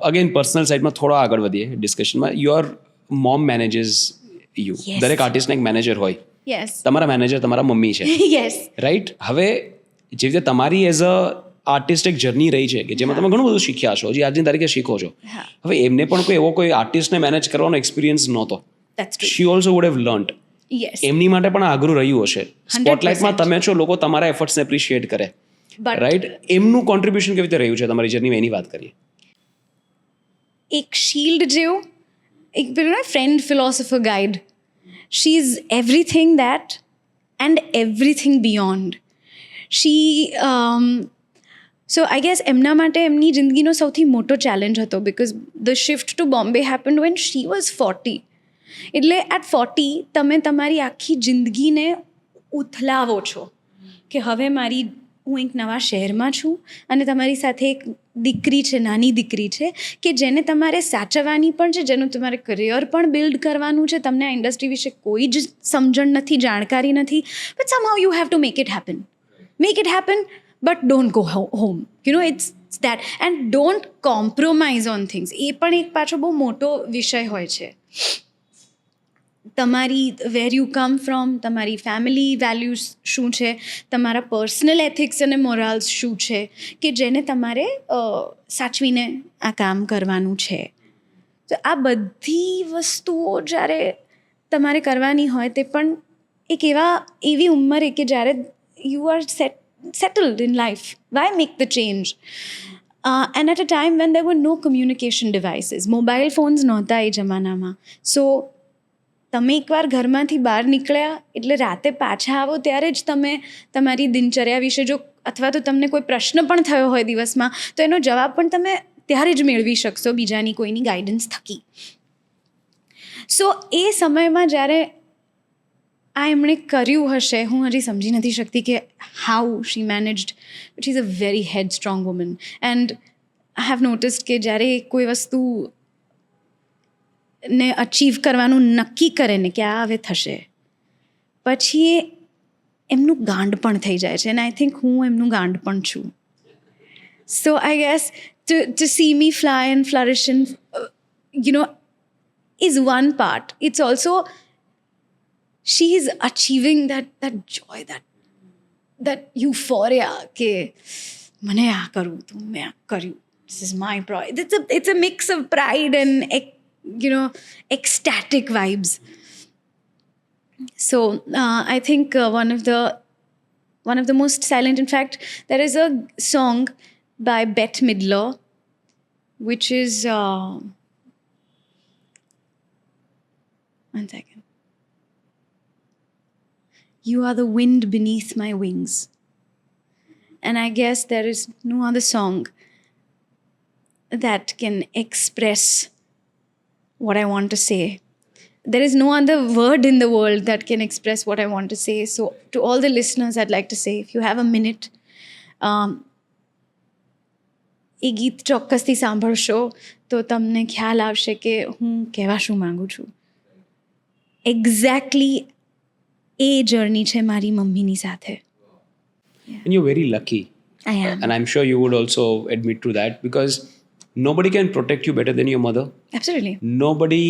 Again, personal સાઇડમાં થોડા આગળ વધીએ ડિસ્કશનમાં. Your mom manages you. Yes. દરેક આર્ટિસ્ટને એક મેનેજર હોય. Yes. તમારા મેનેજર તમારા મમ્મી છે. Yes. રાઈટ. હવે જે રીતે તમારી એઝ અ આર્ટિસ્ટ એક જર્ની રહી છે કે જેમાં તમે ઘણું બધું શીખ્યા છો, હજી આજની તારીખે શીખો છો. હા. હવે એમને પણ કોઈ આર્ટિસ્ટને મેનેજ કરવાનો એક્સપિરિયન્સ નહોતો. That's true. She also would have learnt. Yes. એમની માટે પણ આગ્રહ રહ્યું હશે. 100%. સ્પોટલાઇટમાં તમે છો, લોકો તમારા એફર્ટ્સને એપ્રિશિએટ કરે. But right. એમનું કોન્ટ્રીબ્યુશન કેવી રીતે રહ્યું છે તમારી જર્નીમાં, એની વાત કરીએ. એક શીલ્ડ જેવું, એક પેલું ને friend, philosopher, guide. She is everything that and everything beyond. So I guess એમના માટે એમની જિંદગીનો સૌથી મોટો ચેલેન્જ હતો, because the shift to Bombay happened when she was 40. એટલે એટ 40 તમે તમારી આખી જિંદગીને ઉથલાવો છો કે હવે હું એક નવા શહેરમાં છું અને તમારી સાથે એક દીકરી છે, નાની દીકરી છે કે જેને તમારે સાચવવાની પણ છે, જેનું તમારે કરિયર પણ બિલ્ડ કરવાનું છે. તમને આ ઇન્ડસ્ટ્રી વિશે કોઈ જ સમજણ નથી, જાણકારી નથી, but somehow you have to make it happen, but don't go home. It's that, and don't compromise on things. એ પણ એક પાછો બહુ મોટો વિષય હોય છે. તમારી વેર યુ કમ ફ્રોમ, તમારી ફેમિલી વેલ્યુઝ શું છે, તમારા પર્સનલ એથિક્સ અને મોરાલ્સ શું છે કે જેને તમારે સાચવીને આ કામ કરવાનું છે. તો આ બધી વસ્તુઓ જ્યારે તમારે કરવાની હોય, તે પણ એક એવી ઉંમરે કે જ્યારે you are settled in life. Why make the change? And at a time when there were no communication devices, mobile phones નહોતા એ જમાનામાં. So તમે એકવાર ઘરમાંથી બહાર નીકળ્યા એટલે રાતે પાછા આવો ત્યારે જ તમે તમારી દિનચર્યા વિશે જો અથવા તો તમને કોઈ પ્રશ્ન પણ થયો હોય દિવસમાં તો એનો જવાબ પણ તમે ત્યારે જ મેળવી શકશો બીજાની કોઈની ગાઈડન્સ થકી. સો એ સમયમાં જ્યારે આ એમણે કર્યું હશે, હું હજી સમજી નથી શકતી કે how she managed, but she is a very headstrong woman. And I have noticed કે જ્યારે કોઈ વસ્તુ ને અચીવ કરવાનું નક્કી કરે ને કે આ હવે થશે, પછી એ એમનું ગાંડ પણ થઈ જાય છે. અને આઈ થિંક હું એમનું ગાંડ પણ છું. So I guess to see me fly and flourish and is one part. It's also she is achieving that joy, that euphoria કે મને આ કરવું હતું, મેં આ કર્યું, this is my pride. It's a mix of pride and ecstatic vibes. So I think one of the most silent, in fact there is a song by Bette Midler which is one second. You are the wind beneath my wings. And I guess there is no other song that can express what I want to say. There is no other word in the world that can express what I want to say. So to all the listeners, I'd like to say, if you have a minute, એ ગીત ચોક્કસથી સાંભળશો તો તમને ખ્યાલ આવશે કે હું કહેવા શું માગું છું. એક્ઝેક્ટલી એ જર્ની છે મારી મમ્મીની સાથે. And you're very lucky. I am. And I'm sure you would also admit to that, because nobody can protect you better than your mother. Absolutely. Nobody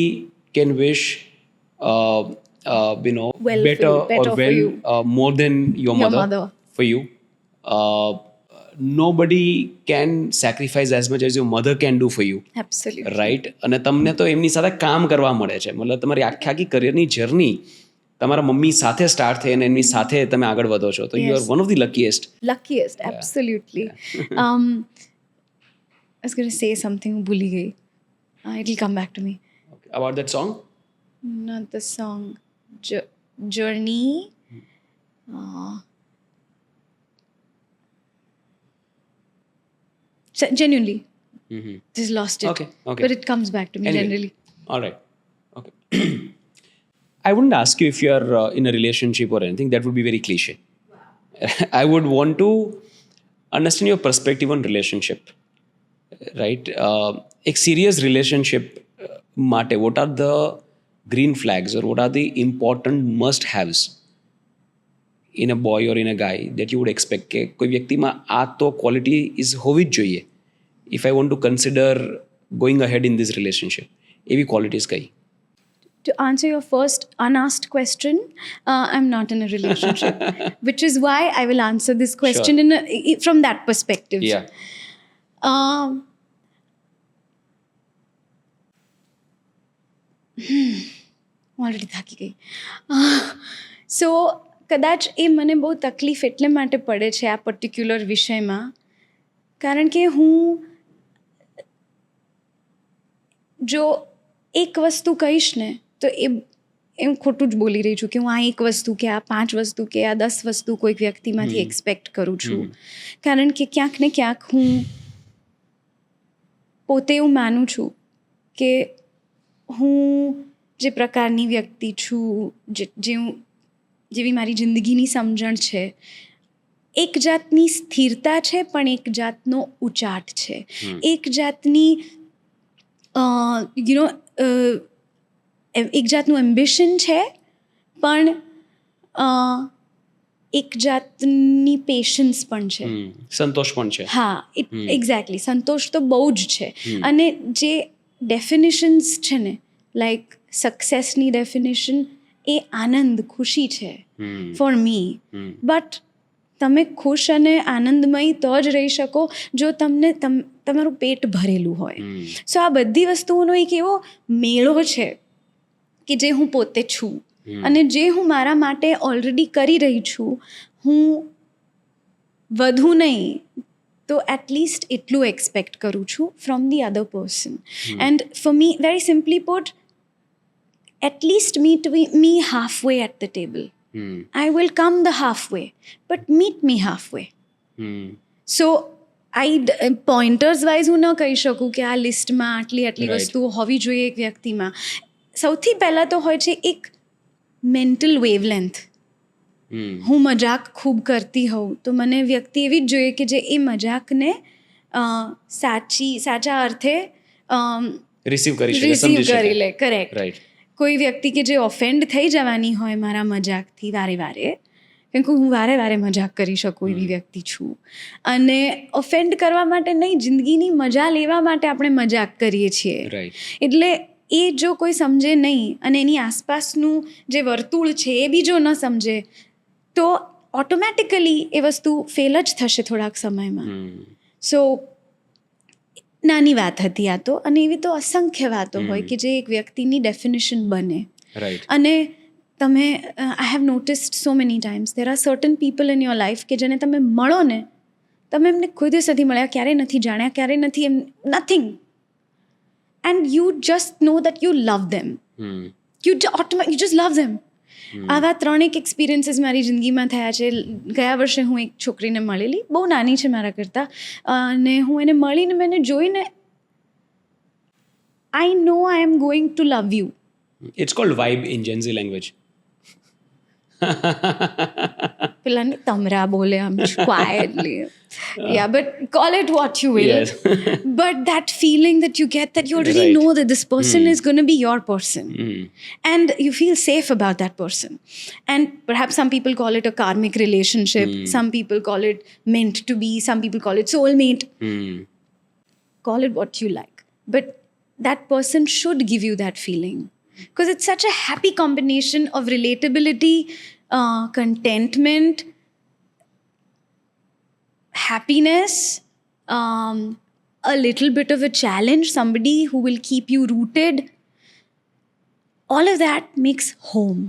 can wish, Well better for or you. more than your mother. for you. Nobody can sacrifice as much as your mother can do for you. Absolutely. Right. અને તમને તો એમની સાથે કામ કરવા મળે છે, મતલબ તમારી આખી કરિયરની જર્ની તમારા મમ્મી સાથે સ્ટાર્ટ થઈ અને એમની સાથે તમે આગળ વધો છો, તો you R one of the luckiest. Luckiest, absolutely. I was going to say something, ભૂલી ગઈ. It'll come back to me. About that song? Not the song. Journey. Genuinely. Just lost it. Okay. But it comes back to me Anyway. generally. All right. Okay. I wouldn't ask you if you are in a relationship or anything. That would be very cliche. I would want to understand your perspective on relationship. Right? A serious relationship માટે what are the green flags or what are the important must-haves in a boy or in a guy that you would expect કે કોઈ વ્યક્તિમાં આ તો quality is હોવી જ જોઈએ if I want to consider going ahead in this relationship? એવી qualities કઈ? To answer your first unasked question, I'm not in a relationship, which is why I will answer this question from that perspective. Yeah. Already થાકી ગઈ. સો કદાચ એ મને બહુ તકલીફ એટલે માટે પડે છે આ પર્ટિક્યુલર વિષયમાં, કારણ કે હું જો એક વસ્તુ કહીશ ને તો એમ ખોટું જ બોલી રહી છું કે હું આ એક વસ્તુ કે આ 5 વસ્તુ કે આ 10 વસ્તુ કોઈક વ્યક્તિમાંથી એક્સપેક્ટ કરું છું. કારણ કે ક્યાંક ને ક્યાંક હું પોતે એવું માનું છું કે હું જે પ્રકારની વ્યક્તિ છું, જેવી મારી જિંદગીની સમજણ છે, એક જાતની સ્થિરતા છે પણ એક જાતનો ઉચાટ છે, એક જાતની એક જાતનું એમ્બિશન છે પણ એક જાતની પેશન્સ પણ છે, સંતોષ પણ છે. હા, એક્ઝેક્ટલી. સંતોષ તો બહુ જ છે. અને જે ડેફિનેશન્સ છે ને, લાઈક સક્સેસની ડેફિનેશન એ આનંદ, ખુશી છે ફોર મી. બટ તમે ખુશ અને આનંદમય તો જ રહી શકો જો તમને તમારું પેટ ભરેલું હોય. સો આ બધી વસ્તુઓનો એક એવો મેળો છે કે જે હું પોતે છું અને જે હું મારા માટે ઓલરેડી કરી રહી છું. હું વધુ નહીં તો એટલીસ્ટ એટલું એક્સપેક્ટ કરું છું from the other person. And for me, very simply put, at least meet me halfway at the table. I will come the halfway, but meet me halfway. So pointers wise હું ન કહી શકું કે આ લિસ્ટમાં આટલી Right. વસ્તુઓ હોવી જોઈએ એક વ્યક્તિમાં. સૌથી પહેલાં તો હોય છે એક મેન્ટલ વેવલેન્થ. હું મજાક ખૂબ કરતી હોઉં તો મને વ્યક્તિ એવી જ જોઈએ કે જે એ મજાકને સાચા અર્થે રિસીવ કરી શકે, રિસીવ સમજી કરી શકે. લે. કરેક્ટ. રાઈટ. કોઈ વ્યક્તિ કે જે ઓફેન્ડ થઈ જવાની હોય મારા મજાકથી વારે કેમ કે હું વારે મજાક કરી શકું એવી વ્યક્તિ છું. અને ઓફેન્ડ કરવા માટે નહીં, જિંદગીની મજા લેવા માટે આપણે મજાક કરીએ છીએ. રાઈટ. એટલે એ જો કોઈ સમજે નહીં અને એની આસપાસનું જે વર્તુળ છે એ બી જો ન સમજે તો ઓટોમેટિકલી એ વસ્તુ ફેલ જ થશે થોડાક સમયમાં. સો નાની વાત હતી આ તો, અને એવી તો અસંખ્ય વાતો હોય કે જે એક વ્યક્તિની ડેફિનેશન બને. રાઈટ. અને તમે આઈ have noticed so many times there are certain people in your life કે જેને તમે મળો ને, તમે એમને કોઈ દિવસ નથી મળ્યા, ક્યારેય નથી જાણ્યા, ક્યારેય નથી એમ nothing, and you just know that you love them. You just love them. આવા 3 એક્સપિરિયન્સીસ મારી જિંદગીમાં થયા છે. ગયા વર્ષે હું એક છોકરીને મળેલી, બહુ નાની છે મારા કરતાં, અને હું એને મળીને મેં એને જોઈને I know I am going to love you. It's called vibe in Gen Z language. પેલાને તમરા બોલે આમ ક્વાયટલી. Yeah, but call it what you will. Yes. But that feeling that you get, that you already Right. know that this person is going to be your person. And you feel safe about that person. And perhaps some people call it a karmic relationship. Some people call it meant to be. Some people call it soulmate. Call it what you like. But that person should give you that feeling. Because it's such a happy combination of relatability, contentment, happiness, a little bit of a challenge, somebody who will keep you rooted. All of that makes home.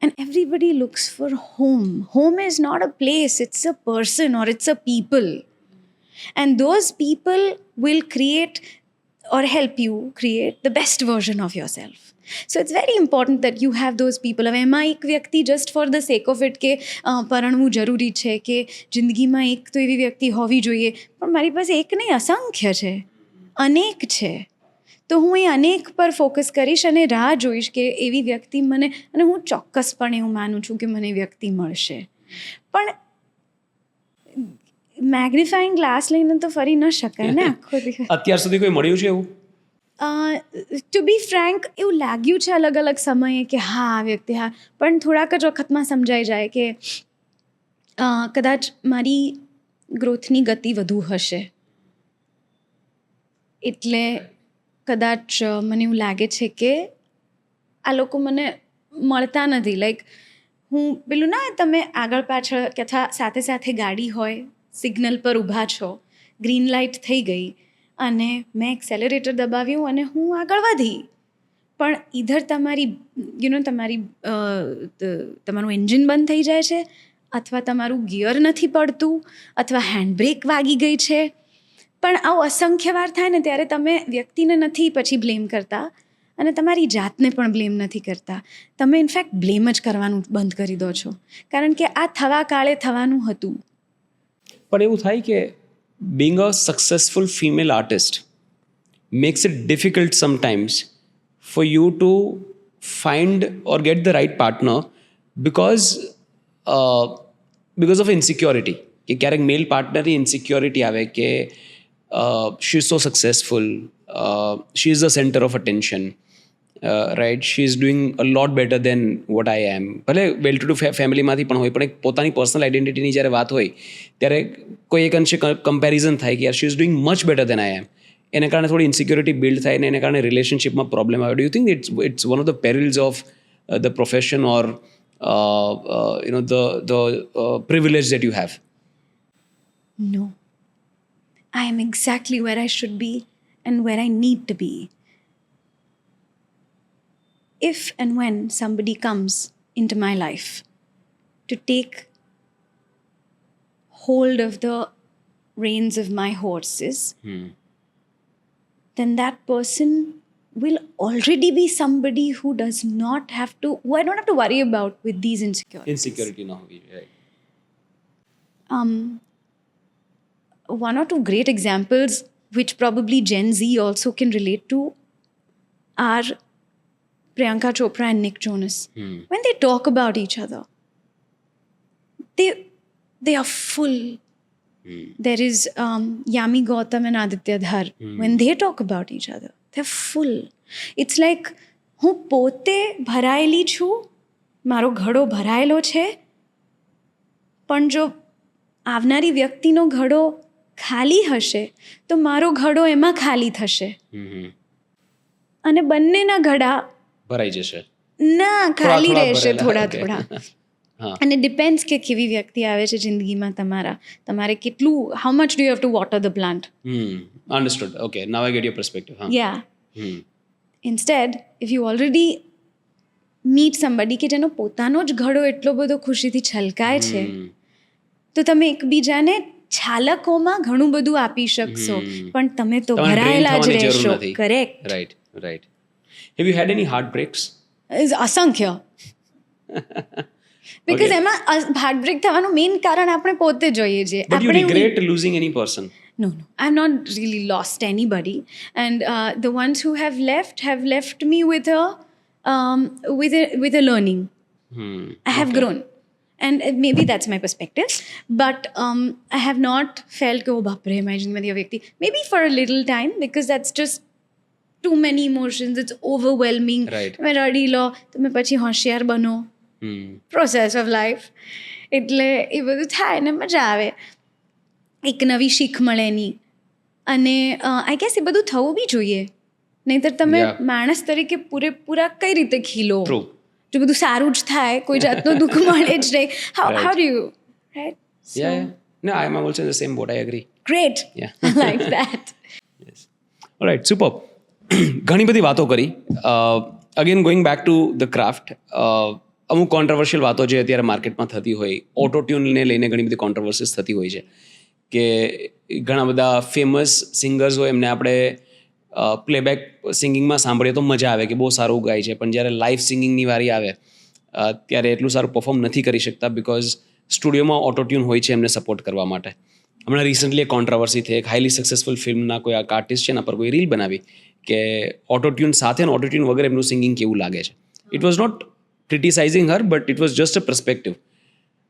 And everybody looks for home. Home is not a place, it's a person or it's a people. And those people will create or help you create the best version of yourself. So it's very important that you have those people. હવે એમાં એક વ્યક્તિ just for the sec of it કે પરણવું જરૂરી છે કે જિંદગીમાં એક તો એવી વ્યક્તિ હોવી જોઈએ, પણ મારી પાસે એક નહીં, અસંખ્ય છે, અનેક છે. તો હું એ અનેક પર ફોકસ કરીશ અને રાહ જોઈશ કે એવી વ્યક્તિ મને, અને હું ચોક્કસપણે એવું માનું છું કે મને વ્યક્તિ મળશે. પણ મેગ્નિફાઈંગ ગ્લાસ લઈને તો ફરી ન શકાય ને આખો દિવસ. અત્યાર સુધી કોઈ મળ્યું છે એવું? ટુ બી ફ્રેન્ક, એવું લાગ્યું છે અલગ અલગ સમયે કે હા આ વ્યક્તિ, હા, પણ થોડાક જ વખતમાં સમજાઈ જાય કે કદાચ મારી ગ્રોથની ગતિ વધુ હશે, એટલે કદાચ મને એવું લાગે છે કે આ લોકો મને મળતા નથી. લાઈક હું પેલું ના, તમે આગળ પાછળ કે અથવા સાથે સાથે ગાડી હોય, સિગ્નલ પર ઊભા છો, ગ્રીન લાઇટ થઈ ગઈ અને મેં એક્સેલરેટર દબાવ્યું અને હું આગળ વધી, પણ ઈધર તમારી તમારું એન્જિન બંધ થઈ જાય છે, અથવા તમારું ગિયર નથી પડતું, અથવા હેન્ડબ્રેક વાગી ગઈ છે. પણ આવું અસંખ્ય વાર થાય ને ત્યારે તમે વ્યક્તિને નથી પછી બ્લેમ કરતા અને તમારી જાતને પણ બ્લેમ નથી કરતા. તમે ઇનફેક્ટ બ્લેમ જ કરવાનું બંધ કરી દો છો, કારણ કે આ થવા કાળે થવાનું હતું. પણ એવું થાય કે being a successful female artist makes it difficult sometimes for you to find or get the right partner because of insecurity. કે ક્યારેક મેલ પાર્ટનરની ઇન્સિક્યોરિટી આવે કે she is so successful, she is the center of attention, right? She is doing a lot better than what I am. ભલે વેલ ટુ ડુ ફેમિલીમાંથી પણ હોય, પણ એક પોતાની પર્સનલ આઈડેન્ટિટીની જ્યારે વાત હોય ત્યારે કોઈ એક અંશે કમ્પેરિઝન થાય કે યાર she is doing much better than I am. એને કારણે થોડી ઇન્સિક્યોરિટી બિલ્ડ થાય ને એને કારણે રિલેશનશિપમાં પ્રોબ્લેમ આવે. Do you think it's one of the perils of the profession or the privilege that you have? No. I am exactly where I should be and where I need to be. If and when somebody comes into my life to take hold of the reins of my horses, then that person will already be somebody who does not have to, who I don't have to worry about with these insecurities. Insecurity ન હોવી જોઈએ. One or two great examples which probably Gen Z also can relate to are Priyanka Chopra and Nick Jonas. When they talk about each other, they are full. There is Yami Gautam and Aditya Dhar. When they talk about each other, they're full. It's like હું પોતે ભરાયેલી છું, મારો ઘડો ભરાયેલો છે, પણ જો આવનારી વ્યક્તિનો ઘડો ખાલી હશે તો મારો ઘડો એમાં ખાલી થશે અને બંનેના ઘડા ભરાઈ જશે. ના ખાલી થોડા રહેશે ભરેલા. થોડા Okay. થોડા. અને ડિપેન્ડ્સ કે કેવી વ્યક્તિ આવે છે જિંદગીમાં તમારે કેટલું, how much do you have two water the plant. Understood. Okay, now I get your perspective. Huh? Yeah instead if you already meet somebody કે જેનો પોતાનો જ ઘડો એટલો બધો ખુશીથી છલકાય છે, તો તમે એકબીજાને છાલકોમાં ઘણું બધું આપી શકશો, પણ તમે તો તમારે drain ભરાયેલા જ થવાની જરૂર રહેશો. નથી. Correct. Right. Have you had any heartbreaks? અસંખ્ય. બિકોઝ એમાં હાર્ટબ્રેક થવાનું મેઇન કારણ આપણે પોતે જોઈએ છીએ. But you regret losing any person? No, I've not really lost anybody, and the ones who have left me with a learning. I have grown, and maybe that's my perspective. But I have not felt oh bapre my jindagi vyakti. Maybe for a little time, because that's just too many emotions. It's overwhelming. Right. મેં રડી લો તમે પછી હોશિયાર બનો. Process of life. એટલે એ બધું થાય ને મજા આવે, એક નવી શીખ મળે એની. અને આઈ ગેસ એ બધું થવું બી જોઈએ, નહીંતર તમે Yeah. માણસ તરીકે પૂરેપૂરા કઈ રીતે ખીલો. True. જો બધું સારું જ થાય, કોઈ જાતનું દુઃખ મળે જ નહીં, how do you, right? Yeah. No, I am also in the same boat. I agree. Great. Yeah. I like that. All right, superb. ઘણી બધી વાતો કરી. Again going back to the craft, અમુક કોન્ટ્રોવર્શિયલ વાતો જે અત્યારે માર્કેટમાં થતી હોય, ઓટોટ્યુનને લઈને ઘણી બધી કોન્ટ્રોવર્સીસ થતી હોય છે કે ઘણા બધા ફેમસ સિંગર્સ હોય એમને આપણે પ્લેબેક સિંગિંગમાં સાંભળીએ તો મજા આવે કે બહુ સારું ગાય છે, પણ જ્યારે લાઈવ સિંગિંગની વારી આવે ત્યારે એટલું સારું પરફોર્મ નથી કરી શકતા, બિકોઝ સ્ટુડિયોમાં ઓટોટ્યુન હોય છે એમને સપોર્ટ કરવા માટે. હમણાં રિસન્ટલી એક કોન્ટ્રોવર્સી થઈ, એક હાઈલી સક્સેસફુલ ફિલ્મના કોઈ આર્ટિસ્ટ છે એના પર કોઈ રીલ બનાવી કે ઓટોટ્યુન સાથે અને ઓટોટ્યુન વગર એમનું સિંગિંગ કેવું લાગે છે. It was not criticising her, but it was just a perspective.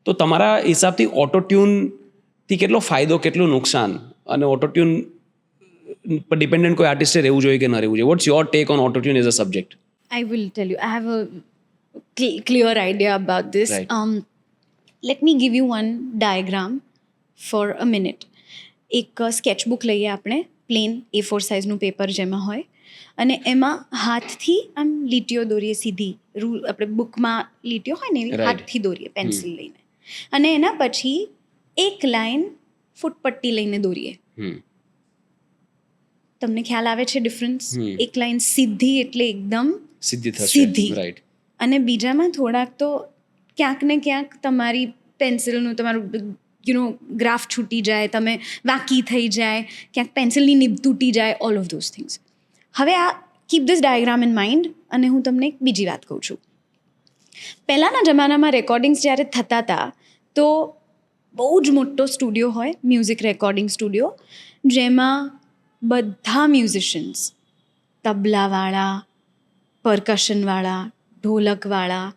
તો તમારા હિસાબથી ઓટોટ્યુનથી કેટલો ફાયદો, કેટલું નુકસાન, અને ઓટોટ્યુન પર ડિપેન્ડન્ટ કોઈ આર્ટિસ્ટે રહેવું જોઈએ કે ન રહેવું જોઈએ? What's your take on autotune as a subject? I will tell you, I have a clear idea about this. Right. Let me give you one diagram for a minute. એક સ્કેચબુક લઈએ આપણે, પ્લેન A4 સાઇઝનું પેપર જેમાં હોય, અને એમાં હાથથી આમ લીટીઓ દોરીએ, સીધી રૂલ આપણે બુકમાં લીટીઓ હોય ને એવી Right. હાથથી દોરીએ પેન્સિલ લઈને, અને એના પછી એક લાઈન ફૂટપટ્ટી લઈને દોરીએ. તમને ખ્યાલ આવે છે ડિફરન્સ? એક લાઈન સીધી એટલે એકદમ સિદ્ધિ થશે. સીધી. રાઈટ. અને બીજામાં થોડાક તો ક્યાંક ને ક્યાંક તમારી પેન્સિલનું તમારું ગ્રાફ છૂટી જાય, તમે વાંકી થઈ જાય, ક્યાંક પેન્સિલની નિબ તૂટી જાય, ઓલ ઓફ ધોઝ થિંગ્સ. હવે આ keep this diagram in mind, અને હું તમને એક બીજી વાત કહું છું. પહેલાંના જમાનામાં રેકોર્ડિંગ્સ જ્યારે થતા હતા તો બહુ જ મોટો સ્ટુડિયો હોય, મ્યુઝિક રેકોર્ડિંગ સ્ટુડિયો, જેમાં બધા મ્યુઝિશિયન્સ, તબલાવાળા, પરકશનવાળા, ઢોલકવાળા,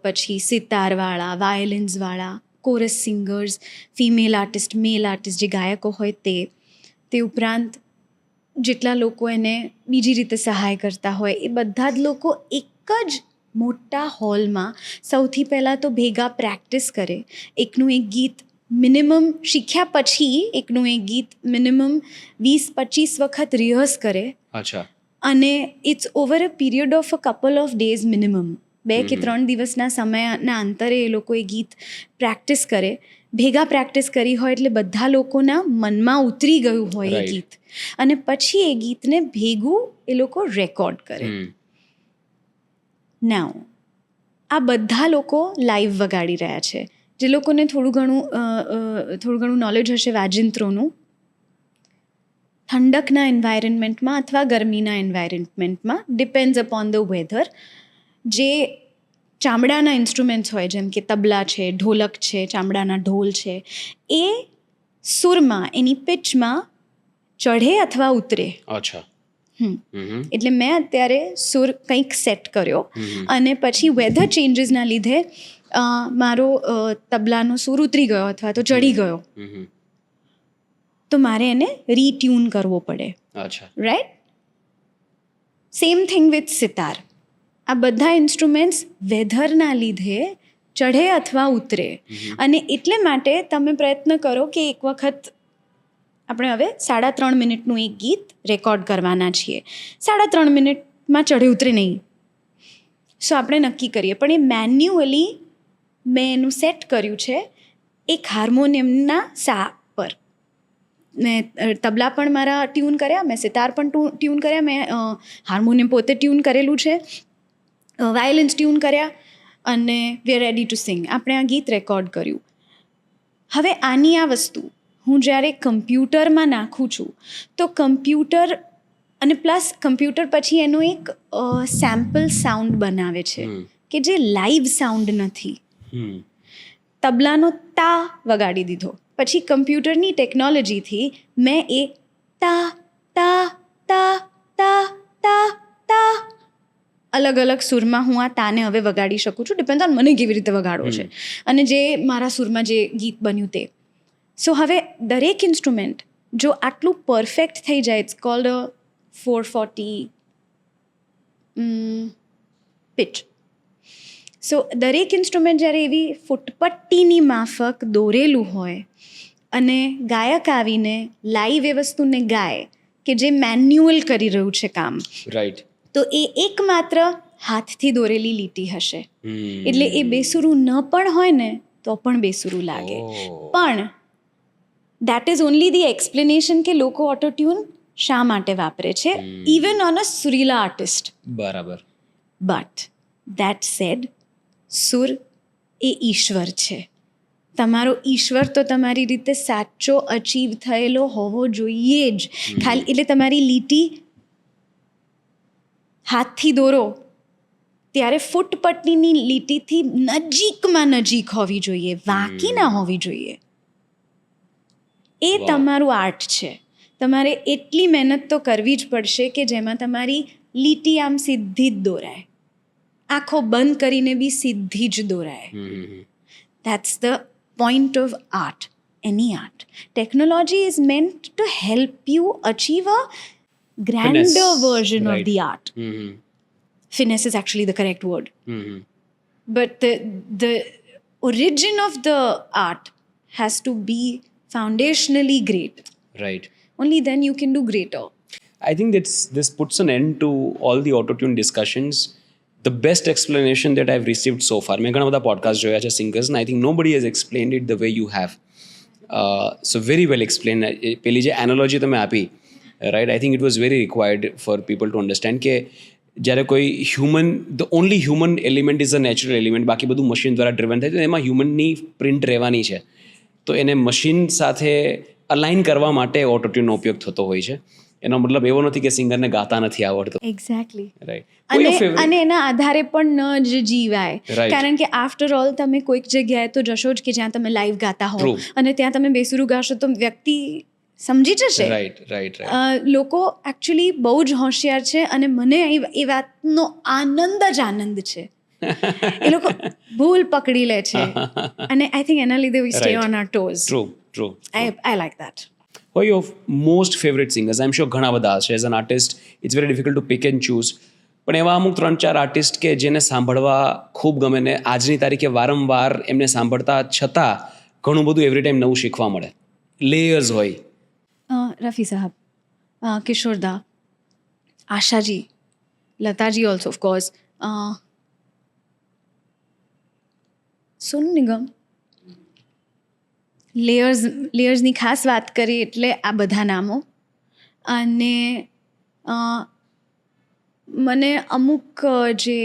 પછી સિતારવાળા, વાયોલિન્સવાળા, કોરસ સિંગર્સ, ફિમેલ આર્ટિસ્ટ, મેલ આર્ટિસ્ટ, જે ગાયકો હોય તે ઉપરાંત જેટલા લોકો એને બીજી રીતે સહાય કરતા હોય, એ બધા જ લોકો એક જ મોટા હોલમાં સૌથી પહેલાં તો ભેગા પ્રેક્ટિસ કરે. એકનું એક ગીત મિનિમમ શીખ્યા પછી એકનું એક ગીત મિનિમમ 20-25 વખત રિહર્સ કરે. અચ્છા. અને it's over a period of a couple of days minimum, 2 કે 3 દિવસના સમયના અંતરે એ લોકો એ ગીત પ્રેક્ટિસ કરે. ભેગા પ્રેક્ટિસ કરી હોય એટલે બધા લોકોના મનમાં ઉતરી ગયું હોય એ Right. ગીત, અને પછી એ ગીતને ભેગું એ લોકો રેકોર્ડ કરે. નાઉ આ બધા લોકો લાઈવ વગાડી રહ્યા છે. જે લોકોને થોડું ઘણું નોલેજ હશે વાજિંત્રોનું, ઠંડકના એન્વાયરમેન્ટમાં અથવા ગરમીના એન્વાયરમેન્ટમાં ડિપેન્ડ્સ અપોન ધ વેધર જે ચામડાના ઇન્સ્ટ્રુમેન્ટ્સ હોય જેમ કે તબલા છે, ઢોલક છે, ચામડાના ઢોલ છે, એ સુરમાં એની પિચમાં ચઢે અથવા ઉતરે. અચ્છા. એટલે મેં અત્યારે સુર કંઈક સેટ કર્યો અને પછી વેધર ચેન્જીસના લીધે મારો તબલાનો સૂર ઉતરી ગયો અથવા તો ચડી ગયો તો મારે એને રીટ્યુન કરવો પડે. અચ્છા. Right. Same thing with sitar. આ બધા ઇન્સ્ટ્રુમેન્ટ્સ વેધરના લીધે ચઢે અથવા ઉતરે અને એટલે માટે તમે પ્રયત્ન કરો કે એક વખત આપણે હવે 3.5 મિનિટનું એક ગીત રેકોર્ડ કરવાના છીએ. 3.5 મિનિટમાં ચઢે ઉતરે નહીં. સો આપણે નક્કી કરીએ પણ એ મેન્યુઅલી મેં એનું સેટ કર્યું છે એક હાર્મોનિયમના સા પર. મેં તબલા પણ મારા ટ્યુન કર્યા, મેં સિતાર પણ ટ્યુન કર્યા, મેં હાર્મોનિયમ પોતે ટ્યુન કરેલું છે, વાયોલિન્સ ટ્યુન કર્યા અને we are ready to sing. આપણે આ ગીત રેકોર્ડ કર્યું. હવે આની આ વસ્તુ હું જ્યારે કમ્પ્યુટરમાં નાખું છું તો કમ્પ્યુટર અને પ્લસ કમ્પ્યુટર પછી એનો એક સેમ્પલ સાઉન્ડ બનાવે છે કે જે લાઈવ સાઉન્ડ નથી. તબલાનો તા વગાડી દીધો, પછી કમ્પ્યુટરની ટેકનોલોજીથી મેં એ તા તા તા તા તા તા અલગ અલગ સુરમાં હું આ તાને હવે વગાડી શકું છું, ડિપેન્ડ ઓન મને કેવી રીતે વગાડવો છે અને જે મારા સુરમાં જે ગીત બન્યું તે. સો હવે દરેક ઇન્સ્ટ્રુમેન્ટ જો આટલું પરફેક્ટ થઈ જાય, ઇટ્સ કોલ્ડ અ 440 પિચ. સો દરેક ઇન્સ્ટ્રુમેન્ટ જ્યારે એવી ફૂટપટ્ટીની માફક દોરેલું હોય અને ગાયક આવીને લાઈવ એ વસ્તુને ગાય કે જે મેન્યુઅલ કરી રહ્યું છે કામ, રાઈટ, તો એ એકમાત્ર હાથથી દોરેલી લીટી હશે. એટલે એ બેસુરું ન પણ હોય ને તો પણ બેસુરું લાગે. પણ that is only the explanation કે લોકો ઓટોટ્યુન શા માટે વાપરે છે, ઇવન ઓન અ સુરીલા આર્ટિસ્ટ. બરાબર. બટ દેટ સેડ, સુર એ ઈશ્વર છે. તમારો ઈશ્વર તો તમારી રીતે સાચો અચીવ થયેલો હોવો જોઈએ જ. ખાલી એટલે તમારી લીટી હાથથી દોરો ત્યારે ફૂટપટ્ટીની લીટીથી નજીકમાં નજીક હોવી જોઈએ, વાંકી ના હોવી જોઈએ. એ તમારું આર્ટ છે. તમારે એટલી મહેનત તો કરવી જ પડશે કે જેમાં તમારી લીટી આમ સીધી જ દોરાય, આંખો બંધ કરીને બી સીધી જ દોરાય. That's the point of art, any art. Technology is meant to help you achieve a grander Finesse, version of right. the art. Finesse is actually the correct word. But the origin of the art has to be foundationally great. Right. Only then you can do greater. I think this puts an end to all the auto-tune discussions. The best explanation that I've received so far. મેં ઘણા બધા પોડકાસ્ટ જોયા છે સિંગર્સના. I think nobody has explained it the way you have. So very well explained. પેલી જે એનોલોજી તમે આપી, right, I think it was very required for people to understand કે જ્યારે કોઈ human, the only human element is a natural element, બાકી બધું મશીન દ્વારા ડ્રિવન થાય તો એમાં હ્યુમનની પ્રિન્ટ રહેવાની છે. તો એને મશીન સાથે અલાઇન કરવા માટે ઓટોટ્યુનનો ઉપયોગ થતો હોય છે. એનો મતલબ એવો નથી કે સિંગરને ગાતા નથી આવડતું. એક્ઝેક્ટલી. રાઈટ. અને એના આધારે પણ ન જ જીવાય. Right. કારણ કે આફ્ટર ઓલ તમે કોઈક જગ્યાએ તો જશો જ કે જ્યાં તમે લાઈવ ગાતા હો True. અને ત્યાં તમે બેસુરું ગાશો તો વ્યક્તિ સમજી જશે. Right right right. લોકો એકચ્યુઅલી બહુ જ હોશિયાર છે અને મને એ વાતનો આનંદ જ આનંદ છે. એ લોકો ભૂલ પકડી લે છે અને આઈ થિંક એના લીધે we stay Right. On our toes. True true. I like that. Who are your most favorite singers? I'm sure ઘણા બધા હશે. As an artist, it's very difficult to pick and choose. પણ એવા અમુક 3-4 આર્ટિસ્ટ કે જેને સાંભળવા ખૂબ ગમે ને આજની તારીખે વારંવાર એમને સાંભળતા છતાં ઘણું બધું એવરી ટાઈમ નવું શીખવા મળે, લેયર્સ હોય. રફી સાહબ, કિશોરદા, આશાજી, લતાજી ઓલ્સો ઓફકોર્સ, સોનુ નિગમ. લેયર્સની ખાસ વાત કરી એટલે આ બધા નામો. અને મને અમુક જે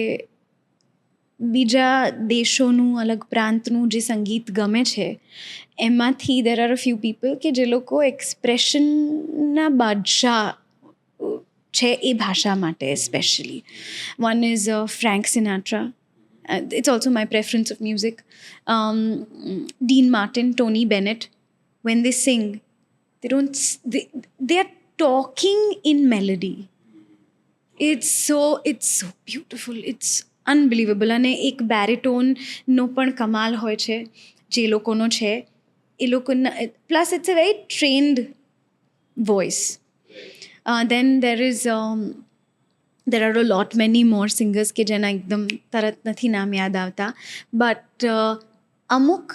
બીજા દેશોનું અલગ પ્રાંતનું જે સંગીત ગમે છે એમાંથી there are a few people કે જે લોકો એક્સપ્રેશનના બાદશાહ છે એ ભાષા માટે specially. One is Frank Sinatra. It's also my preference of music. Dean Martin, Tony Bennett, when they sing, they don't. They are talking in melody. It's so beautiful. It's unbelievable. અને એક બેરિટોનનો પણ કમાલ હોય છે જે લોકોનો છે એ લોકોના plus it's a very trained voice. Then there are a lot many more singers કે જેના એકદમ તરત નથી નામ યાદ આવતા, બટ અમુક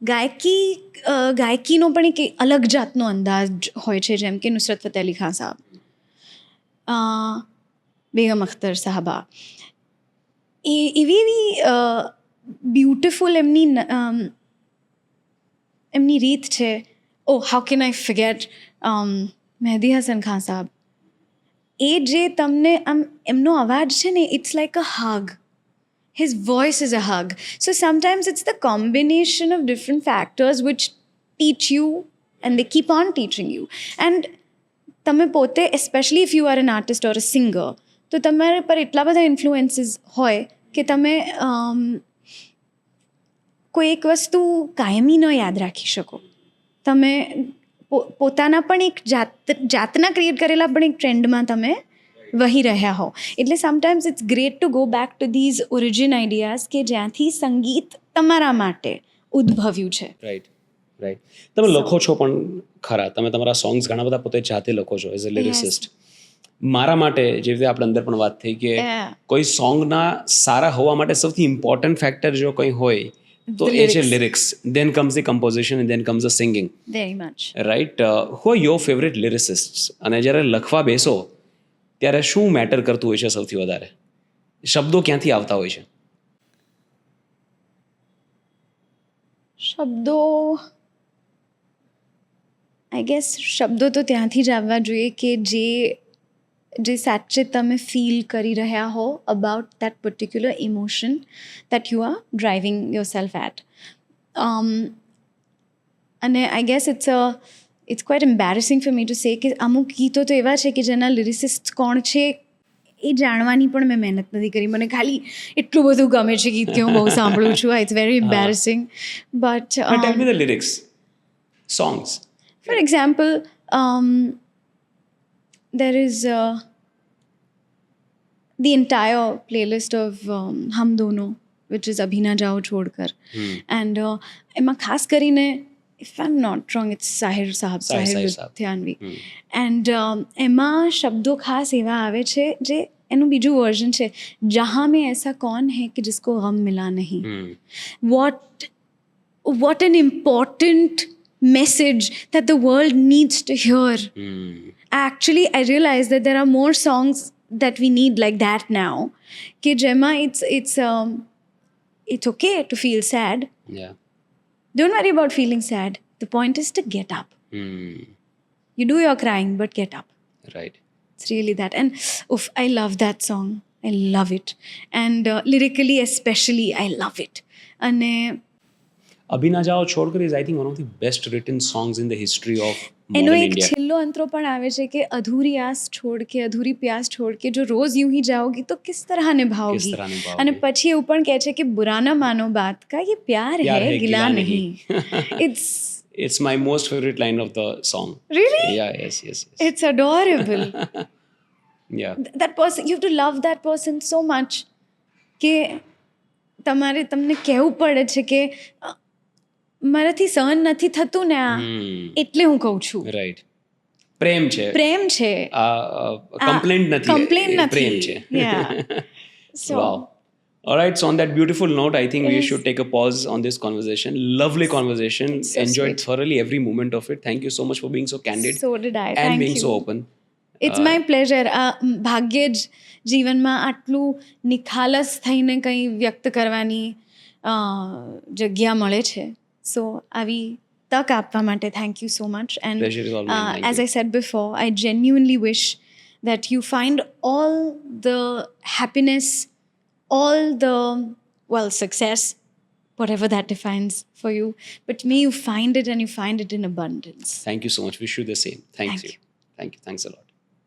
ગાયકીનો પણ એક અલગ જાતનો અંદાજ હોય છે, જેમ કે નુસરત ફતેહ અલી ખાન સાહેબ, બેગમ અખ્તર સાહબા, એવી બ્યુટિફુલ એમની રીત છે. How can I forget Mehdi Hassan Khan sahab. એ જે તમને આમ એમનો અવાજ છે ને, it's like a hug. His voice is a hug. So sometimes it's the combination of different factors which teach you and they keep on teaching you. And તમે પોતે, especially if you are an artist or a singer, તો તમારા પર એટલા બધા ઇન્ફ્લુએન્સીસ હોય કે તમે કોઈ એક વસ્તુ કાયમી ન યાદ રાખી શકો. તમે પોતાના પણ એક જાતના ક્રિએટ કરેલા પણ એક ટ્રેન્ડમાં તમે વહી રહ્યા હો. એટલે sometimes it's great to go back to these origin ideas કે જ્યાંથી સંગીત તમારા માટે ઉદ્ભવ્યું છે. રાઈટ. તમે લખો છો પણ ખરા, તમે તમારા સોંગ્સ ઘણા બધા પોતે જાતે લખો છો એઝ અ લિરિસિસ્ટ. મારા માટે જે રીતે આપણે અંદર પણ વાત થઈ કે કોઈ સોંગના સારા હોવા માટે સૌથી ઇમ્પોર્ટન્ટ ફેક્ટર જો કંઈ હોય તો એ છે lyrics. Then comes the composition and then comes the singing. Very much. Right. Who are your favourite lyricist? અને જ્યારે લખવા બેસો ત્યારે શું મેટર કરતું હોય છે સૌથી વધારે? શબ્દો ક્યાંથી આવતા હોય છે? શબ્દો, આઈ ગેસ શબ્દો તો ત્યાંથી જ આવવા જોઈએ કે જે સાચે તમે ફીલ કરી રહ્યા હો about that particular emotion that you are driving yourself at. અને I guess it's quite embarrassing for me to say કે અમુક ગીતો તો એવા છે કે જેના લિરિસિસ્ટ કોણ છે એ જાણવાની પણ મેં મહેનત નથી કરી. મને ખાલી એટલું બધું ગમે છે ગીત કે હું બહુ સાંભળું છું. It's very embarrassing. But tell me the lyrics songs. For example, there is the entire playlist of Hum Dono, which is Abhi Na Jao Chhodkar. And એમાં ખાસ કરીને, if I'm not wrong, it's Sahir Luthyanvi. And એમાં શબ્દો ખાસ એવા આવે છે જે એનું બીજું વર્ઝન છે, જहाँ में ऐसा कौन है कि जिसको गम मिला नहीं. What an important message that the world needs to hear. Actually, I realize that there are more songs that we need like that now. Ke jema, it's okay to feel sad. Yeah. Don't worry about feeling sad. The point is to get up. You do your crying, but get up. Right. It's really that. And I love that song. I love it. And lyrically especially, I love it. And Abhi Na Jao Chhodkar is, I think, one of the best written songs in the history of એનો modern એક India. છેલ્લો અંતરો પણ આવે છે કે અધૂરી આસ છોડ કે અધૂરી પ્યાસ છોડ કે જો રોજ यूं ही जाओगी तो किस तरह निभाओगी. અને પછી એવું પણ કહે છે કે बुरा ना मानो बात का ये प्यार है गिला नहीं. It's my most favorite line of the song. Really? Yeah, yes. It's adorable. Yeah. That person, you have to love that person so much કે તમને કહેવું પડે છે કે મારાથી સહન નથી થતું ને આ, એટલે હું કહું છું. રાઈટ. પ્રેમ છે. કમ્પ્લેન્ટ નથી. પ્રેમ છે. Wow. All right, so on that beautiful note, I think we should take a pause on this conversation. Lovely conversation. So enjoyed sweet. thoroughly every moment of it. Thank you so much for being so candid. So did I. And Thank being you. so open. It's my pleasure. ભાગ્યે જ જીવનમાં આટલું નિખાલસ થઈને કંઈ વ્યક્ત કરવાની જગ્યા મળે છે. સો આવી તક આપવા માટે thank you so much. And Pleasure is all mine. Thank as you. I said before, I genuinely wish that you find all the happiness all the, well, success, whatever that defines for you. But may you find it, and you find it in abundance. Thank you so much. Wish you the same. Thanks Thank you. Thank you. Thanks a lot.